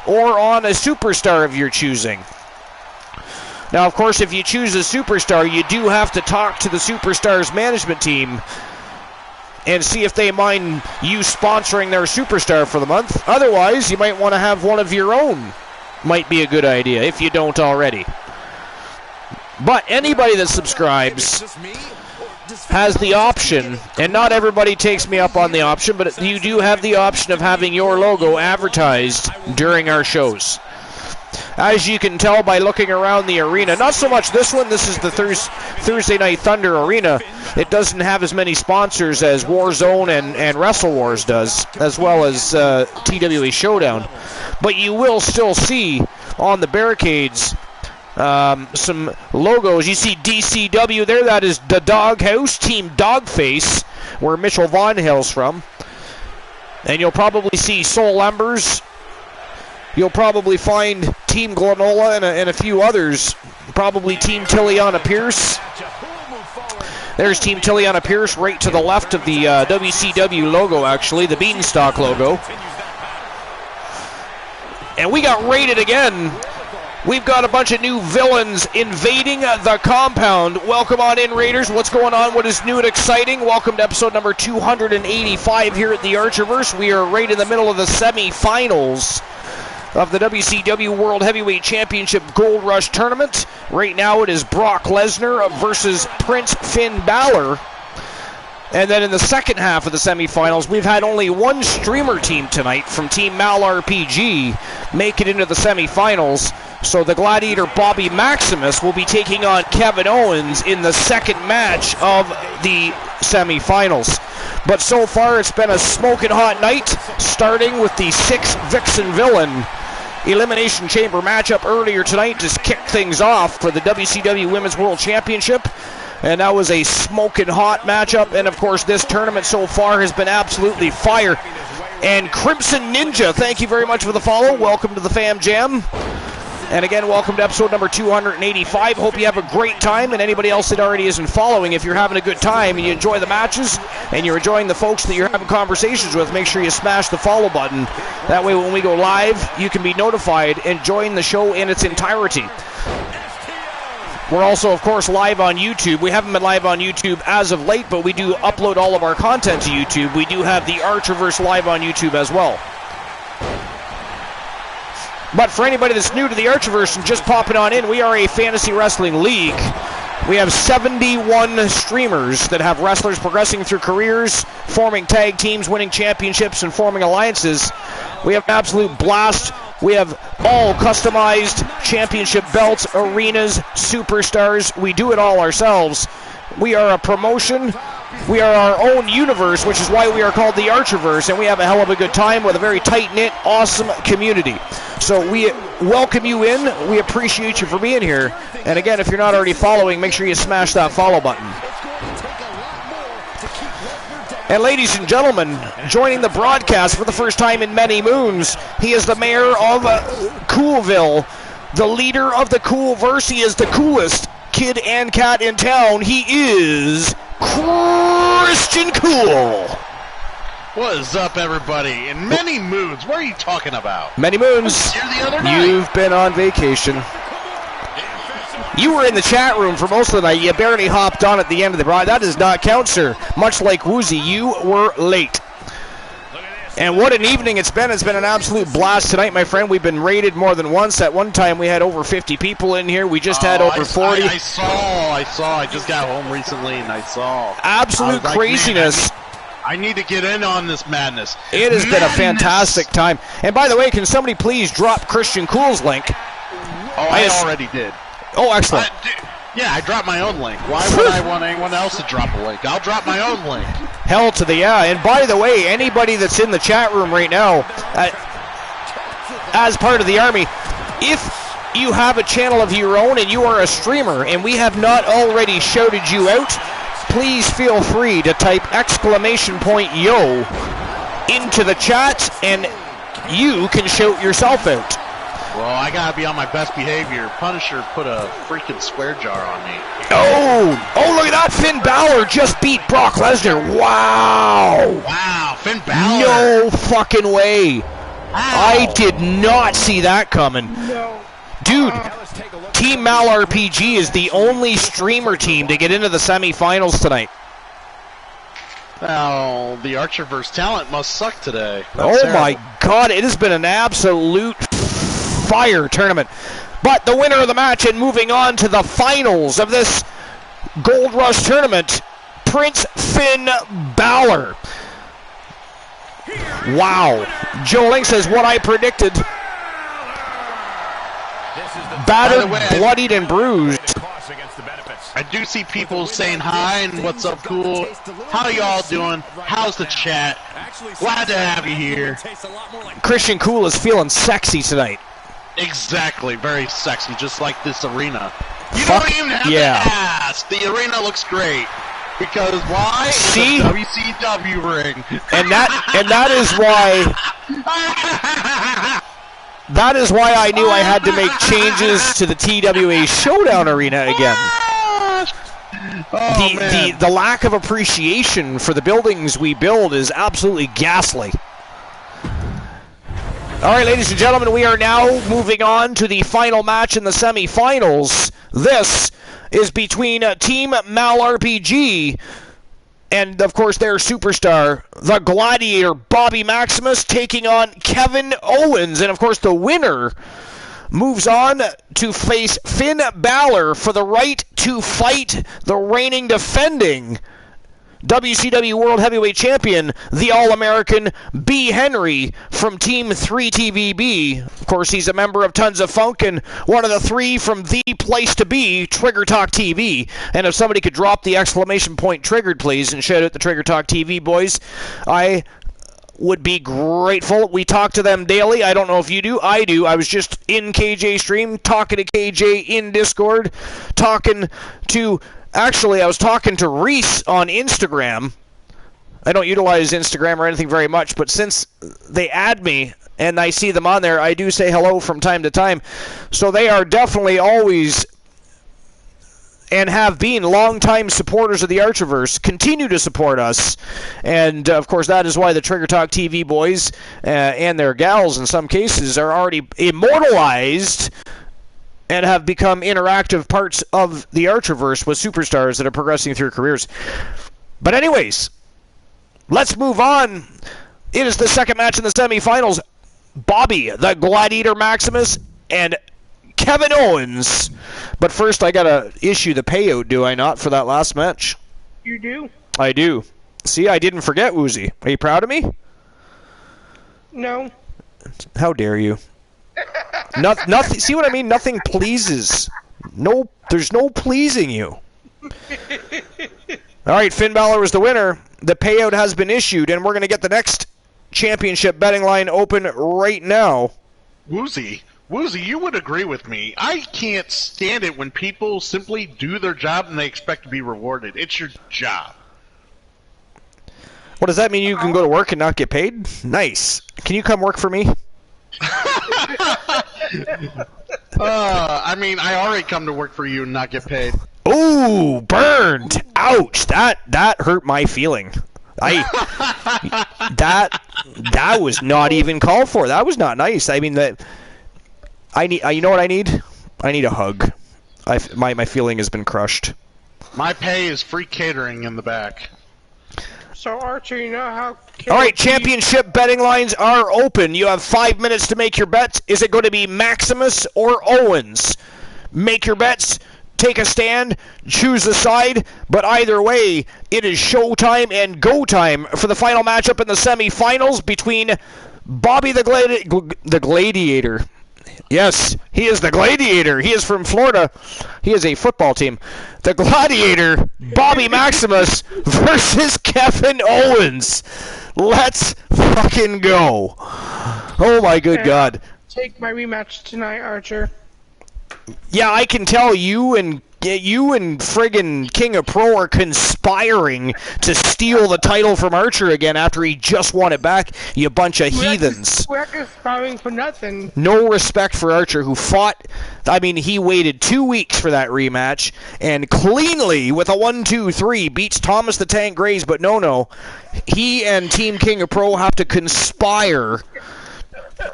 or on a superstar of your choosing. Now, of course, if you choose a superstar, you do have to talk to the superstar's management team and see if they mind you sponsoring their superstar for the month. Otherwise, you might want to have one of your own. Might be a good idea if you don't already. But anybody that subscribes has the option, and not everybody takes me up on the option, but you do have the option of having your logo advertised during our shows. As you can tell by looking around the arena, not so much this one, this is the Thursday Night Thunder Arena. It doesn't have as many sponsors as Warzone and Wrestle Wars does, as well as TWA Showdown. But you will still see on the barricades some logos. You see DCW there, that is the Doghouse, Team Dogface, where Mitchell Von hails from. And you'll probably see Soul Embers. You'll probably find Team Glenola and a few others. Probably Team Tiliana Pierce. There's Team Tiliana Pierce right to the left of the WCW logo, actually, the Beanstalk logo. And we got raided again. We've got a bunch of new villains invading the compound. Welcome on in, Raiders. What's going on? What is new and exciting? Welcome to episode number 285 here at the Archiverse. We are right in the middle of the semifinals of the WCW World Heavyweight Championship Gold Rush Tournament. Right now it is Brock Lesnar versus Prince Finn Balor. And then in the second half of the semifinals, we've had only one streamer team tonight from Team Mal RPG make it into the semifinals. So the Gladiator Bobby Maximus will be taking on Kevin Owens in the second match of the semifinals. But so far it's been a smoking hot night, starting with the 6 Vixen Villain Elimination Chamber matchup earlier tonight to kick things off for the WCW Women's World Championship. And that was a smoking hot matchup. And of course, this tournament so far has been absolutely fire. And Crimson Ninja, thank you very much for the follow. Welcome to the Fam Jam. And again, welcome to episode number 285. Hope you have a great time. And anybody else that already isn't following, if you're having a good time and you enjoy the matches and you're enjoying the folks that you're having conversations with, make sure you smash the follow button. That way when we go live, you can be notified and join the show in its entirety. We're also, of course, live on YouTube. We haven't been live on YouTube as of late, but we do upload all of our content to YouTube. We do have the Archiverse live on YouTube as well. But for anybody that's new to the Archiverse and just popping on in, we are a fantasy wrestling league. We have 71 streamers that have wrestlers progressing through careers, forming tag teams, winning championships, and forming alliances. We have an absolute blast. We have all customized championship belts, arenas, superstars. We do it all ourselves. We are a promotion. We are our own universe, which is why we are called the Archiverse, and we have a hell of a good time with a very tight-knit, awesome community. So we welcome you in. We appreciate you for being here. And again, if you're not already following, make sure you smash that follow button. And ladies and gentlemen, joining the broadcast for the first time in many moons, he is the mayor of Coolville, the leader of the Coolverse. He is the coolest kid and cat in town. He is Christian Cool. What is up, everybody? In many moons. What are you talking about? Many moons. Here the other night. You've been on vacation. You were in the chat room for most of the night. You barely hopped on at the end of the broadcast. That does not count, sir. Much like Woozy, you were late. And what an evening it's been. It's been an absolute blast tonight, my friend. We've been raided more than once. At one time, we had over 50 people in here. We just had over 40. I saw. I just got home recently, and I saw. Absolute craziness. Man, I need to get in on this madness. It has been a fantastic time. And by the way, can somebody please drop Christian Cool's link? Oh, I already did. Oh, excellent. Yeah, I dropped my own link. Why would I want anyone else to drop a link? I'll drop my own link. Hell to the yeah. And by the way, anybody that's in the chat room right now, as part of the Army, if you have a channel of your own and you are a streamer and we have not already shouted you out, please feel free to type !yo into the chat and you can shout yourself out. Well, I gotta be on my best behavior. Punisher put a freaking swear jar on me. Oh, look at that. Finn Balor just beat Brock Lesnar. Wow. Wow, Finn Balor. No fucking way. Wow. I did not see that coming. No. Dude, Team Mal RPG is the only streamer team to get into the semifinals tonight. Now, the Archerverse talent must suck today. That's terrible. My God, it has been an absolute fire tournament. But the winner of the match and moving on to the finals of this Gold Rush tournament, Prince Finn Balor. Wow. Joe Link says what I predicted. Battered, bloodied, and bruised. I do see people saying hi and what's up, cool. How y'all doing? How's the chat? Glad to have you here. Christian Cool is feeling sexy tonight. Exactly, very sexy, just like this arena. You Fuck, don't even have to ask. The arena looks great. Because why? See? It's a WCW ring. And that is why that is why I knew I had to make changes to the TWA Showdown arena again. The lack of appreciation for the buildings we build is absolutely ghastly. All right, ladies and gentlemen, we are now moving on to the final match in the semifinals. This is between Team Mal RPG and, of course, their superstar, the Gladiator Bobby Maximus, taking on Kevin Owens. And, of course, the winner moves on to face Finn Balor for the right to fight the reigning defending WCW World Heavyweight Champion, the All-American B. Henry from Team 3TVB. Of course, he's a member of Tons of Funk and one of the three from the place to be, Trigger Talk TV. And if somebody could drop the exclamation point triggered, please, and shout out the Trigger Talk TV boys, I would be grateful. We talk to them daily. I don't know if you do. I do. I was just in KJ stream, talking to KJ in Discord, talking to... Actually, I was talking to Reese on Instagram. I don't utilize Instagram or anything very much, but since they add me and I see them on there, I do say hello from time to time. So they are definitely always and have been longtime supporters of the Archerverse, continue to support us. And, of course, that is why the Trigger Talk TV boys and their gals, in some cases, are already immortalized and have become interactive parts of the Archerverse with superstars that are progressing through careers. But anyways, let's move on. It is the second match in the semifinals. Bobby, the Gladiator Maximus, and Kevin Owens. But first, I gotta issue the payout, do I not, for that last match? You do? I do. See, I didn't forget, Woozy. Are you proud of me? No. How dare you? Nothing. See what I mean? Nothing pleases. No, there's no pleasing you. All right, Finn Balor was the winner. The payout has been issued, and we're going to get the next championship betting line open right now. Woozy, you would agree with me. I can't stand it when people simply do their job and they expect to be rewarded. It's your job. What does that mean? You can go to work and not get paid? Nice. Can you come work for me? I mean, I already come to work for you and not get paid. Ooh, burned. Ouch. That hurt my feeling. That was not even called for. That was not nice. I mean, you know what I need? I need a hug. My feeling has been crushed. My pay is free catering in the back. So, Archer, you know how... All right, championship betting lines are open. You have 5 minutes to make your bets. Is it going to be Maximus or Owens? Make your bets. Take a stand, choose a side, but either way, it is showtime and go time for the final matchup in the semifinals between Bobby the Gladiator. Yes, he is the Gladiator. He is from Florida. He is a football team. The Gladiator, Bobby Maximus versus Kevin Owens. Let's fucking go. Oh my good God. Take my rematch tonight, Archer. Yeah, I can tell you and friggin' King of Pro are conspiring to steal the title from Archer again after he just won it back, you bunch of heathens. We're conspiring for nothing. No respect for Archer, who fought. I mean, he waited 2 weeks for that rematch and cleanly, with a 1-2-3, beats Thomas the Tank Graves, but no. He and Team King of Pro have to conspire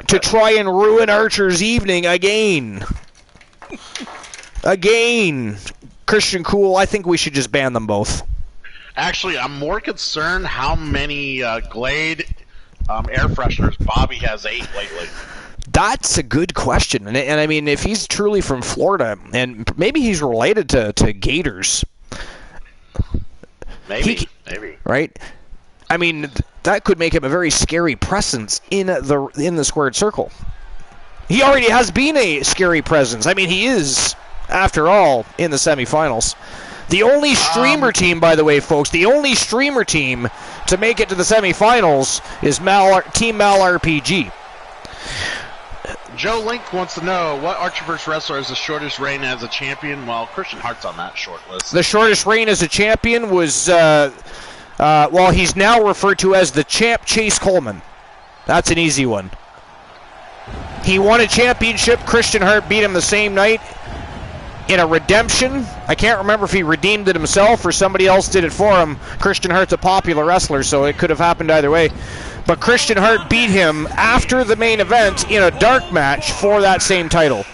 to try and ruin Archer's evening again. Christian Cool, I think we should just ban them both. Actually, I'm more concerned how many Glade air fresheners Bobby has ate lately. That's a good question. And I mean, if he's truly from Florida, and maybe he's related to Gators. Maybe. Right? I mean, that could make him a very scary presence in the squared circle. He already has been a scary presence. I mean, he is, after all, in the semifinals. The only streamer team, by the way, folks, the only streamer team to make it to the semifinals is Team Mal RPG. Joe Link wants to know, what Archerverse wrestler has the shortest reign as a champion? Well, Christian Hart's on that short list. The shortest reign as a champion was, he's now referred to as the champ Chase Coleman. That's an easy one. He won a championship. Christian Hart beat him the same night in a redemption. I can't remember if he redeemed it himself or somebody else did it for him. Christian Hart's a popular wrestler, so it could have happened either way. But Christian Hart beat him after the main event in a dark match for that same title.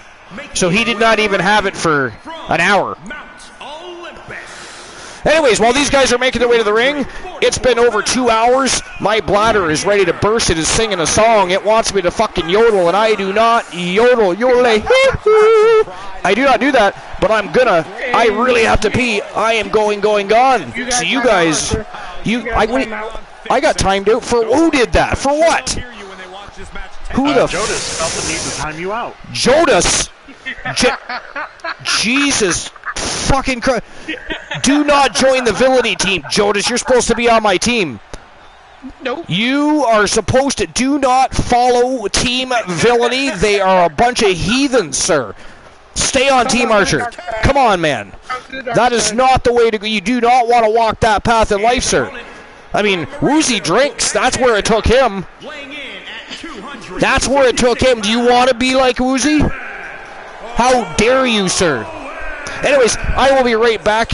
So he did not even have it for an hour. Anyways, while these guys are making their way to the ring, it's been over 2 hours. My bladder is ready to burst. It is singing a song. It wants me to fucking yodel, and I do not yodel. I do not do that, but I'm gonna. I really have to pee. I am going, gone. So you guys, I got timed out for who did that? For what? Who the Jodas felt the need to time you out. Jodas? Jesus fucking Christ. Do not join the villainy team, Jodas. You're supposed to be on my team. Nope. You are supposed to do not follow Team Villainy. They are a bunch of heathens, sir. Stay on Team Archer. Come on, man. That is not the way to go. You do not want to walk that path in life, sir. I mean, Woozy drinks. That's where it took him. That's where it took him. Do you want to be like Woozy? How dare you, sir? Anyways, I will be right back.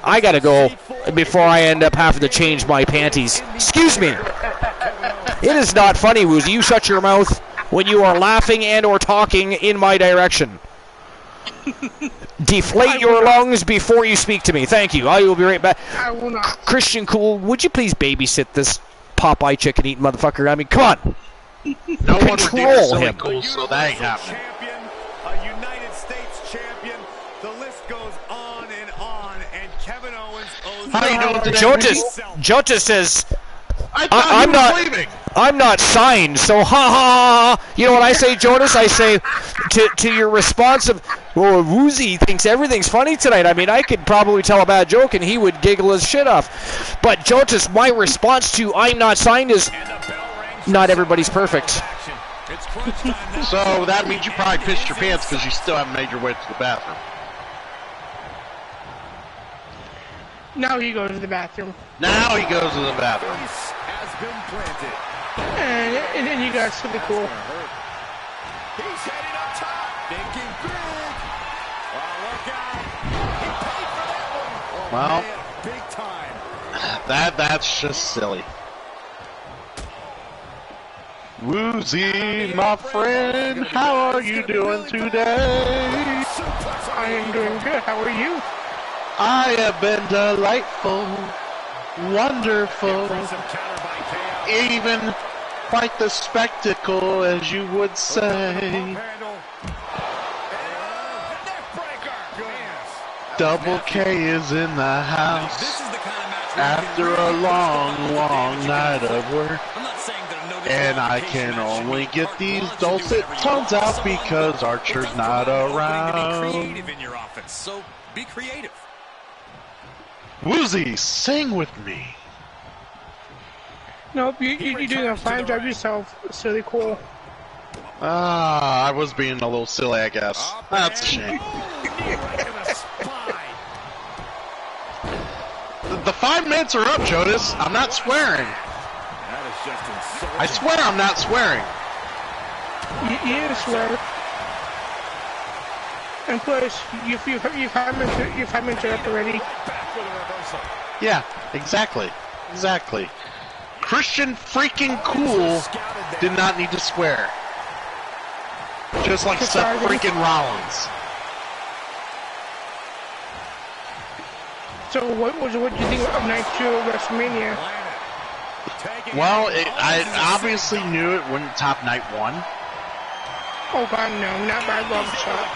I gotta go before I end up having to change my panties. Excuse me. It is not funny, Woozy. You shut your mouth when you are laughing and or talking in my direction. Deflate your lungs before you speak to me. Thank you. I will be right back. I will not. Christian Cool, would you please babysit this Popeye chicken eating motherfucker? I mean, come on. No one Control him. Cool, so that ain't happening. A United States champion. The list goes on, and Kevin Owens owes. How you doing today? Jota says, I'm not signed, so ha ha. You know what I say, Jonas? I say to your response of, well, Woozy thinks everything's funny tonight. I mean, I could probably tell a bad joke and he would giggle his shit off. But Jonas, my response to I'm not signed is, not everybody's perfect. So that means you probably pissed your pants because you still haven't made your way to the bathroom. Now he goes to the bathroom. Now he goes to the bathroom. And then you guys really cool. He's heading up top, thinking big. Look out. He paid for that one. Well, Man, big time. That's just silly. Woozy, my friend, how are you doing today? I am doing good. How are you? I have been delightful. wonderful, even quite the spectacle, as you would say. Double K is in the house after a long, long night of work. And I can only get these dulcet tones out because Archer's not around. So be creative. Woozy, sing with me. Nope, you're doing a fine job yourself. It's really cool. I was being a little silly, I guess. That's a shame. The 5 minutes are up, Jonas. I'm not swearing. I swear I'm not swearing. You swear. And plus, you 5 minutes are up already. Yeah, exactly. Exactly. Christian freaking Cool did not need to swear. Just like Seth freaking Rollins. So what do you think of night 2 of WrestleMania? Well, I obviously knew it wouldn't top night 1. Oh god, no, not by a long shot.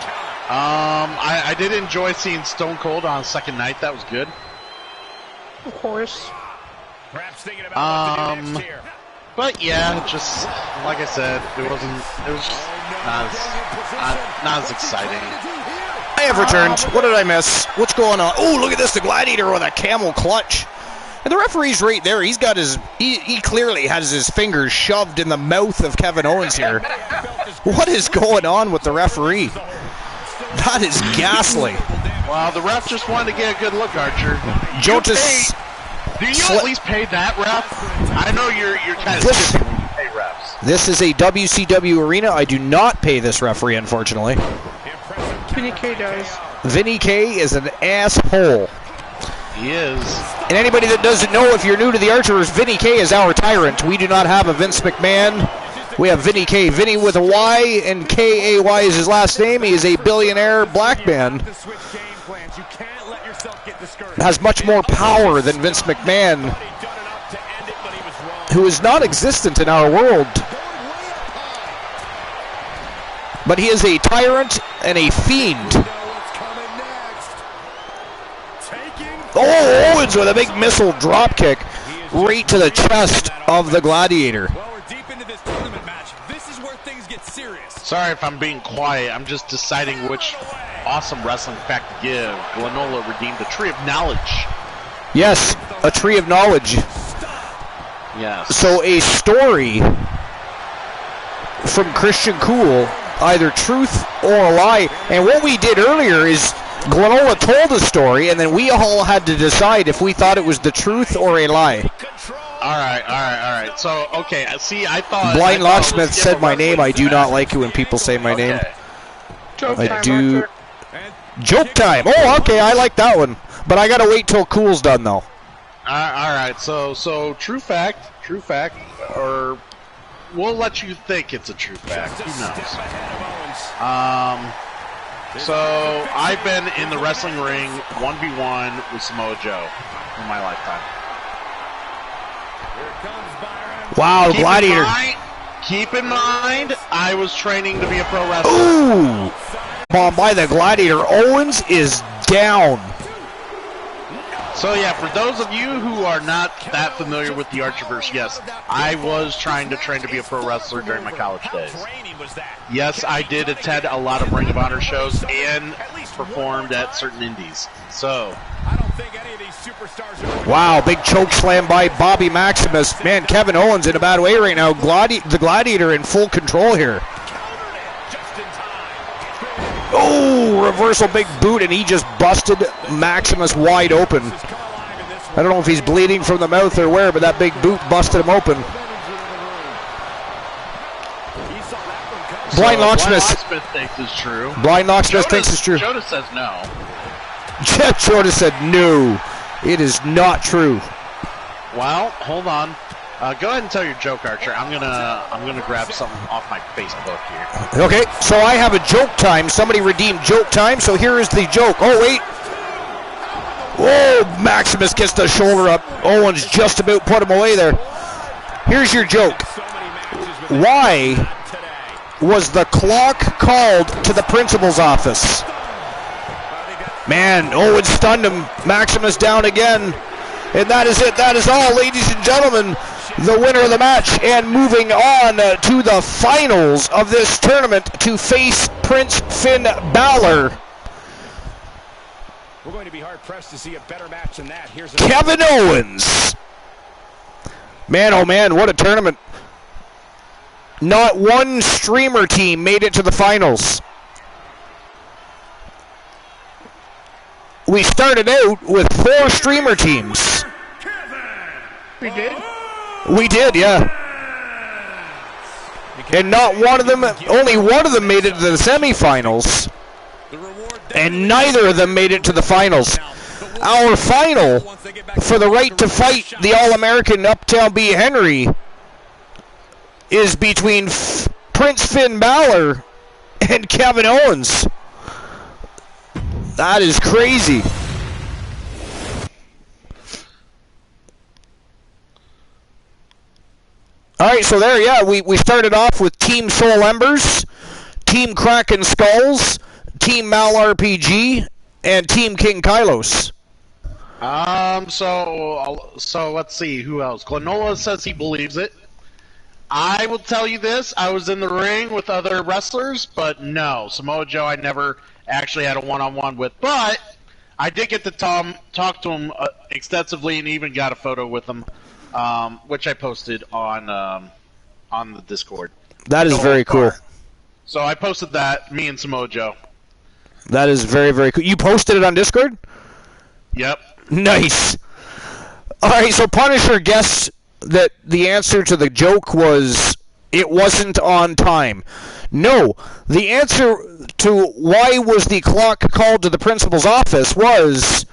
I did enjoy seeing Stone Cold on second night. That was good. Of course. But yeah, just like I said, it was just not as exciting. I have returned. What did I miss? What's going on? Oh, look at this, the Gladiator with a camel clutch. And the referee's right there. He's got his, he clearly has his fingers shoved in the mouth of Kevin Owens here. What is going on with the referee? That is ghastly. Well, the ref just wanted to get a good look, Archer. Jotas. Do you at least pay that ref? I know you're kind of skipping when you pay refs. This is a WCW arena. I do not pay this referee, unfortunately. Vinny K does. Vinny K is an asshole. He is. And anybody that doesn't know, if you're new to the Archers, Vinny K is our tyrant. We do not have a Vince McMahon. We have Vinny K. Vinny with a Y and K-A-Y is his last name. He is a billionaire black man. Has much more power than Vince McMahon, who is not existent in our world. But he is a tyrant and a fiend. Oh, Owens with a big missile drop kick right to the chest of the Gladiator. Sorry if I'm being quiet. I'm just deciding which awesome wrestling fact to give. Glenola redeemed the Tree of Knowledge. Yes, a Tree of Knowledge. Yes. So a story from Christian Cool, either truth or a lie. And what we did earlier is Glenola told a story, and then we all had to decide if we thought it was the truth or a lie. All right. So, okay, see, I thought... Blind Locksmith said my name. I do not like it when people say my name. I do... Joke time. Oh, okay, I like that one. But I gotta wait till Cool's done, though. All right, so true fact, or we'll let you think it's a true fact. Who knows? So I've been in the wrestling ring 1v1 with Samoa Joe in my lifetime. Wow, Gladiator. Keep in mind, I was training to be a pro wrestler. Ooh! Bomb by the Gladiator. Owens is down. So yeah, for those of you who are not that familiar with the Archerverse, yes, I was trying to train to be a pro wrestler during my college days. Yes, I did attend a lot of Ring of Honor shows and performed at certain indies. So... Wow, big choke slam by Bobby Maximus. Man, Kevin Owens in a bad way right now. The Gladiator in full control here. Oh, reversal big boot, and he just busted Maximus wide open. I don't know if he's bleeding from the mouth or where, but that big boot busted him open. Blind Locksmith thinks it's true. Blind Locksmith thinks it's true. Jonas says no. Jonas said no. It is not true. Well, hold on. Go ahead and tell your joke, Archer. I'm gonna grab something off my Facebook here. Okay, so I have a joke time. Somebody redeemed joke time, so here is the joke. Oh wait. Oh, Maximus gets the shoulder up. Owens just about put him away there. Here's your joke. Why was the clock called to the principal's office? Man, Owens stunned him. Maximus down again. And that is it. That is all, ladies and gentlemen. The winner of the match, and moving on to the finals of this tournament to face Prince Finn Balor. We're going to be hard-pressed to see a better match than that. Here's Kevin Owens. Man, oh man, what a tournament. Not one streamer team made it to the finals. We started out with 4 streamer teams. We did? We did, yeah. And not one of them, only one of them made it to the semifinals. And neither of them made it to the finals. Our final for the right to fight the All-American Uptown B. Henry is between Prince Finn Balor and Kevin Owens. That is crazy. All right, so there, yeah, we started off with Team Soul Embers, Team Kraken Skulls, Team Mal RPG, and Team King Kylos. So let's see, who else? Glenola says he believes it. I will tell you this, I was in the ring with other wrestlers, but no, Samoa Joe I never actually had a one-on-one with, but I did get to talk to him extensively and even got a photo with him. Which I posted on the Discord. That is very cool. So I posted that, me and Samoa Joe. That is very, very cool. You posted it on Discord? Yep. Nice. All right, so Punisher guessed that the answer to the joke was it wasn't on time. No, the answer to why was the clock called to the principal's office was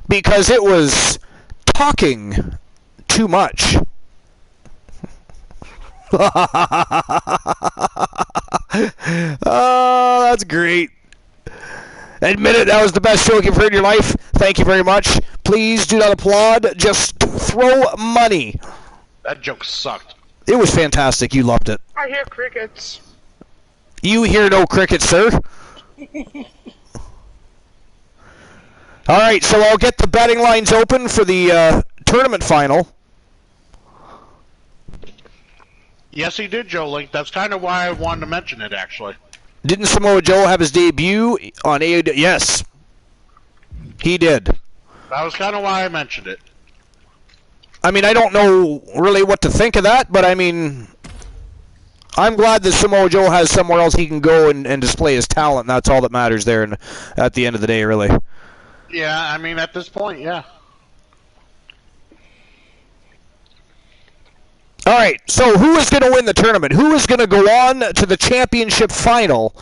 because it was talking too much. Oh, that's great. Admit it, that was the best joke you've heard in your life. Thank you very much. Please do not applaud. Just throw money. That joke sucked. It was fantastic. You loved it. I hear crickets. You hear no crickets, sir. All right, so I'll get the betting lines open for the tournament final. Yes, he did, Joe Link. That's kind of why I wanted to mention it, actually. Didn't Samoa Joe have his debut on AEW? Yes, he did. That was kind of why I mentioned it. I mean, I don't know really what to think of that, but I mean, I'm glad that Samoa Joe has somewhere else he can go and display his talent, and that's all that matters there and at the end of the day, really. Yeah, I mean, at this point, yeah. All right, so who is going to win the tournament? Who is going to go on to the championship final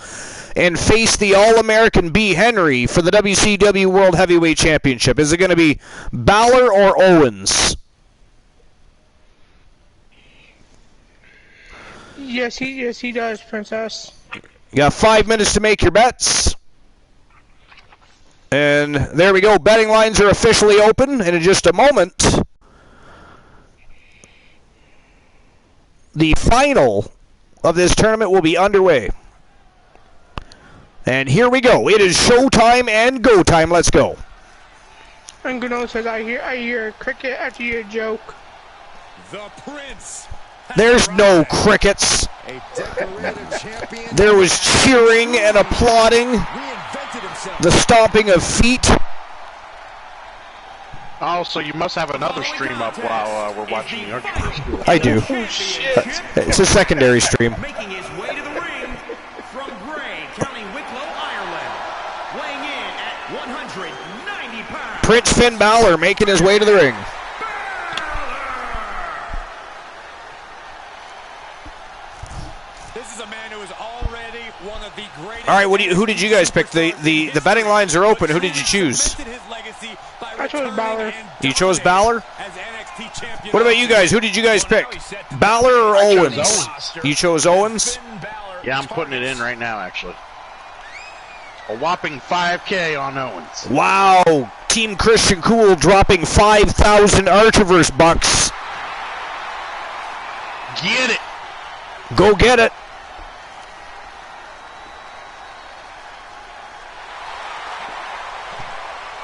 and face the All-American B. Henry for the WCW World Heavyweight Championship? Is it going to be Balor or Owens? Yes, he does, Princess. You got 5 minutes to make your bets. And there we go. Betting lines are officially open, and in just a moment, the final of this tournament will be underway. And here we go. It is showtime and go time. Let's go. And Gano says, I hear a cricket after your joke. The Prince. There's no crickets. There was cheering and applauding. The stomping of feet. Oh, so you must have another stream up while we're watching the Archers. I do. It's a secondary stream. Making his way to the ring from Bray, County Wicklow, Ireland. Weighing in at 190 pounds. Prince Finn Balor making his way to the ring. This is a man who is already one of the greatest. All right, who did you guys pick? The betting lines are open. Who did you choose? I chose Balor. You chose Balor? What about you guys? Who did you guys pick? Balor or Owens? You chose Owens? Yeah, I'm putting it in right now, actually. A whopping 5K on Owens. Wow. Team Christian Cool dropping 5,000 Archiverse bucks. Get it. Go get it.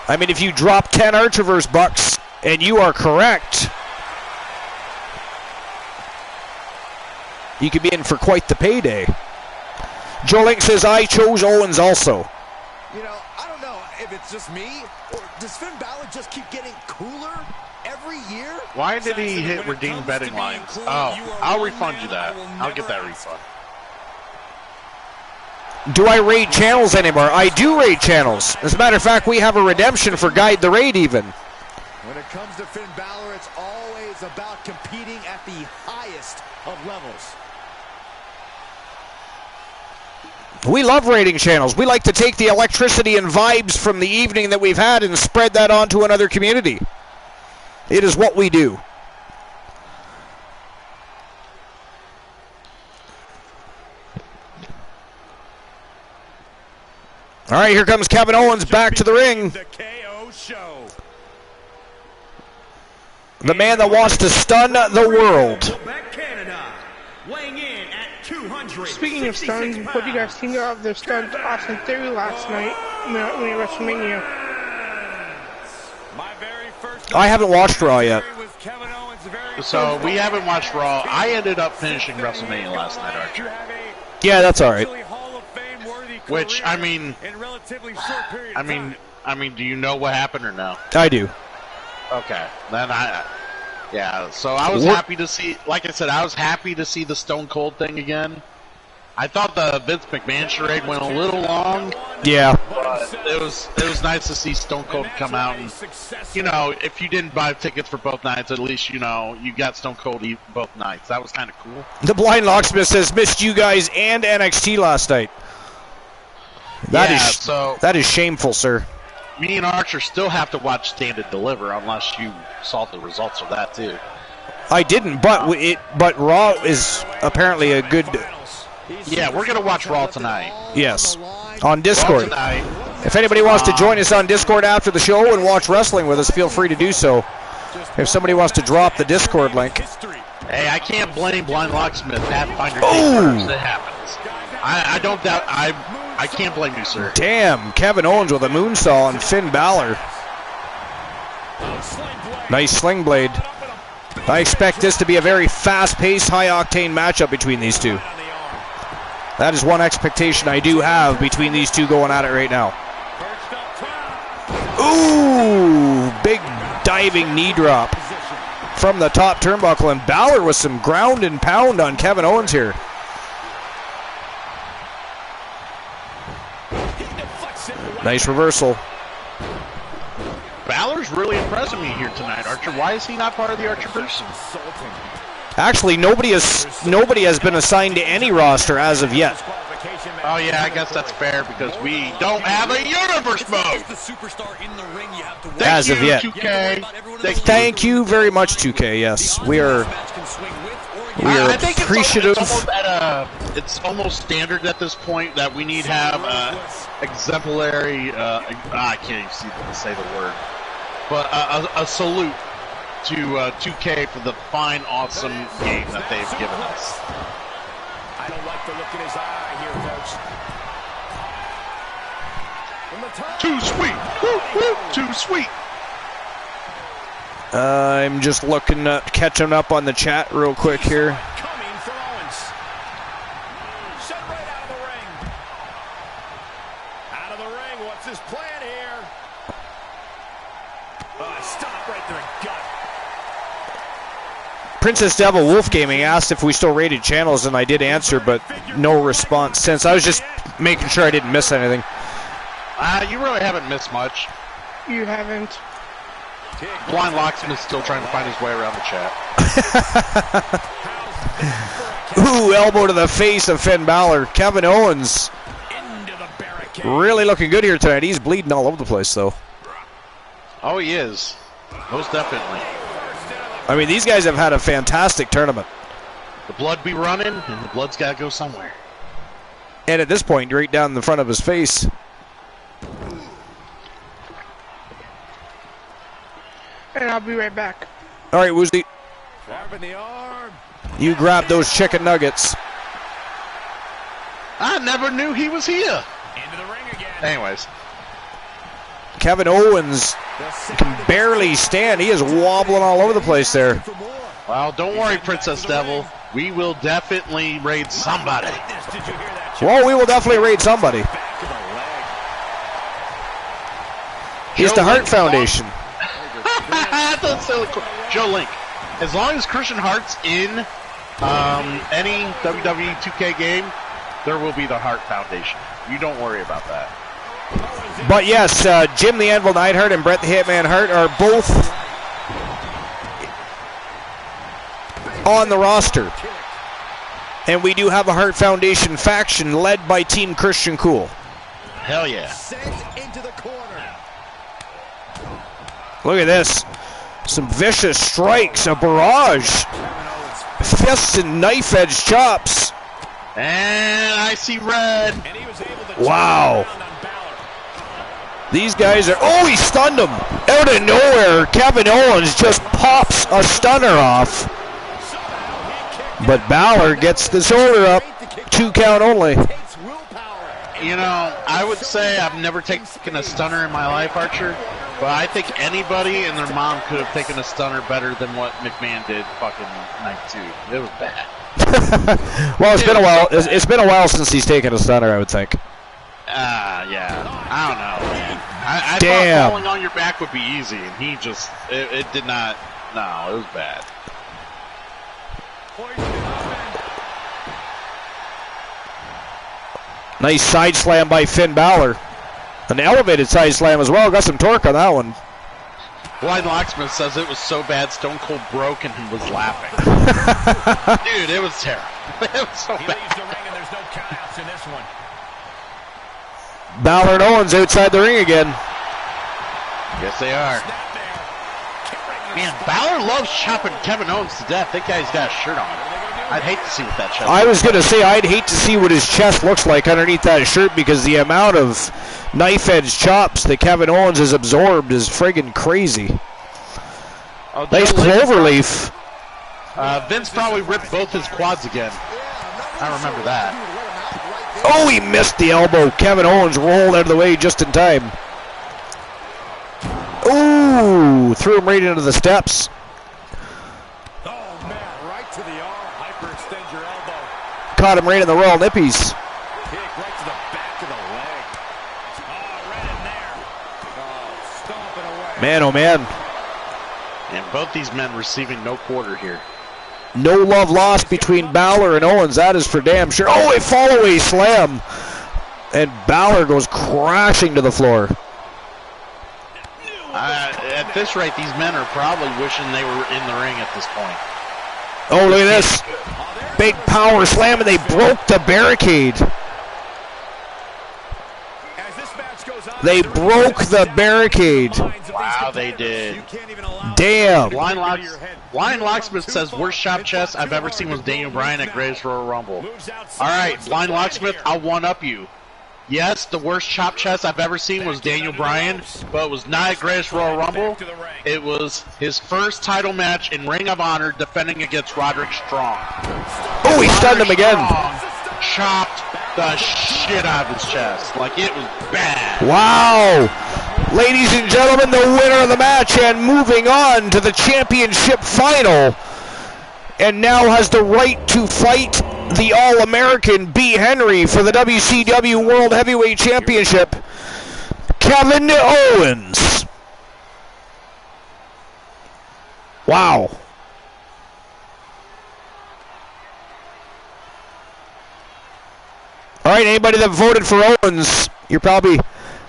I mean, if you drop 10 Archiverse bucks and you are correct, you could be in for quite the payday. Joe Link says, I chose Owens also. You know, I don't know if it's just me, or does Finn Balor just keep getting cooler every year? Why did he hit redeem betting lines? Oh, I'll refund you that. I'll get that refund. Do I raid channels anymore? I do raid channels. As a matter of fact, we have a redemption for Guide the Raid even. When it comes to Finn Balor, it's always about competing at the highest of levels. We love raiding channels. We like to take the electricity and vibes from the evening that we've had and spread that on to another community. It is what we do. All right, here comes Kevin Owens back to the ring. The man that wants to stun the world. Speaking of stuns, what do you guys think of the stuns Austin Theory last night when at WrestleMania? I haven't watched Raw yet. So we haven't watched Raw. I ended up finishing WrestleMania last night, Archer. Yeah, that's all right. Which, I mean, do you know what happened or no? I do. Okay, then yeah. So I was happy to see, like I said, I was happy to see the Stone Cold thing again. I thought the Vince McMahon charade went a little long. Yeah. But it was nice to see Stone Cold come out and, you know, if you didn't buy tickets for both nights, at least, you know, you got Stone Cold both nights. That was kind of cool. The Blind Locksmith says, missed you guys and NXT last night. That is shameful, sir. Me and Archer still have to watch Stand and Deliver unless you saw the results of that too. I didn't, but Raw is apparently a good. Yeah, we're gonna watch Raw tonight. Yes, on Discord. Raw tonight. If anybody wants to join us on Discord after the show and watch wrestling with us, feel free to do so. If somebody wants to drop the Discord link. Hey, I can't blame Blind Locksmith. Pathfinder first. It happens. I don't doubt. I can't blame you, sir. Damn, Kevin Owens with a moonsault on Finn Balor. Nice sling blade. I expect this to be a very fast-paced, high-octane matchup between these two. That is one expectation I do have between these two going at it right now. Ooh, big diving knee drop from the top turnbuckle, and Balor with some ground and pound on Kevin Owens here. Nice reversal. Balor's really impressing me here tonight, Archer. Why is he not part of the Archerverse? Actually, nobody has been assigned to any roster as of yet. Oh yeah, I guess that's fair because we don't have a universe mode. As of yet. 2K. Thank you very much, 2K. Yes, we are appreciative. It's almost standard at this point that we need to have exemplary. I can't even say the word, but a salute to 2K for the fine, awesome game that they've given us. I don't like the look in his eye here, folks. Too sweet. Woo, woo, too sweet. I'm just looking at catching up on the chat real quick here. Coming from Owens. Shut right out of the ring. Out of the ring. What's his plan here? Stop right there, gut. Princess Devil Wolf Gaming asked if we still rated channels, and I did answer, but no response since. I was just making sure I didn't miss anything. You really haven't missed much. You haven't. Blind Locksmith's still trying to find his way around the chat. Ooh, elbow to the face of Finn Balor. Kevin Owens really looking good here tonight. He's bleeding all over the place, though. Oh, he is. Most definitely. I mean, these guys have had a fantastic tournament. The blood be running, and the blood's got to go somewhere. And at this point, right down the front of his face. and I'll be right back. All right, Woozy. Grabbing the arm. You grab those chicken nuggets. I never knew he was here. Into the ring again. Anyways. Kevin Owens can barely stand. He is wobbling all over the place there. Well, don't worry, Princess Devil. We will definitely raid somebody. Well, we will definitely raid somebody. He's the Hart Foundation. That's silly. Joe Link. As long as Christian Hart's in any WWE 2K game, there will be the Hart Foundation. You don't worry about that. But yes, Jim the Anvil Neidhart and Bret the Hitman Hart are both on the roster. And we do have a Hart Foundation faction led by Team Christian Cool. Hell yeah. Look at this. Some vicious strikes, a barrage. Fists and knife edge chops. And I see red. Wow. These guys are... Oh, he stunned him. Out of nowhere, Kevin Owens just pops a stunner off. But Balor gets the shoulder up. 2 count only. You know, I would say I've never taken a stunner in my life, Archer. But I think anybody and their mom could have taken a stunner better than what McMahon did fucking night 2. It was bad. Well, it's been a while. It's been a while since he's taken a stunner, I would think. Yeah. I don't know, man. I Damn. thought falling on your back would be easy, and he just, it did not. No, it was bad. Nice side slam by Finn Balor. An elevated side slam as well. Got some torque on that one. Blind Locksmith says it was so bad Stone Cold broke and he was laughing. Dude, it was terrible. It was so bad. Leaves the ring and there's no countouts in this one. Balor and Owens outside the ring again. Yes, they are. Man, Balor loves chopping Kevin Owens to death. That guy's got a shirt on. I'd hate to see what that chest I was going to say, I'd hate to see what his chest looks like underneath that shirt because the amount of knife-edge chops that Kevin Owens has absorbed is friggin' crazy. Oh, nice cloverleaf. Vince probably ripped both his quads again. I remember that. Oh, he missed the elbow. Kevin Owens rolled out of the way just in time. Ooh, threw him right into the steps. Caught him right in the royal nippies. Kick right to the back of the leg. Oh, right in there. Oh, stomping away. Man, oh man. And both these men receiving no quarter here. No love lost between Balor and Owens. That is for damn sure. Oh, a fall-away slam. And Balor goes crashing to the floor. At this rate, these men are probably wishing they were in the ring at this point. Oh, look at this. Big power slam, and they broke the barricade. They broke the barricade. Wow, they did. Damn. Blind Locksmith says, worst chop chest I've ever seen was Daniel Bryan at Greatest Royal Rumble. All right, Blind Locksmith, I'll one-up you. Yes, the worst chop chest I've ever seen was Daniel Bryan, but it was not at Greatest Royal Rumble. It was his first title match in Ring of Honor defending against Roderick Strong. Oh, he stunned him again. Chopped the shit out of his chest. Like, it was bad. Wow. Ladies and gentlemen, the winner of the match and moving on to the championship final. And now has the right to fight the All-American B. Henry for the WCW World Heavyweight Championship, Kevin Owens. Wow. All right, anybody that voted for Owens, you're probably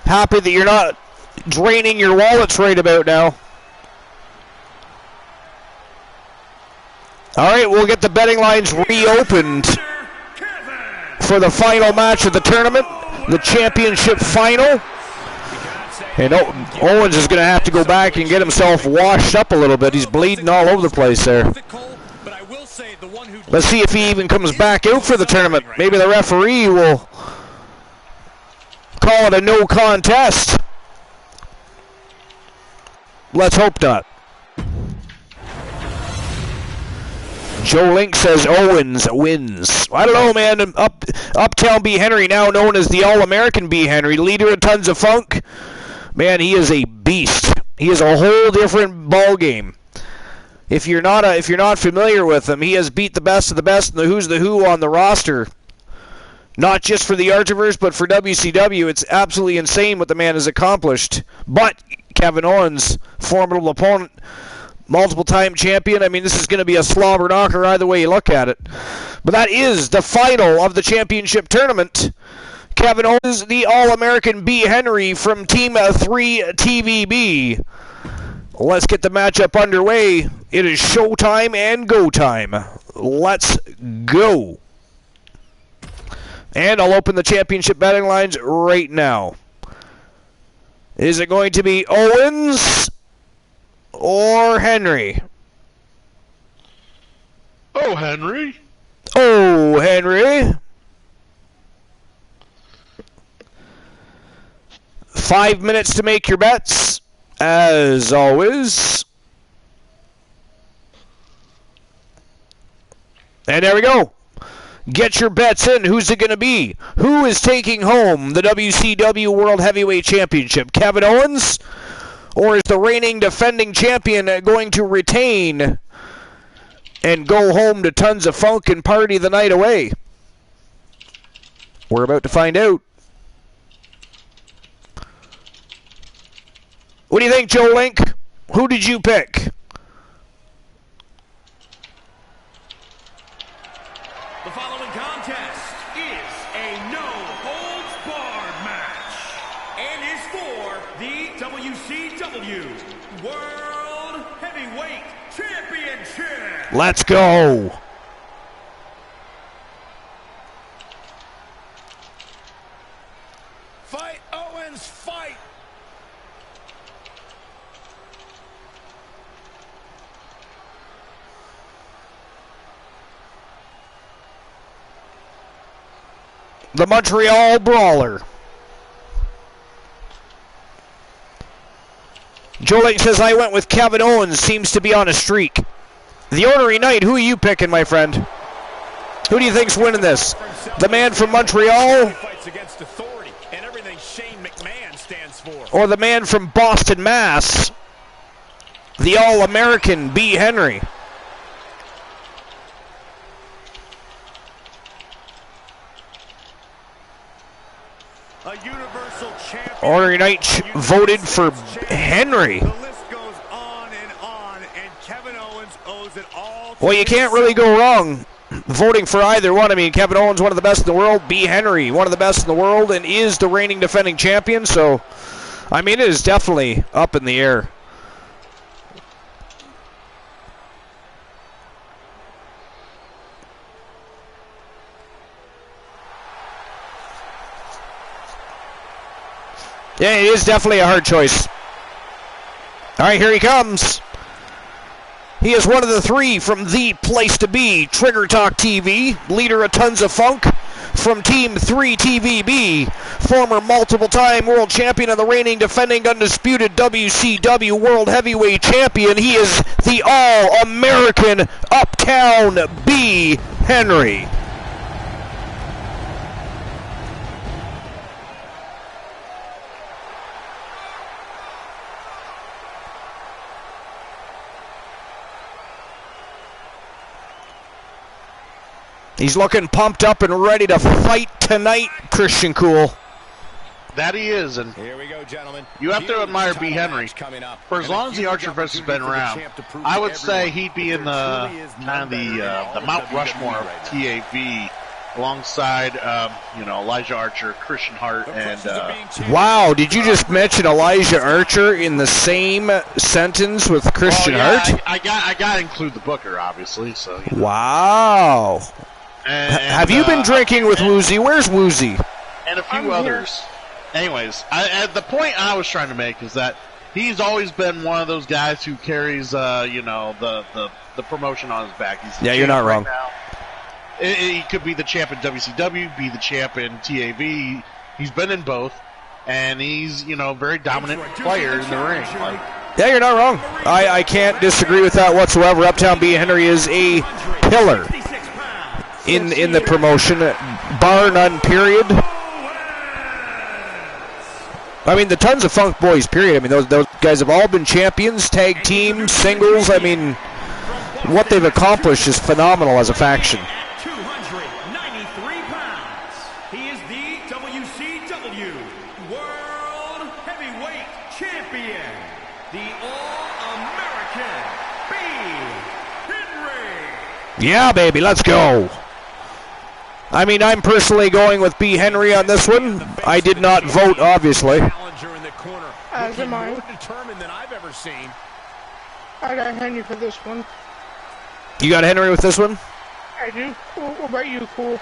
happy that you're not draining your wallets right about now. All right, we'll get the betting lines reopened for the final match of the tournament, the championship final. And Owens is going to have to go back and get himself washed up a little bit. He's bleeding all over the place there. Let's see if he even comes back out for the tournament. Maybe the referee will call it a no contest. Let's hope not. Joe Link says Owens wins. I don't know, man. Uptown B. Henry, now known as the All-American B. Henry, leader of Tons of Funk. Man, he is a beast. He is a whole different ball game. If you're not familiar with him, he has beat the best of the best and the who's the who on the roster. Not just for the Archiverse, but for WCW. It's absolutely insane what the man has accomplished. But Kevin Owens, formidable opponent, multiple-time champion. I mean, this is going to be a slobber knocker either way you look at it. But that is the final of the championship tournament. Kevin Owens, the All-American B. Henry from Team 3 TVB. Let's get the matchup underway. It is showtime and go time. Let's go. And I'll open the championship betting lines right now. Is it going to be Owens or Henry? Oh, Henry. Oh, Henry. 5 minutes to make your bets, as always. And there we go. Get your bets in. Who's it going to be? Who is taking home the WCW World Heavyweight Championship? Kevin Owens? Or is the reigning defending champion going to retain and go home to Tons of Funk and party the night away? We're about to find out. What do you think, Joe Link? Who did you pick? The following contest is a no-holds-barred match and is for the WCW World Heavyweight Championship. Let's go. Fight, Owens, fight! The Montreal Brawler. Joe Lake says, I went with Kevin Owens. Seems to be on a streak. The Ornery Knight, who are you picking, my friend? Who do you think's winning this? The man from Montreal? Or the man from Boston, Mass? The All-American B. Henry? A universal champion. Ornery Knight voted for Henry. The list goes on, and Kevin Owens owes it all to Well, you can't really go wrong voting for either one. I mean, Kevin Owens, one of the best in the world. B. Henry, one of the best in the world, and is the reigning defending champion. So, I mean, it is definitely up in the air. Yeah, it is definitely a hard choice. All right, here he comes. He is one of the three from the place to be, Trigger Talk TV, leader of Tons of Funk, from Team 3 TVB, former multiple-time world champion and the reigning defending undisputed WCW World Heavyweight Champion. He is the All-American Uptown B. Henry. He's looking pumped up and ready to fight tonight, Christian Cool. That he is, and Here we go, gentlemen. you have to admire B. Henry. For as long as the Archerverse has been around, I would say he'd be in the the Mount Rushmore of TAV, alongside Elijah Archer, Christian Hart, and Wow, did you just mention Elijah Archer in the same sentence with Christian Hart? I got to include the Booker, obviously. So Wow. And, have you been drinking with Woozy? Where's Woozy? And a few others. Anyways, the point I was trying to make is that he's always been one of those guys who carries, the promotion on his back. He's You're not wrong. Right now. He could be the champ in WCW, be the champ in TAV. He's been in both, and he's very dominant player in the ring. Yeah, you're not wrong. I can't disagree with that whatsoever. Uptown B. Henry is a pillar in the promotion, bar none, period. I mean, the Tons of Funk boys, period. I mean, those guys have all been champions, tag team, singles. I mean, what they've accomplished is phenomenal as a faction. 293 pounds. He is the WCW World Heavyweight Champion, the All-American B. Henry. Yeah, baby, let's go. I mean, I'm personally going with B. Henry on this one. I did not vote, obviously. As am I. Determined than I've ever seen. I got Henry for this one. You got Henry with this one? I do. What about you, Cool?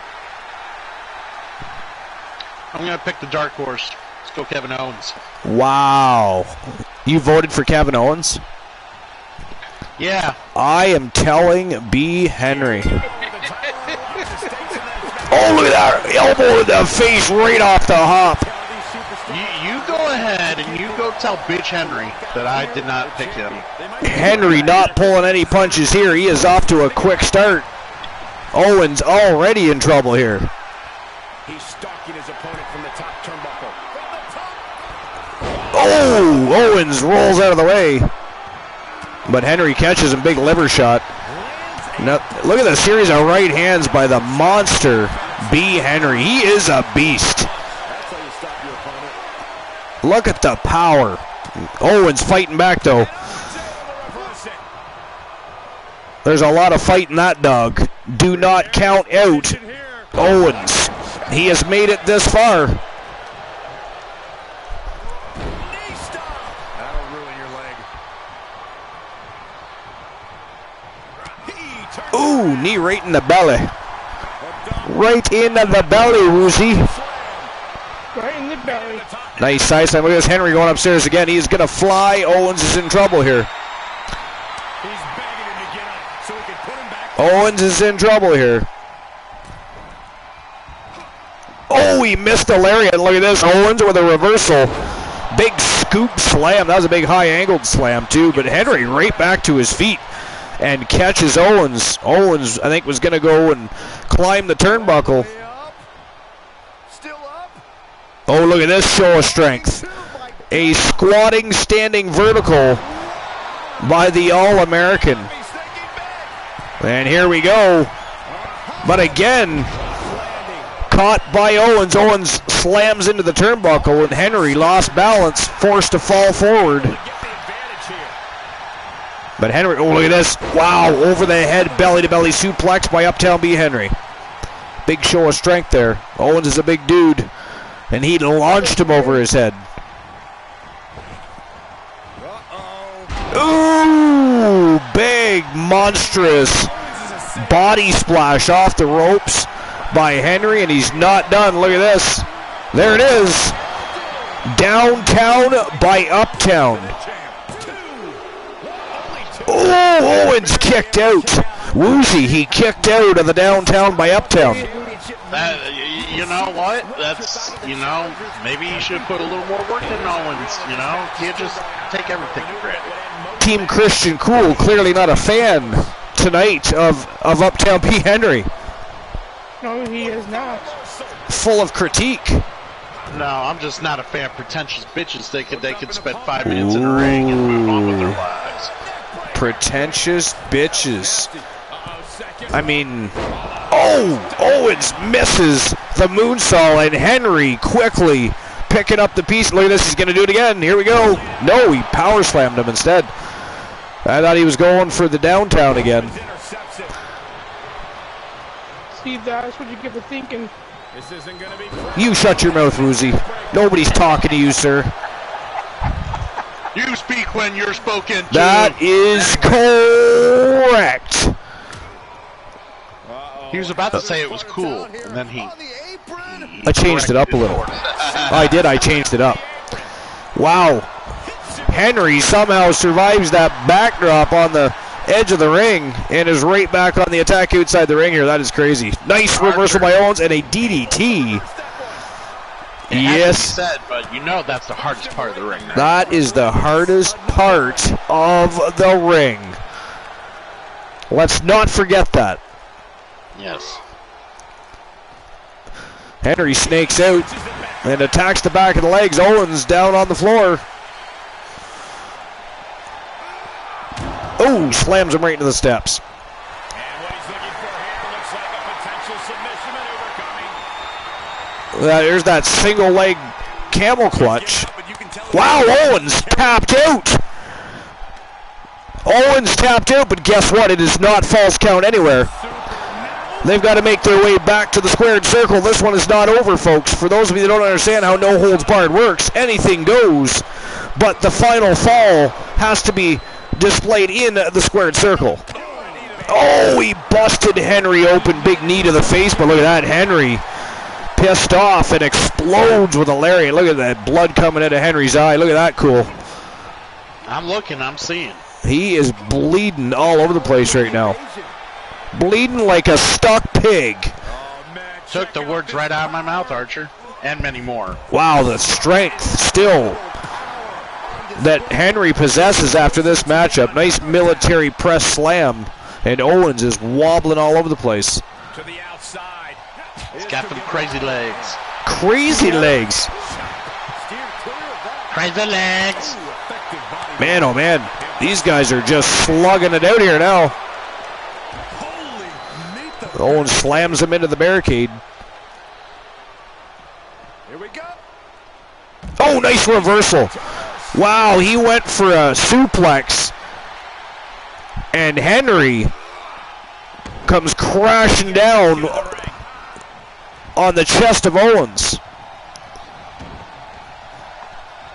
I'm going to pick the dark horse. Let's go Kevin Owens. Wow. You voted for Kevin Owens? Yeah. I am telling B. Henry. Oh, look at that elbow in the face right off the hop. You go ahead and you go tell bitch Henry that I did not pick him. Henry not pulling any punches here. He is off to a quick start. Owens already in trouble here. He's stalking his opponent from the top turnbuckle. Oh, Owens rolls out of the way. But Henry catches a big liver shot. Now, look at the series of right hands by the monster B. Henry. He is a beast. Look at the power. Owens fighting back, though. There's a lot of fight in that dog. Do not count out Owens. He has made it this far. That'll ruin your leg. Ooh, knee right in the belly. Right into the belly, Woozy. Right in the belly. Nice side slam. Look at this Henry going upstairs again. He's going to fly. Owens is in trouble here. He's begging him to get up so he can put him back. Owens is in trouble here. Oh, he missed the lariat. Look at this. Owens with a reversal. Big scoop slam. That was a big high-angled slam, too. But Henry right back to his feet and catches Owens. Owens, I think, was going to go and climb the turnbuckle. Oh, look at this show of strength. A squatting, standing vertical by the All-American. And here we go. But again, caught by Owens. Owens slams into the turnbuckle, and Henry lost balance, forced to fall forward. But Henry, oh, look at this. Wow, over the head, belly-to-belly suplex by Uptown B. Henry. Big show of strength there. Owens is a big dude. And he launched him over his head. Ooh, big, monstrous body splash off the ropes by Henry, and he's not done. Look at this. There it is. Downtown by Uptown. Oh, Owens kicked out. Woozy, he kicked out of the downtown by Uptown. You know what? That's, maybe you should put a little more work in Owens, Can't just take everything for granted. Team Christian Cool, clearly not a fan tonight of Uptown P. Henry. No, he is not. Full of critique. No, I'm just not a fan of pretentious bitches. They could spend 5 minutes in the ring and move on with their lives. Pretentious bitches. I mean, Owens misses the moonsault, and Henry quickly picking up the piece. Look at this, he's going to do it again. Here we go. No, he power slammed him instead. I thought he was going for the downtown again. See, that's what you get for thinking. This isn't gonna be. You shut your mouth, Woozy. Nobody's talking to you, sir. You speak when you're spoken to. That is correct. He was about to say it was cool, and then he I changed it up a little. I did, I changed it up. Wow. Henry somehow survives that backdrop on the edge of the ring and is right back on the attack outside the ring here. That is crazy. Nice reversal by Owens and a DDT It yes. has to be said, but you know that's the hardest part of the ring. Right? That is the hardest part of the ring. Let's not forget that. Yes. Henry snakes out and attacks the back of the legs. Owens down on the floor. Oh, slams him right into the steps. And what he's looking for here looks like a potential submission maneuver coming. There's that single leg camel clutch. Wow, Owens tapped out. Owens tapped out, but guess what? It is not false count anywhere. They've got to make their way back to the squared circle. This one is not over, folks. For those of you that don't understand how no holds barred works, anything goes, but the final fall has to be displayed in the squared circle. Oh, he busted Henry open. Big knee to the face, but look at that. Henry pissed off and explodes with a lariat. Look at that blood coming out of Henry's eye. Look at that, cool. I'm looking, I'm seeing. He is bleeding all over the place right now. Bleeding like a stuck pig. Took the words right out of my mouth, Archer. And many more. Wow, the strength still that Henry possesses after this matchup. Nice military press slam. And Owens is wobbling all over the place. To the outside. He's got them crazy legs. Crazy legs. Crazy legs. Man, oh man. These guys are just slugging it out here now. Owens slams him into the barricade. Here we go. Oh, nice reversal. Wow, he went for a suplex. And Henry comes crashing down on the chest of Owens.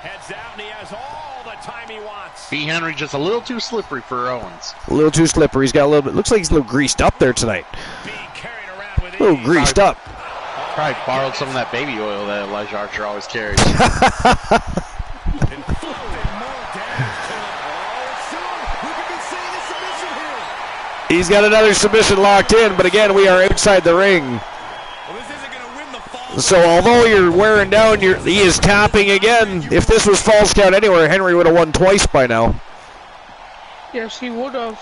Heads out and he has all the time he wants. B. Henry just a little too slippery for Owens. A little too slippery. He's got a little bit, looks like he's a little greased up there tonight. Being carried around with A little greased up. Probably borrowed some of that baby oil that Elijah Archer always carries. He's got another submission locked in, but again, we are outside the ring. So although you're wearing down, he is tapping again. If this was false count anywhere, Henry would have won twice by now. Yes, he would have.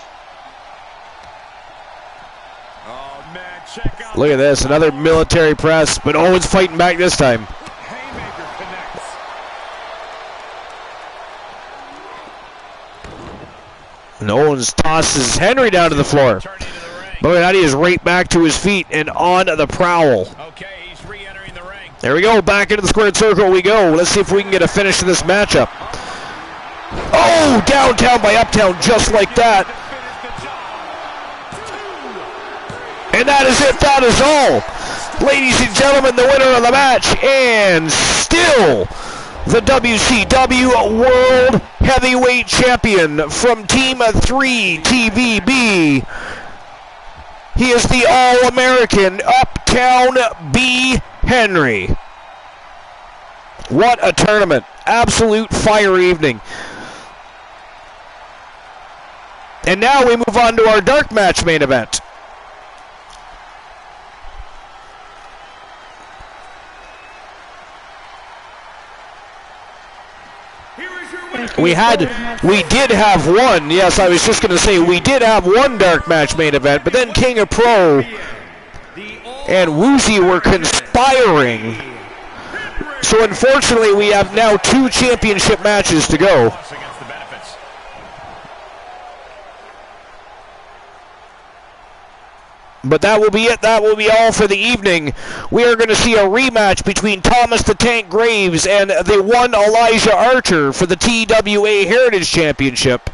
Oh, man, check out. Look at this, another military press, but Owens fighting back this time. Haymaker connects. And Owens tosses Henry down to the floor. Turn into the ring. Look at that, he is right back to his feet and on the prowl. Okay, he's re-entering the ring. There we go, back into the squared circle we go. Let's see if we can get a finish to this matchup. Oh, downtown by uptown, just like that. And that is it, that is all. Ladies and gentlemen, the winner of the match, and still the WCW World Heavyweight Champion from Team 3 TVB. He is the All-American Uptown B. Henry. What a tournament. Absolute fire evening. And now we move on to our dark match main event. We did have one. Yes, I was just going to say we did have one dark match main event, but then King of Pro and Woozy were conspiring. So unfortunately, we have now 2 championship matches to go. But that will be it. That will be all for the evening. We are going to see a rematch between Thomas the Tank Graves and the one Elijah Archer for the TWA Heritage Championship.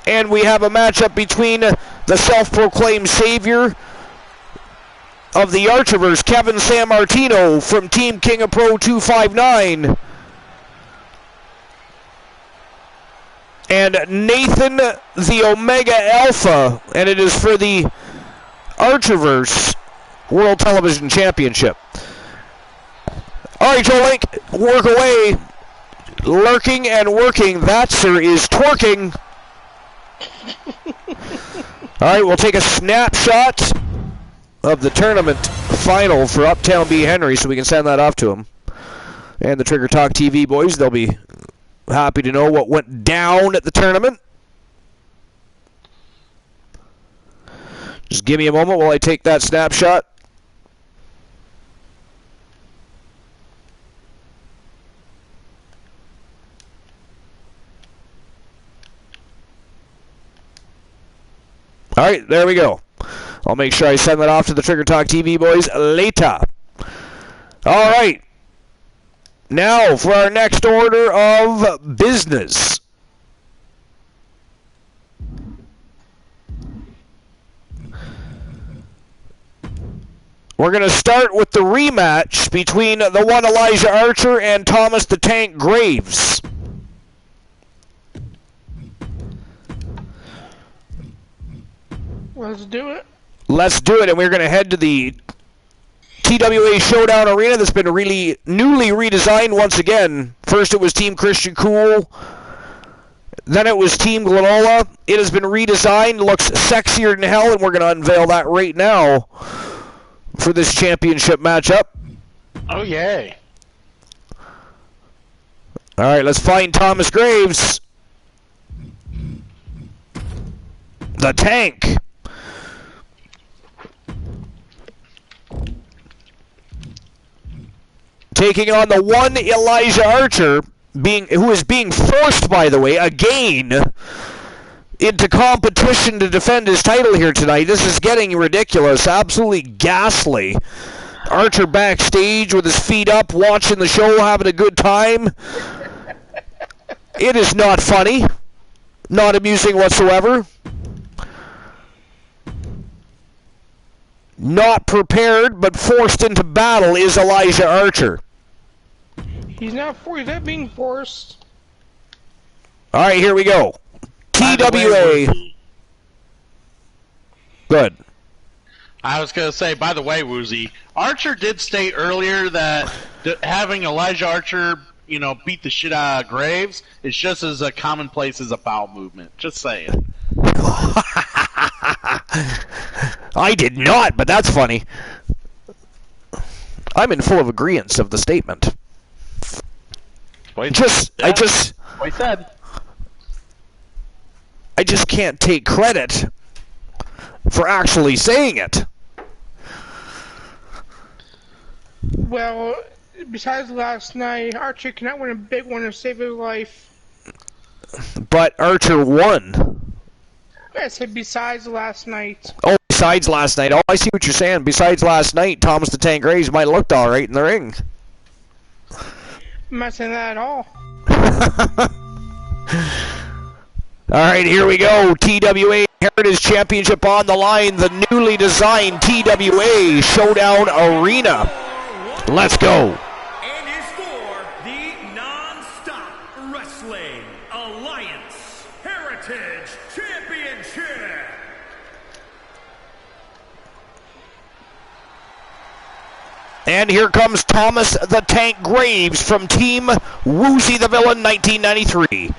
And we have a matchup between the self-proclaimed savior of the Archerverse, Kevin Sammartino from Team King of Pro 259. And Nathan the Omega Alpha. And it is for the Archerverse World Television Championship. All right, Joe Link, work away. Lurking and working. That, sir, is twerking. All right, we'll take a snapshot of the tournament final for Uptown B. Henry so we can send that off to him. And the Trigger Talk TV boys, they'll be happy to know what went down at the tournament. Just give me a moment while I take that snapshot. All right, there we go. I'll make sure I send that off to the Trigger Talk TV boys later. All right. Now for our next order of business. We're going to start with the rematch between the one Elijah Archer and Thomas the Tank Graves. Let's do it. Let's do it, and we're going to head to the TWA Showdown Arena that's been really newly redesigned once again. First it was Team Christian Cool, then it was Team Glenola. It has been redesigned, looks sexier than hell, and we're going to unveil that right now for this championship matchup. Oh, yay. All right, let's find Thomas Graves. The Tank. Taking on the one Elijah Archer, who is being forced, by the way, again into competition to defend his title here tonight. This is getting ridiculous, absolutely ghastly. Archer backstage with his feet up, watching the show, having a good time. It is not funny, not amusing whatsoever. Not prepared, but forced into battle is Elijah Archer. He's not being forced. All right, here we go. TWA. Good. I was going to say, by the way, Woozy, Archer did state earlier that having Elijah Archer, beat the shit out of Graves is just as commonplace as a bowel movement. Just saying. I did not, but that's funny. I'm in full of agreeance of the statement. I just can't take credit for actually saying it. Well, besides last night, Archer cannot win a big one to save his life. But Archer won. I said besides last night. Oh, besides last night. Oh, I see what you're saying. Besides last night, Thomas the Tank Graves might have looked all right in the ring. I'm not saying that at all. All right, here we go. TWA Heritage Championship on the line. The newly designed TWA Showdown Arena. Let's go. And is for the Non-Stop Wrestling Alliance Heritage Championship. And here comes Thomas the Tank Graves from Team Woozy the Villain 1993.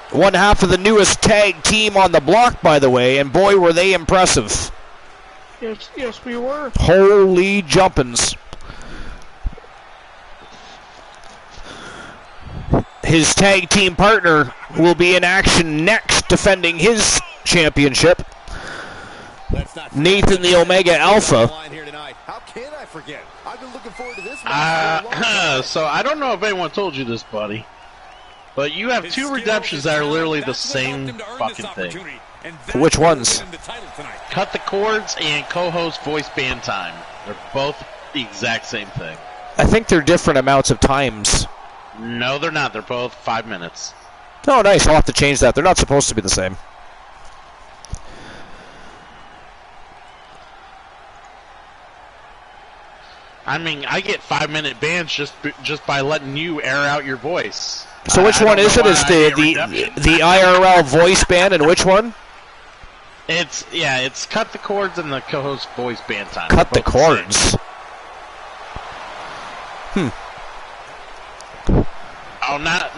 One half of the newest tag team on the block, by the way, and boy, were they impressive. Yes, we were. Holy jumpins'. His tag team partner will be in action next, defending his championship. Nathan the Omega Alpha. How can I forget? I've been looking forward to this so I don't know if anyone told you this, buddy, but you have two redemptions that are literally the same fucking thing. Which ones? Cut the Cords and co-host voice band time. They're both the exact same thing. I think they're different amounts of times. No, they're not. They're both 5 minutes. Oh, nice. I'll have to change that. They're not supposed to be the same. I mean, I get 5-minute bands just by letting you air out your voice. So which one is it? Is the IRL voice band, and which one? It's Cut the Cords and the co-host voice band time. Cut the Cords. Oh, not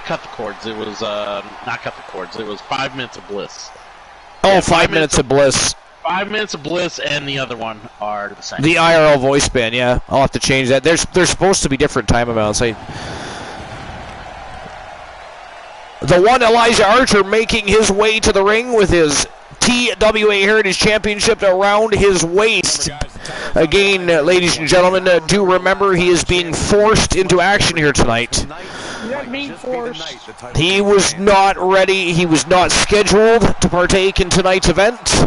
Cut the Cords. It was not Cut the Cords. It was 5 Minutes of Bliss. Oh, 5 Minutes of Bliss. 5 Minutes of Bliss and the other one are the same. The IRL voice band, yeah. I'll have to change that. There's supposed to be different time amounts. The one Elijah Archer making his way to the ring with his TWA Heritage Championship around his waist. Again, ladies and gentlemen, do remember he is being forced into action here tonight. Not being forced. He was not ready. He was not scheduled to partake in tonight's event.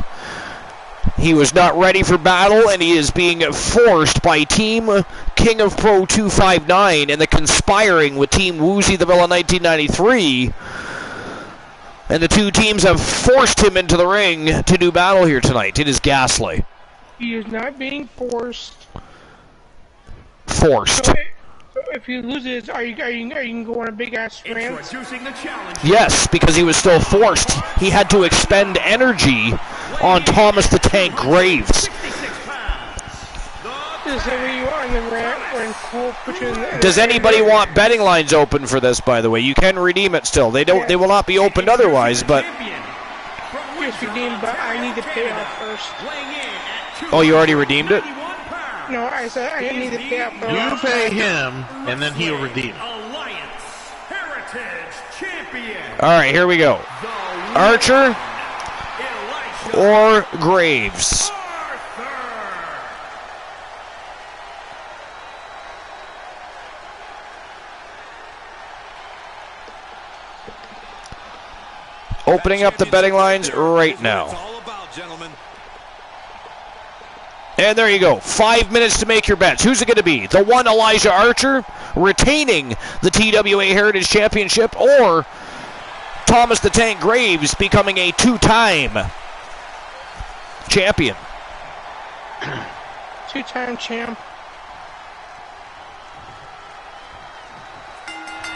He was not ready for battle, and he is being forced by Team King of Pro 259 and the conspiring with Team Woozy the Villa 1993. And the two teams have forced him into the ring to do battle here tonight. It is ghastly. He is not being forced. Forced. So if he loses, are you going to go on a big ass rant? Introducing the challenge. Yes, because he was still forced. He had to expend energy on Thomas the Tank Graves. 66 pounds. Is that where you are in the rant when Cole puts you in the... Does anybody want betting lines open for this, by the way? You can redeem it still. They will not be opened otherwise, but... Yes, redeemed, but I need to pay off first. Oh, you already redeemed it? No, I said I need to pay off first. You pay him, and then he'll redeem. Alliance Heritage Champion. All right, here we go. Archer or Graves? Opening up the betting lines right now. And there you go. 5 minutes to make your bets. Who's it going to be? The one Elijah Archer retaining the TWA Heritage Championship, or Thomas the Tank Graves becoming a two-time champion? Two-time champ.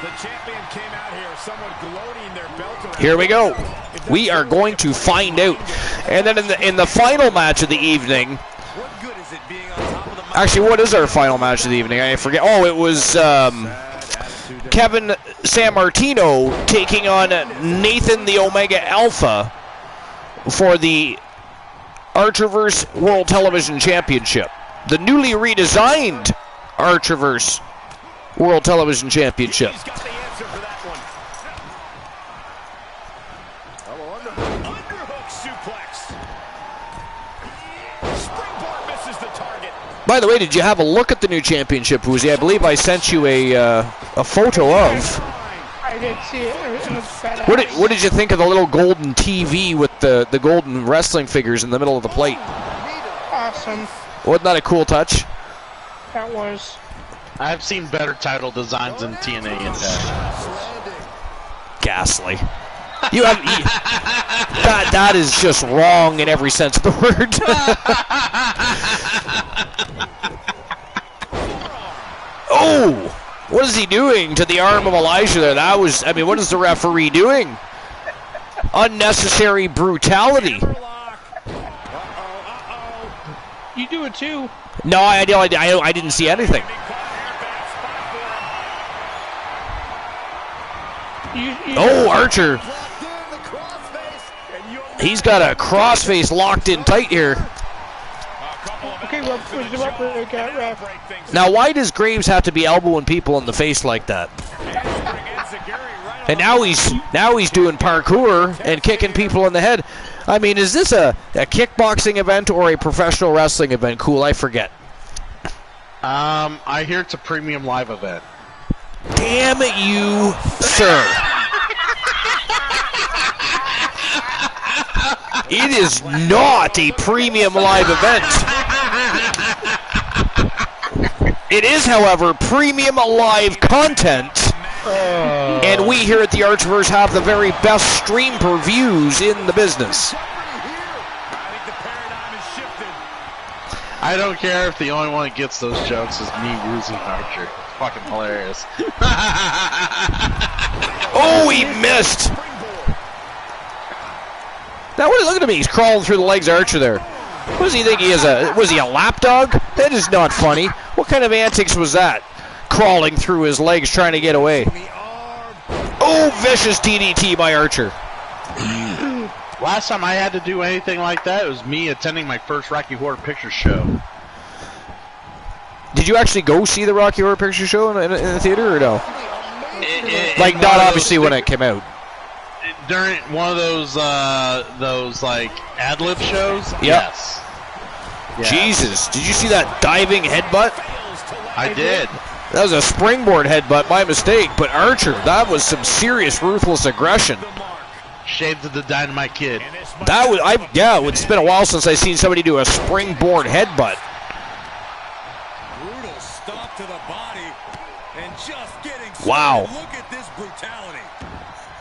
The champion came out here, somewhat gloating their belt around. Here we go. We are going to find out. And then in the final match of the evening, What good is it being on top of the mountain? actually, what is our final match of the evening? I forget. Oh, it was Kevin Sammartino taking on Nathan the Omega Alpha for the Archerverse World Television Championship. The newly redesigned Archerverse World Television Championship. He's got the answer for that one. Underhook suplex. Springboard misses the target. By the way, did you have a look at the new championship, Woozy? I believe I sent you a photo of. I did see it. It was badass. What did you think of the little golden TV with the golden wrestling figures in the middle of the plate? Awesome. Wasn't that a cool touch? That was. I've seen better title designs in TNA and Ghastly. That is just wrong in every sense of the word. Oh, what is he doing to the arm of Elijah there? That was, I mean, what is the referee doing? Unnecessary brutality. You do it too. No, I didn't see anything. Oh, Archer. He's got a crossface locked in tight here. Okay, ref. Now, why does Graves have to be elbowing people in the face like that? And now he's doing parkour and kicking people in the head. I mean, is this a kickboxing event or a professional wrestling event? Cool, I forget. I hear it's a premium live event. Damn you, sir. It is not a premium live event. It is, however, premium live content. And we here at the Archverse have the very best stream per views in the business. I don't care if the only one that gets those jokes is me losing Archer. Fucking hilarious. Oh, he missed. Now, look at him. He's crawling through the legs of Archer there. What does he think he is? Was he a lapdog? That is not funny. What kind of antics was that? Crawling through his legs trying to get away. Oh, vicious DDT by Archer. Last time I had to do anything like that, it was me attending my first Rocky Horror Picture Show. Did you actually go see the Rocky Horror Picture Show in the theater or no? Like, not obviously when it came out. During one of those like ad-lib shows? Yep. Yes. Jesus, did you see that diving headbutt? I did. That was a springboard headbutt by mistake, but Archer, that was some serious ruthless aggression. Shaved the Dynamite Kid. That was, it's been a while since I've seen somebody do a springboard headbutt. Brutal stomp to the body and just getting started. Wow. Look at this brutality.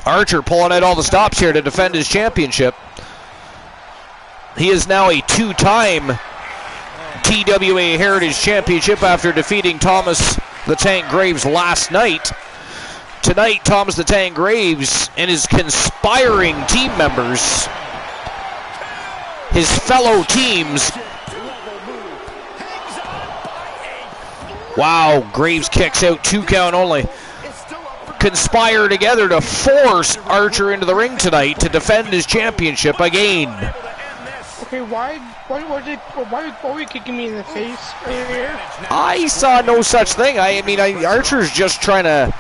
Archer pulling out all the stops here to defend his championship. He is now a two-time TWA Heritage Championship after defeating Thomas the Tank Graves last night. Tonight, Thomas the Tank Graves and his conspiring team members, his fellow teams. Wow, Graves kicks out, 2 count only. Conspire together to force Archer into the ring tonight to defend his championship again. Okay, why were you kicking me in the face earlier? I saw no such thing. I mean, Archer's just trying to,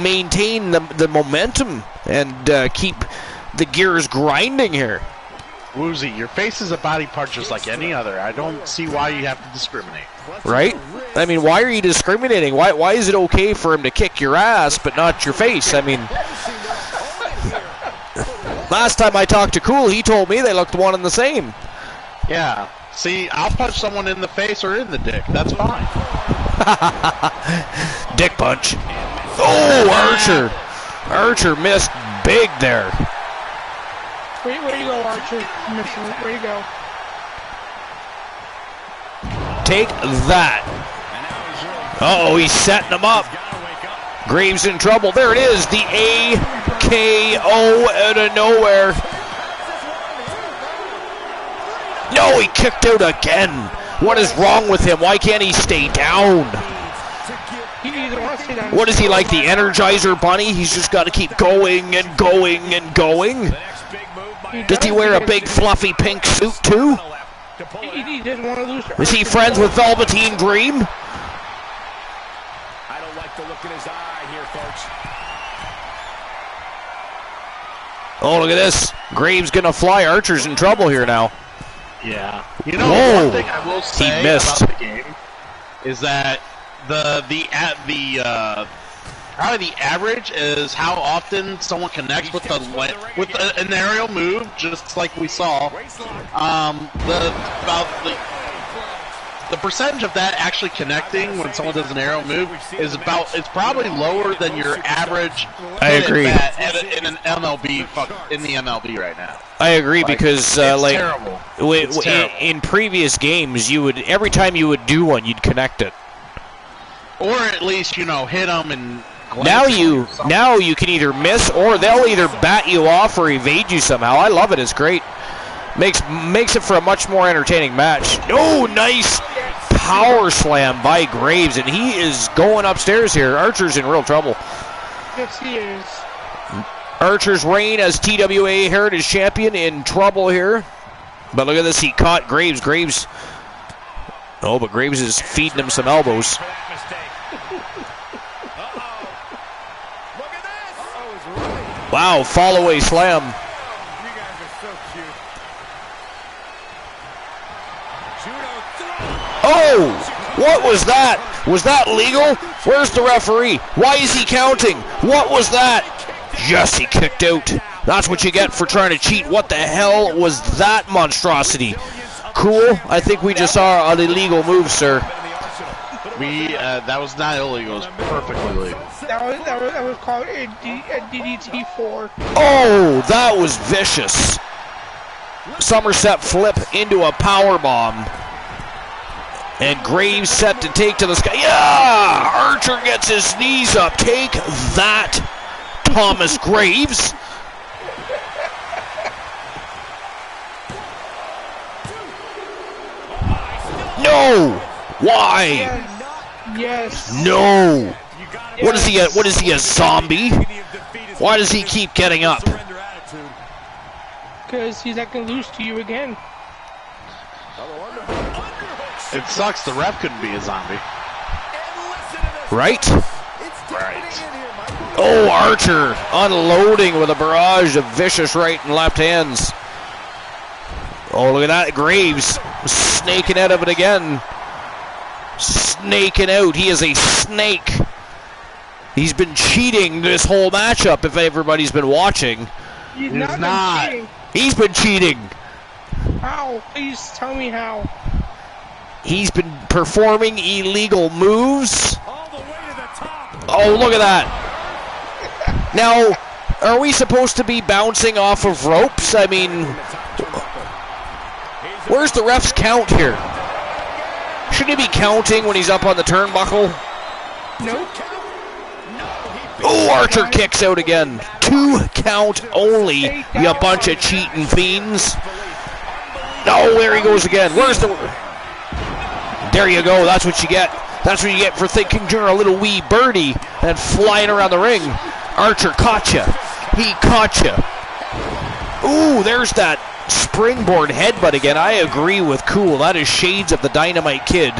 maintain the momentum and keep the gears grinding here. Woozy, your face is a body part just like any other. I don't see why you have to discriminate. Right? I mean, why are you discriminating? Why is it okay for him to kick your ass but not your face? I mean, last time I talked to Cool, he told me they looked one and the same. Yeah. See, I'll punch someone in the face or in the dick. That's fine. Dick punch. Oh, Archer. Archer missed big there. Where you go, Archer? Where you go? Take that. Uh-oh, he's setting him up. Graves in trouble. There it is, the AKO out of nowhere. No, he kicked out again. What is wrong with him? Why can't he stay down? What is he, like the Energizer Bunny? He's just got to keep going and going and going. Does he wear a big fluffy pink suit too? He didn't want to lose. Is he friends with Velveteen Dream? I don't like the look in his eye here, folks. Oh, look at this. Graves gonna fly. Archer's in trouble here now. Yeah. You know, one thing I will say missed. about the game is that probably the average is how often someone connects with an aerial move, just like we saw. The percentage of that actually connecting when someone does an aerial move is it's probably lower than your average. I agree. In an MLB in the MLB right now. I agree because terrible. In previous games, every time you would do one, you'd connect it. Or at least hit them and. Now you can either miss or they'll either bat you off or evade you somehow. I love it. It's great. Makes it for a much more entertaining match. Oh, nice power slam by Graves, and he is going upstairs here. Archer's in real trouble. Yes, he is. Archer's reign as TWA Heritage Champion in trouble here. But look at this. He caught Graves. But Graves is feeding him some elbows. Wow, fall away slam. You guys are so cute. Oh, what was that? Was that legal? Where's the referee? Why is he counting? What was that? Yes, he kicked out. That's what you get for trying to cheat. What the hell was that monstrosity? Cool. I think we just saw an illegal move, sir. That was not illegal. It was perfectly legal. That was called a DDT4. Oh, that was vicious. Somerset flip into a power bomb. And Graves set to take to the sky. Yeah! Archer gets his knees up. Take that, Thomas Graves. No! Why? Yes. No! What is he? What is he? A zombie? Why does he keep getting up? Because he's not going to lose to you again. It sucks the ref couldn't be a zombie. Right? Oh, Archer unloading with a barrage of vicious right and left hands. Oh, look at that. Graves snaking out of it again. Snaking out. He is a snake. He's been cheating this whole matchup if everybody's been watching. He's not. Cheating. He's been cheating. How? Please tell me how. He's been performing illegal moves. All the way to the top. Oh, look at that. Now, are we supposed to be bouncing off of ropes? I mean, where's the ref's count here? Shouldn't he be counting when he's up on the turnbuckle? Nope. Oh, Archer kicks out again. 2 count only, you bunch of cheating fiends. No, there he goes again. Where's the... There you go, that's what you get. That's what you get for thinking you're a little wee birdie and flying around the ring. Archer caught you. He caught you. Ooh, there's that springboard headbutt again. I agree with Cool. That is shades of the Dynamite Kid.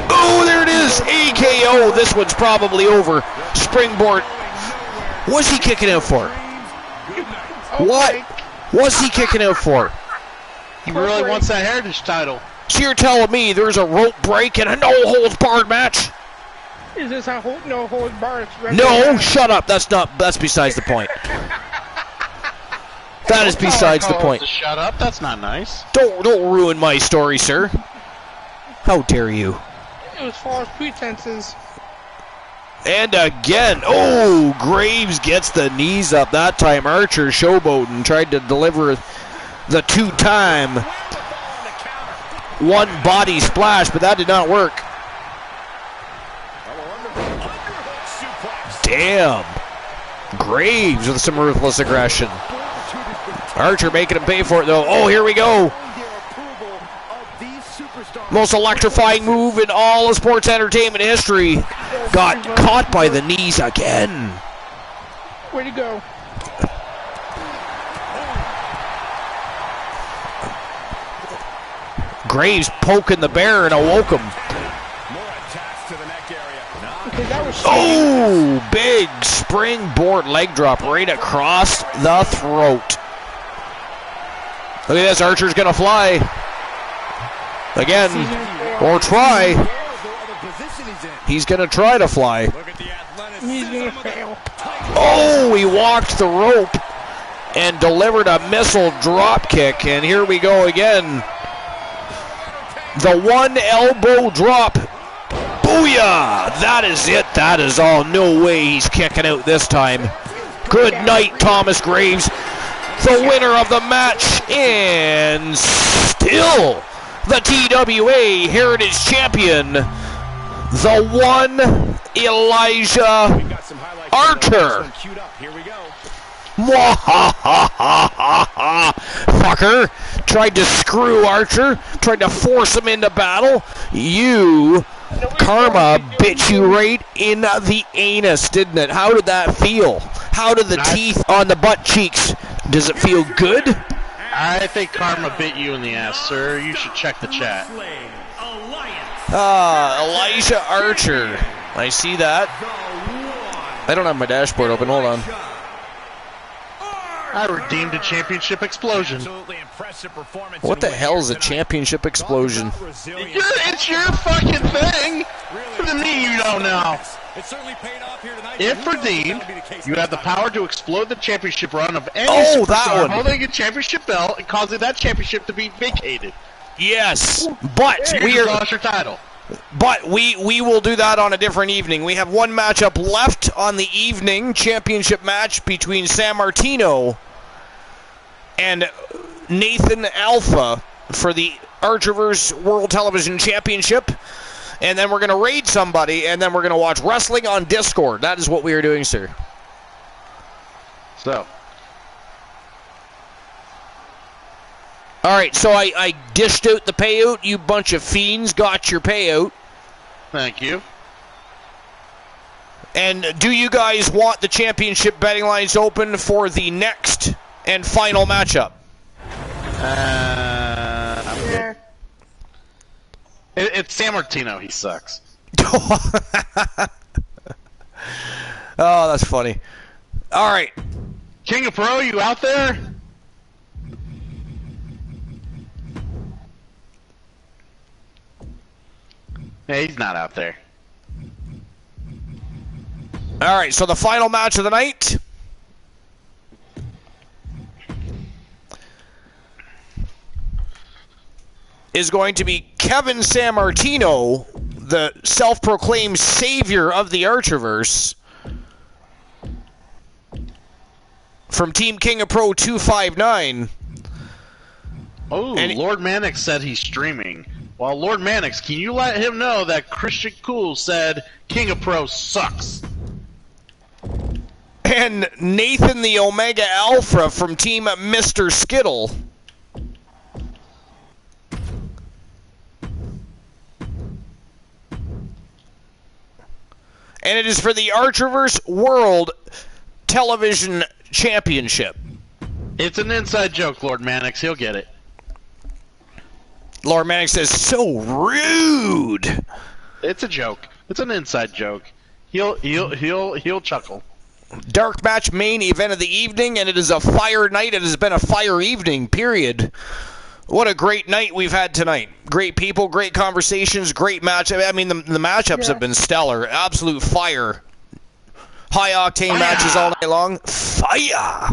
Oh, there it is. AKO. This one's probably over. Springboard. What's he kicking out for? What was he kicking out for? He really wants that Heritage title. So you're telling me there's a rope break and a no-holds-barred match? Is this a no-holds-barred? No, shut up. That's besides the point. That is besides the point. Shut up. That's not nice. Don't ruin my story, sir. How dare you? It was false pretenses. And again, oh, Graves gets the knees up that time. Archer showboating, tried to deliver the 2-time one body splash, but that did not work. Damn. Graves with some ruthless aggression. Archer making him pay for it, though. Oh, here we go. Most electrifying move in all of sports entertainment history. Got caught by the knees again. Way to go. Graves poking the bear and awoke him. Oh, big springboard leg drop right across the throat. Look at this, Archer's gonna fly. Again, or try. He's gonna try to fly. He's gonna fail. Oh, he walked the rope and delivered a missile drop kick, and here we go again. The one elbow drop. Booyah! That is it. That is all. No way he's kicking out this time. Good night, Thomas Graves. The winner of the match, and still the TWA Heritage Champion, the one Elijah Archer. Fucker. Tried to screw Archer. Tried to force him into battle. Karma bit you right in the anus, didn't it? How did that feel? How did the teeth on the butt cheeks? Does it feel good? I think Karma bit you in the ass, sir. You should check the chat. Elijah Archer. I see that. I don't have my dashboard open. Hold on. I redeemed a championship explosion. What the hell is a championship explosion? It's your fucking thing. What do you mean you don't know? If redeemed, you have the power to explode the championship run of any superstar holding a championship belt and causing that championship to be vacated. Yes, but we lost your title. But we will do that on a different evening. We have one matchup left on the evening championship match between Sammartino and Nathan Alpha for the Archerverse World Television Championship. And then we're going to raid somebody, and then we're going to watch wrestling on Discord. That is what we are doing, sir. So. Alright, so I dished out the payout. You bunch of fiends got your payout. Thank you. And do you guys want the championship betting lines open for the next and final matchup? I'm good. It's San Martino. He sucks. Oh, that's funny. All right. King of Pro, you out there? Hey, he's not out there. All right, so the final match of the night. Is going to be Kevin Sammartino, the self-proclaimed savior of the Archerverse, from Team King of Pro 259. Oh, and Lord Mannix said he's streaming. Well, Lord Mannix, can you let him know that Christian Cool said King of Pro sucks? And Nathan the Omega Alpha from Team Mr. Skittle. And it is for the Archerverse World Television Championship. It's an inside joke, Lord Mannix. He'll get it. Lord Mannix says, so rude. It's a joke. It's an inside joke. He'll chuckle. Dark match main event of the evening, and it is a fire night. It has been a fire evening, period. What a great night we've had tonight. Great people, great conversations, great match. I mean, the matchups have been stellar. Absolute fire. High-octane matches all night long. Fire!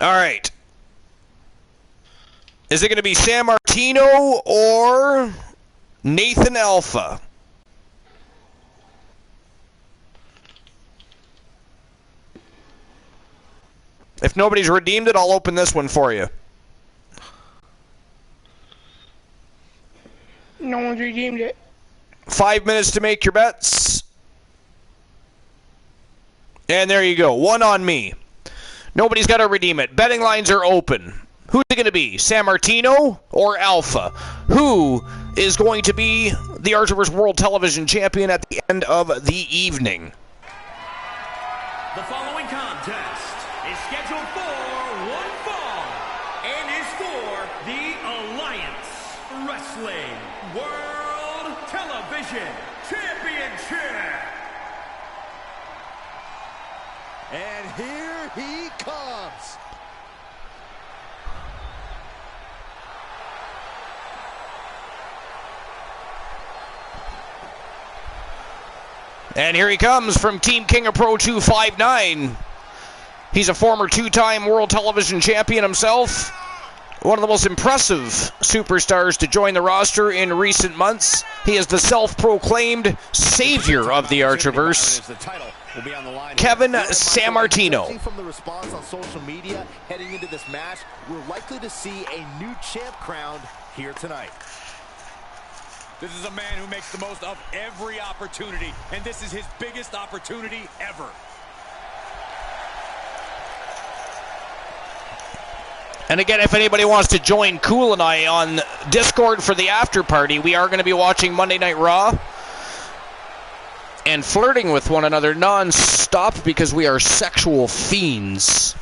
All right. Is it going to be Sammartino or Nathan Alpha? If nobody's redeemed it, I'll open this one for you. No one's redeemed it. 5 minutes to make your bets. And there you go. One on me. Nobody's got to redeem it. Betting lines are open. Who's it going to be? Sammartino or Alpha? Who is going to be the Archerverse World Television Champion at the end of the evening? The following contest is scheduled for one fall and is for the Alliance Wrestling World Television Championship. And here he comes. And here he comes from Team King of Pro 259. He's a former two-time World Television Champion himself. One of the most impressive superstars to join the roster in recent months. He is the self-proclaimed savior of the Archerverse, Kevin Sammartino. From the response on social media heading into this match, we're likely to see a new champ crowned here tonight. This is a man who makes the most of every opportunity, and this is his biggest opportunity ever. And again, if anybody wants to join Cool and I on Discord for the after party, we are going to be watching Monday Night Raw and flirting with one another non-stop because we are sexual fiends.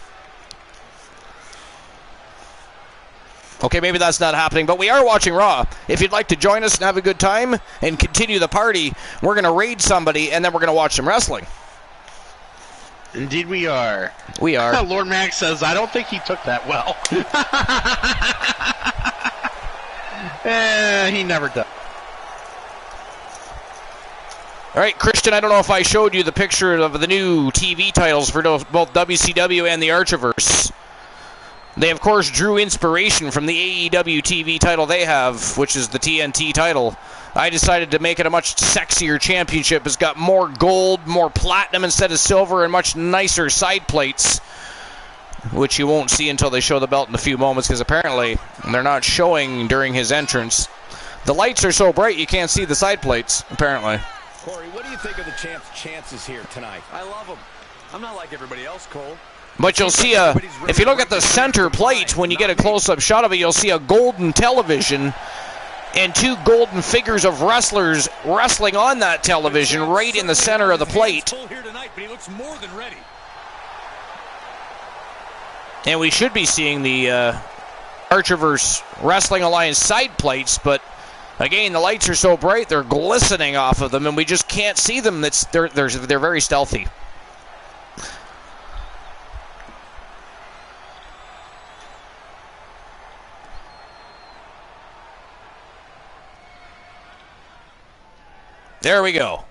Okay, maybe that's not happening, but we are watching Raw. If you'd like to join us and have a good time and continue the party, we're going to raid somebody, and then we're going to watch some wrestling. Indeed we are. We are. Lord Max says, I don't think he took that well. He never does. All right, Christian, I don't know if I showed you the picture of the new TV titles for both WCW and the Archerverse. They, of course, drew inspiration from the AEW TV title they have, which is the TNT title. I decided to make it a much sexier championship. It's got more gold, more platinum instead of silver, and much nicer side plates, which you won't see until they show the belt in a few moments, because apparently they're not showing during his entrance. The lights are so bright you can't see the side plates, apparently. Corey, what do you think of the champ's chances here tonight? I love him. I'm not like everybody else, Cole. But you'll see if you look at the center plate, when you get a close-up shot of it, you'll see a golden television and two golden figures of wrestlers wrestling on that television right in the center of the plate. And we should be seeing the Archerverse Wrestling Alliance side plates, but again, the lights are so bright, they're glistening off of them, and we just can't see them. They're very stealthy. There we go.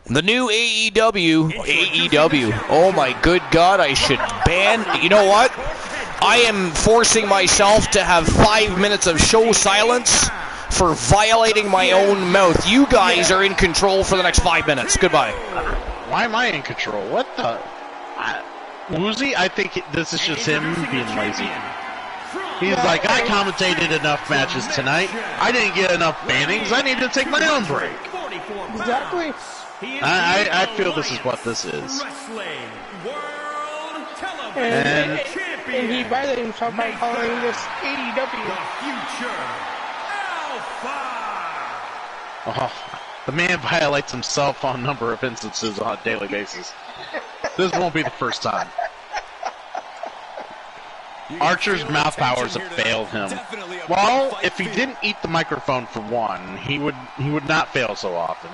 The new AEW. Oh my good God, I should ban. You know what? I am forcing myself to have 5 minutes of show silence for violating my own mouth. You guys are in control for the next 5 minutes. Goodbye. Why am I in control? What the? Woozy? I think this is just him being lazy. He's like, I commentated enough matches tonight. I didn't get enough bannings. I need to take my own break. Exactly. I feel this is what this is. And he violated himself by calling this AEW. Oh, the man violates himself on a number of instances on a daily basis. This won't be the first time. Archer's mouth powers have failed him. Well, if he didn't eat the microphone for one, he would not fail so often.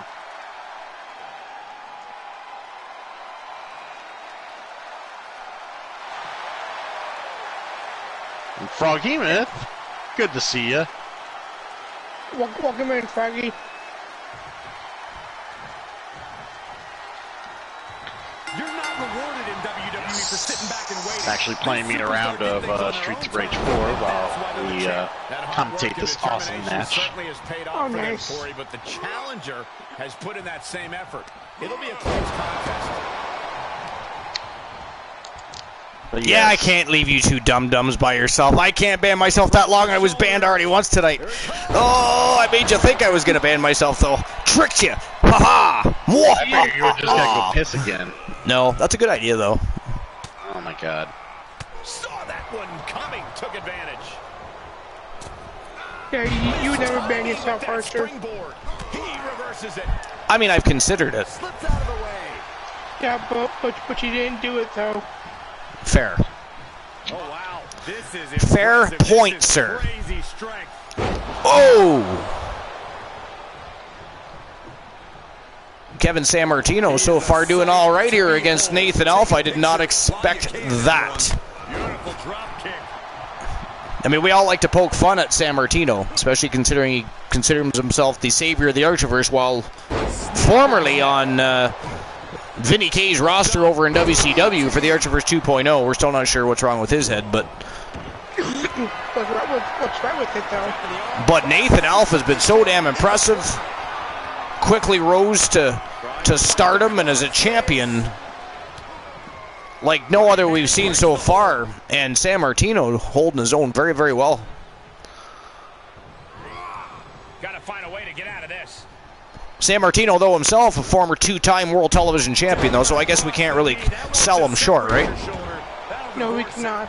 And Froggy Myth, good to see you. Welcome in, Froggy. You're not rewarded in WWE for sitting back and waiting. Actually playing me a round of Streets of Rage 4 while we commentate this awesome match. Oh, nice. But the challenger has put in that same effort. It'll be a close contest. But Yeah, I yes. can't leave you two dum-dums by yourself. I can't ban myself that long. I was banned already once tonight. Oh, I made you think I was going to ban myself, though. Tricked you. Ha-ha. I figured you were just going to go piss again. No, that's a good idea, though. Oh my God. Saw that one coming, took advantage. Yeah, you would never ban yourself, Archer. Springboard. He reverses it. I mean, I've considered it. Slips out of the way. Yeah, but you didn't do it, though. Fair. Oh wow, this is Fair impressive. point, This is sir. Crazy strength. Oh! Kevin Sammartino so far doing all right here against Nathan Alpha. I did not expect that. Beautiful drop kick. I mean, we all like to poke fun at Sammartino, especially considering he considers himself the savior of the Archerverse while formerly on Vinny K's roster over in WCW for the Archerverse 2.0. We're still not sure what's wrong with his head, but What's right with it, though? but Nathan Alpha's been so damn impressive. Quickly rose to stardom and as a champion like no other we've seen so far. And Sammartino holding his own very, very well. Got to find a way to get out of this. Sammartino, though himself a former two-time world television champion, though, so I guess we can't really sell him short, right? No, we cannot.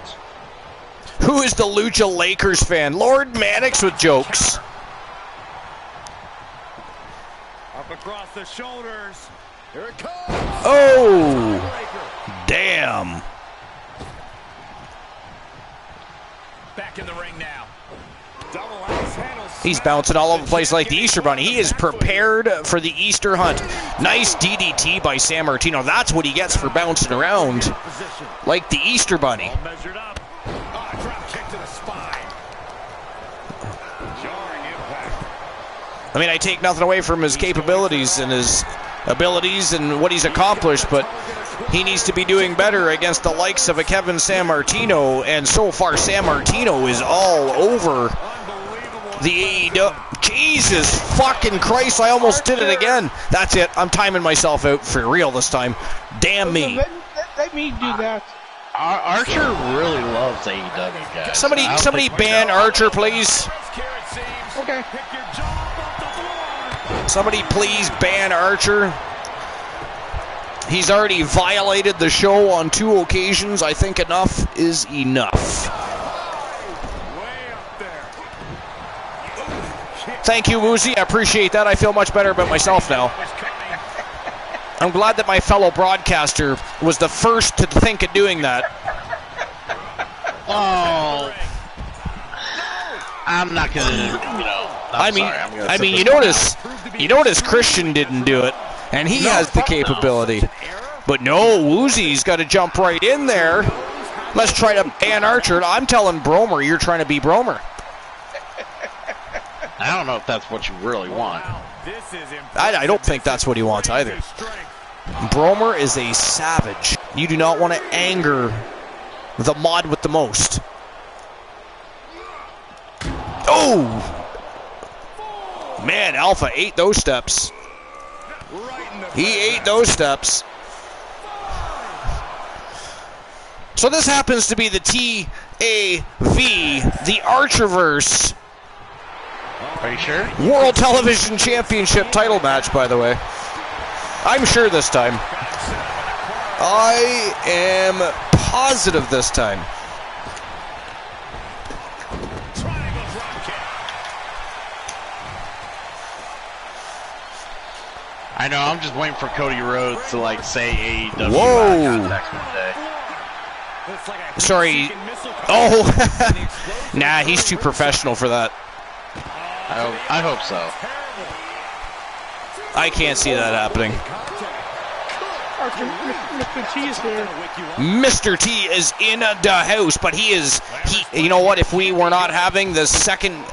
Who is the Lucha Lakers fan? Lord Maddox with jokes. Up across the shoulders. Here it comes. Oh, damn. Back in the ring now. Double axe handle. He's bouncing all over the place like the Easter Bunny. He is prepared for the Easter hunt. Nice DDT by Sammartino. That's what he gets for bouncing around like the Easter Bunny. All measured up. Drop kick to the spine. Jarring impact. I mean, I take nothing away from his capabilities and his abilities and what he's accomplished, but he needs to be doing better against the likes of a Kevin Sammartino, and so far Sammartino is all over the AEW. Jesus fucking Christ, I almost did it again. That's it. I'm timing myself out for real this time. Damn me. Let me do that. Archer really loves AEW, guys. Somebody ban Archer, please. Okay. Somebody please ban Archer. He's already violated the show on 2 occasions. I think enough is enough. Thank you, Woozy. I appreciate that. I feel much better about myself now. I'm glad that my fellow broadcaster was the first to think of doing that. Oh. I'm not going to, I mean, you notice Christian didn't do it, and he has the capability. But no, Woozy's got to jump right in there. Let's try to ban Archer. I'm telling Bromer, you're trying to be Bromer. I don't know if that's what you really want. I don't think that's what he wants either. Bromer is a savage. You do not want to anger the mod with the most. Oh! Man, Alpha ate those steps. He ate those steps. So this happens to be the TAV, the Archerverse. Are you sure? World Television Championship title match, by the way. I'm sure this time. I am positive this time. I know, I'm just waiting for Cody Rhodes to, like, say AEW. Whoa! Sorry. Oh! Nah, he's too professional for that. I hope so. I can't see that happening. Mr. T is here. Mr. T is in the house, but you know what? If we were not having the second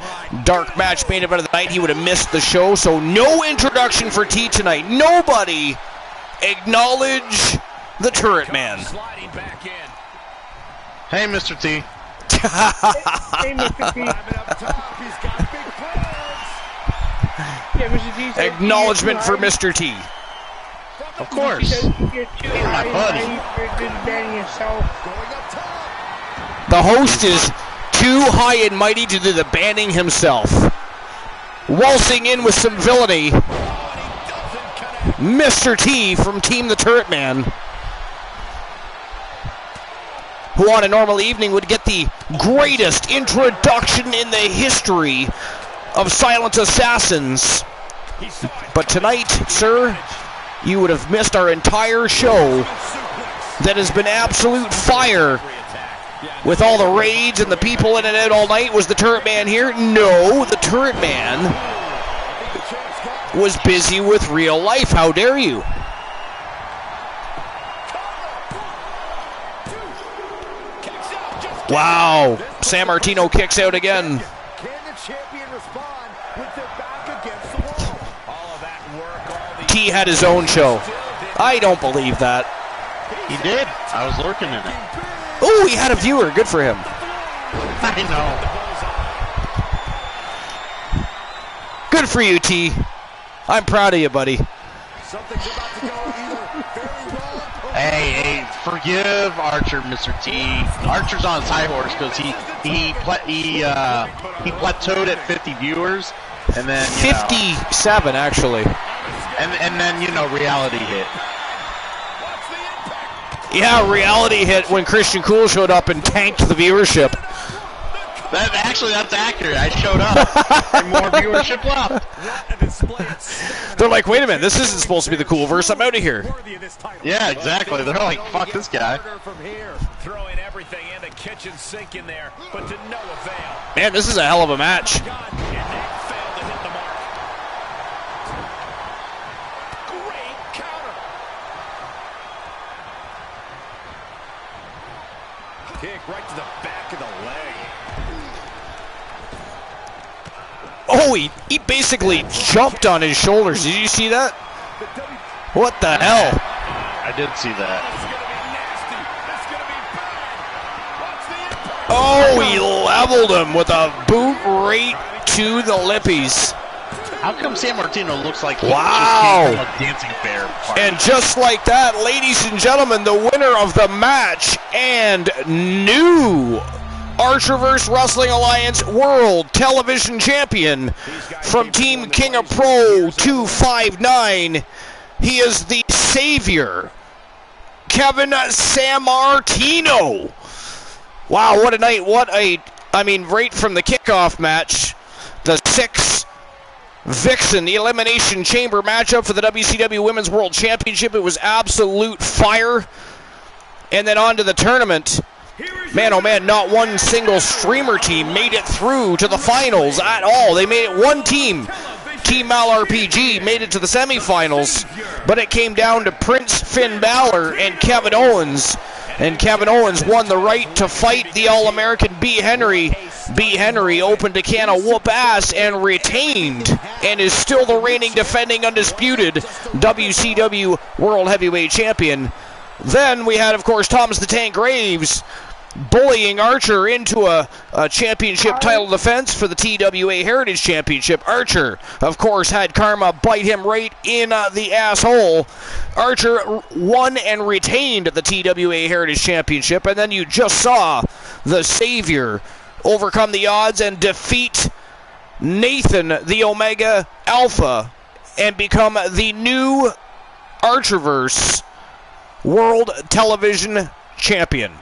dark match main event of the night, he would have missed the show. So no introduction for T tonight. Nobody acknowledge the Turret Man. Hey, Mr. T. Hey, Mr. T. Yeah, Mr. T. Acknowledgement for Mr. T. Of course. You're too my buddy. The host is too high and mighty to do the banning himself. Waltzing in with some villainy, Mr. T from Team the Turret Man, who on a normal evening would get the greatest introduction in the history of Silent Assassins. But tonight, sir, you would have missed our entire show that has been absolute fire. With all the raids and the people in and out all night, was the Turret Man here? No, the Turret Man was busy with real life. How dare you? Wow, San Martino kicks out again. T had his own show. I don't believe that. He did. I was lurking in it. Oh, he had a viewer. Good for him. I know. Good for you, T. I'm proud of you, buddy. Hey, forgive Archer, Mr. T. Archer's on his high horse because he plateaued at 50 viewers, and then 57 actually. And then reality hit. Yeah, reality hit when Christian Cool showed up and tanked the viewership. That's accurate. I showed up, and more viewership left. They're like, wait a minute, this isn't supposed to be the Cool verse. I'm out of here. Yeah, exactly. They're like, fuck this guy. Throwing everything in the kitchen sink in there, but to no avail. Man, this is a hell of a match. Kick right to the back of the leg. Oh, he basically jumped on his shoulders. Did you see that? What the hell? I did see that. Oh, he leveled him with a boot right to the lippies. How come San Martino looks like he wow. just came from a dancing bear party? And just like that, ladies and gentlemen, the winner of the match and new Archerverse Wrestling Alliance World Television Champion from Team King of Pro 259, he is the savior, Kevin San Martino. Wow, what a night. Right from the kickoff match, the 6 Vixen, the Elimination Chamber matchup for the WCW Women's World Championship. It was absolute fire. And then on to the tournament. Man, oh man, not one single streamer team made it through to the finals at all. They made it one team. Team Mal RPG made it to the semifinals, but it came down to Prince Finn Balor and Kevin Owens. And Kevin Owens won the right to fight the All-American B. Henry. B. Henry opened a can of whoop ass and retained, and is still the reigning, defending, undisputed WCW World Heavyweight Champion. Then we had, of course, Thomas the Tank Graves bullying Archer into a championship title defense for the TWA Heritage Championship. Archer, of course, had Karma bite him right in the asshole. Archer won and retained the TWA Heritage Championship, and then you just saw the Savior overcome the odds and defeat Nathan, the Omega Alpha, and become the new Archerverse World Television Champion.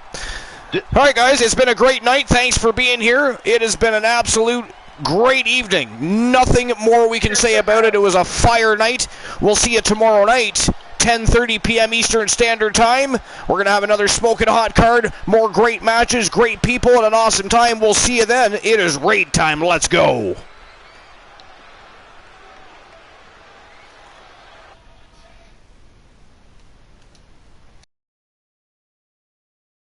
All right, guys, it's been a great night. Thanks for being here. It has been an absolute great evening. Nothing more we can say about it. It was a fire night. We'll see you tomorrow night, 10:30 p.m. Eastern Standard Time. We're going to have another smoking hot card, more great matches, great people, and an awesome time. We'll see you then. It is raid time. Let's go.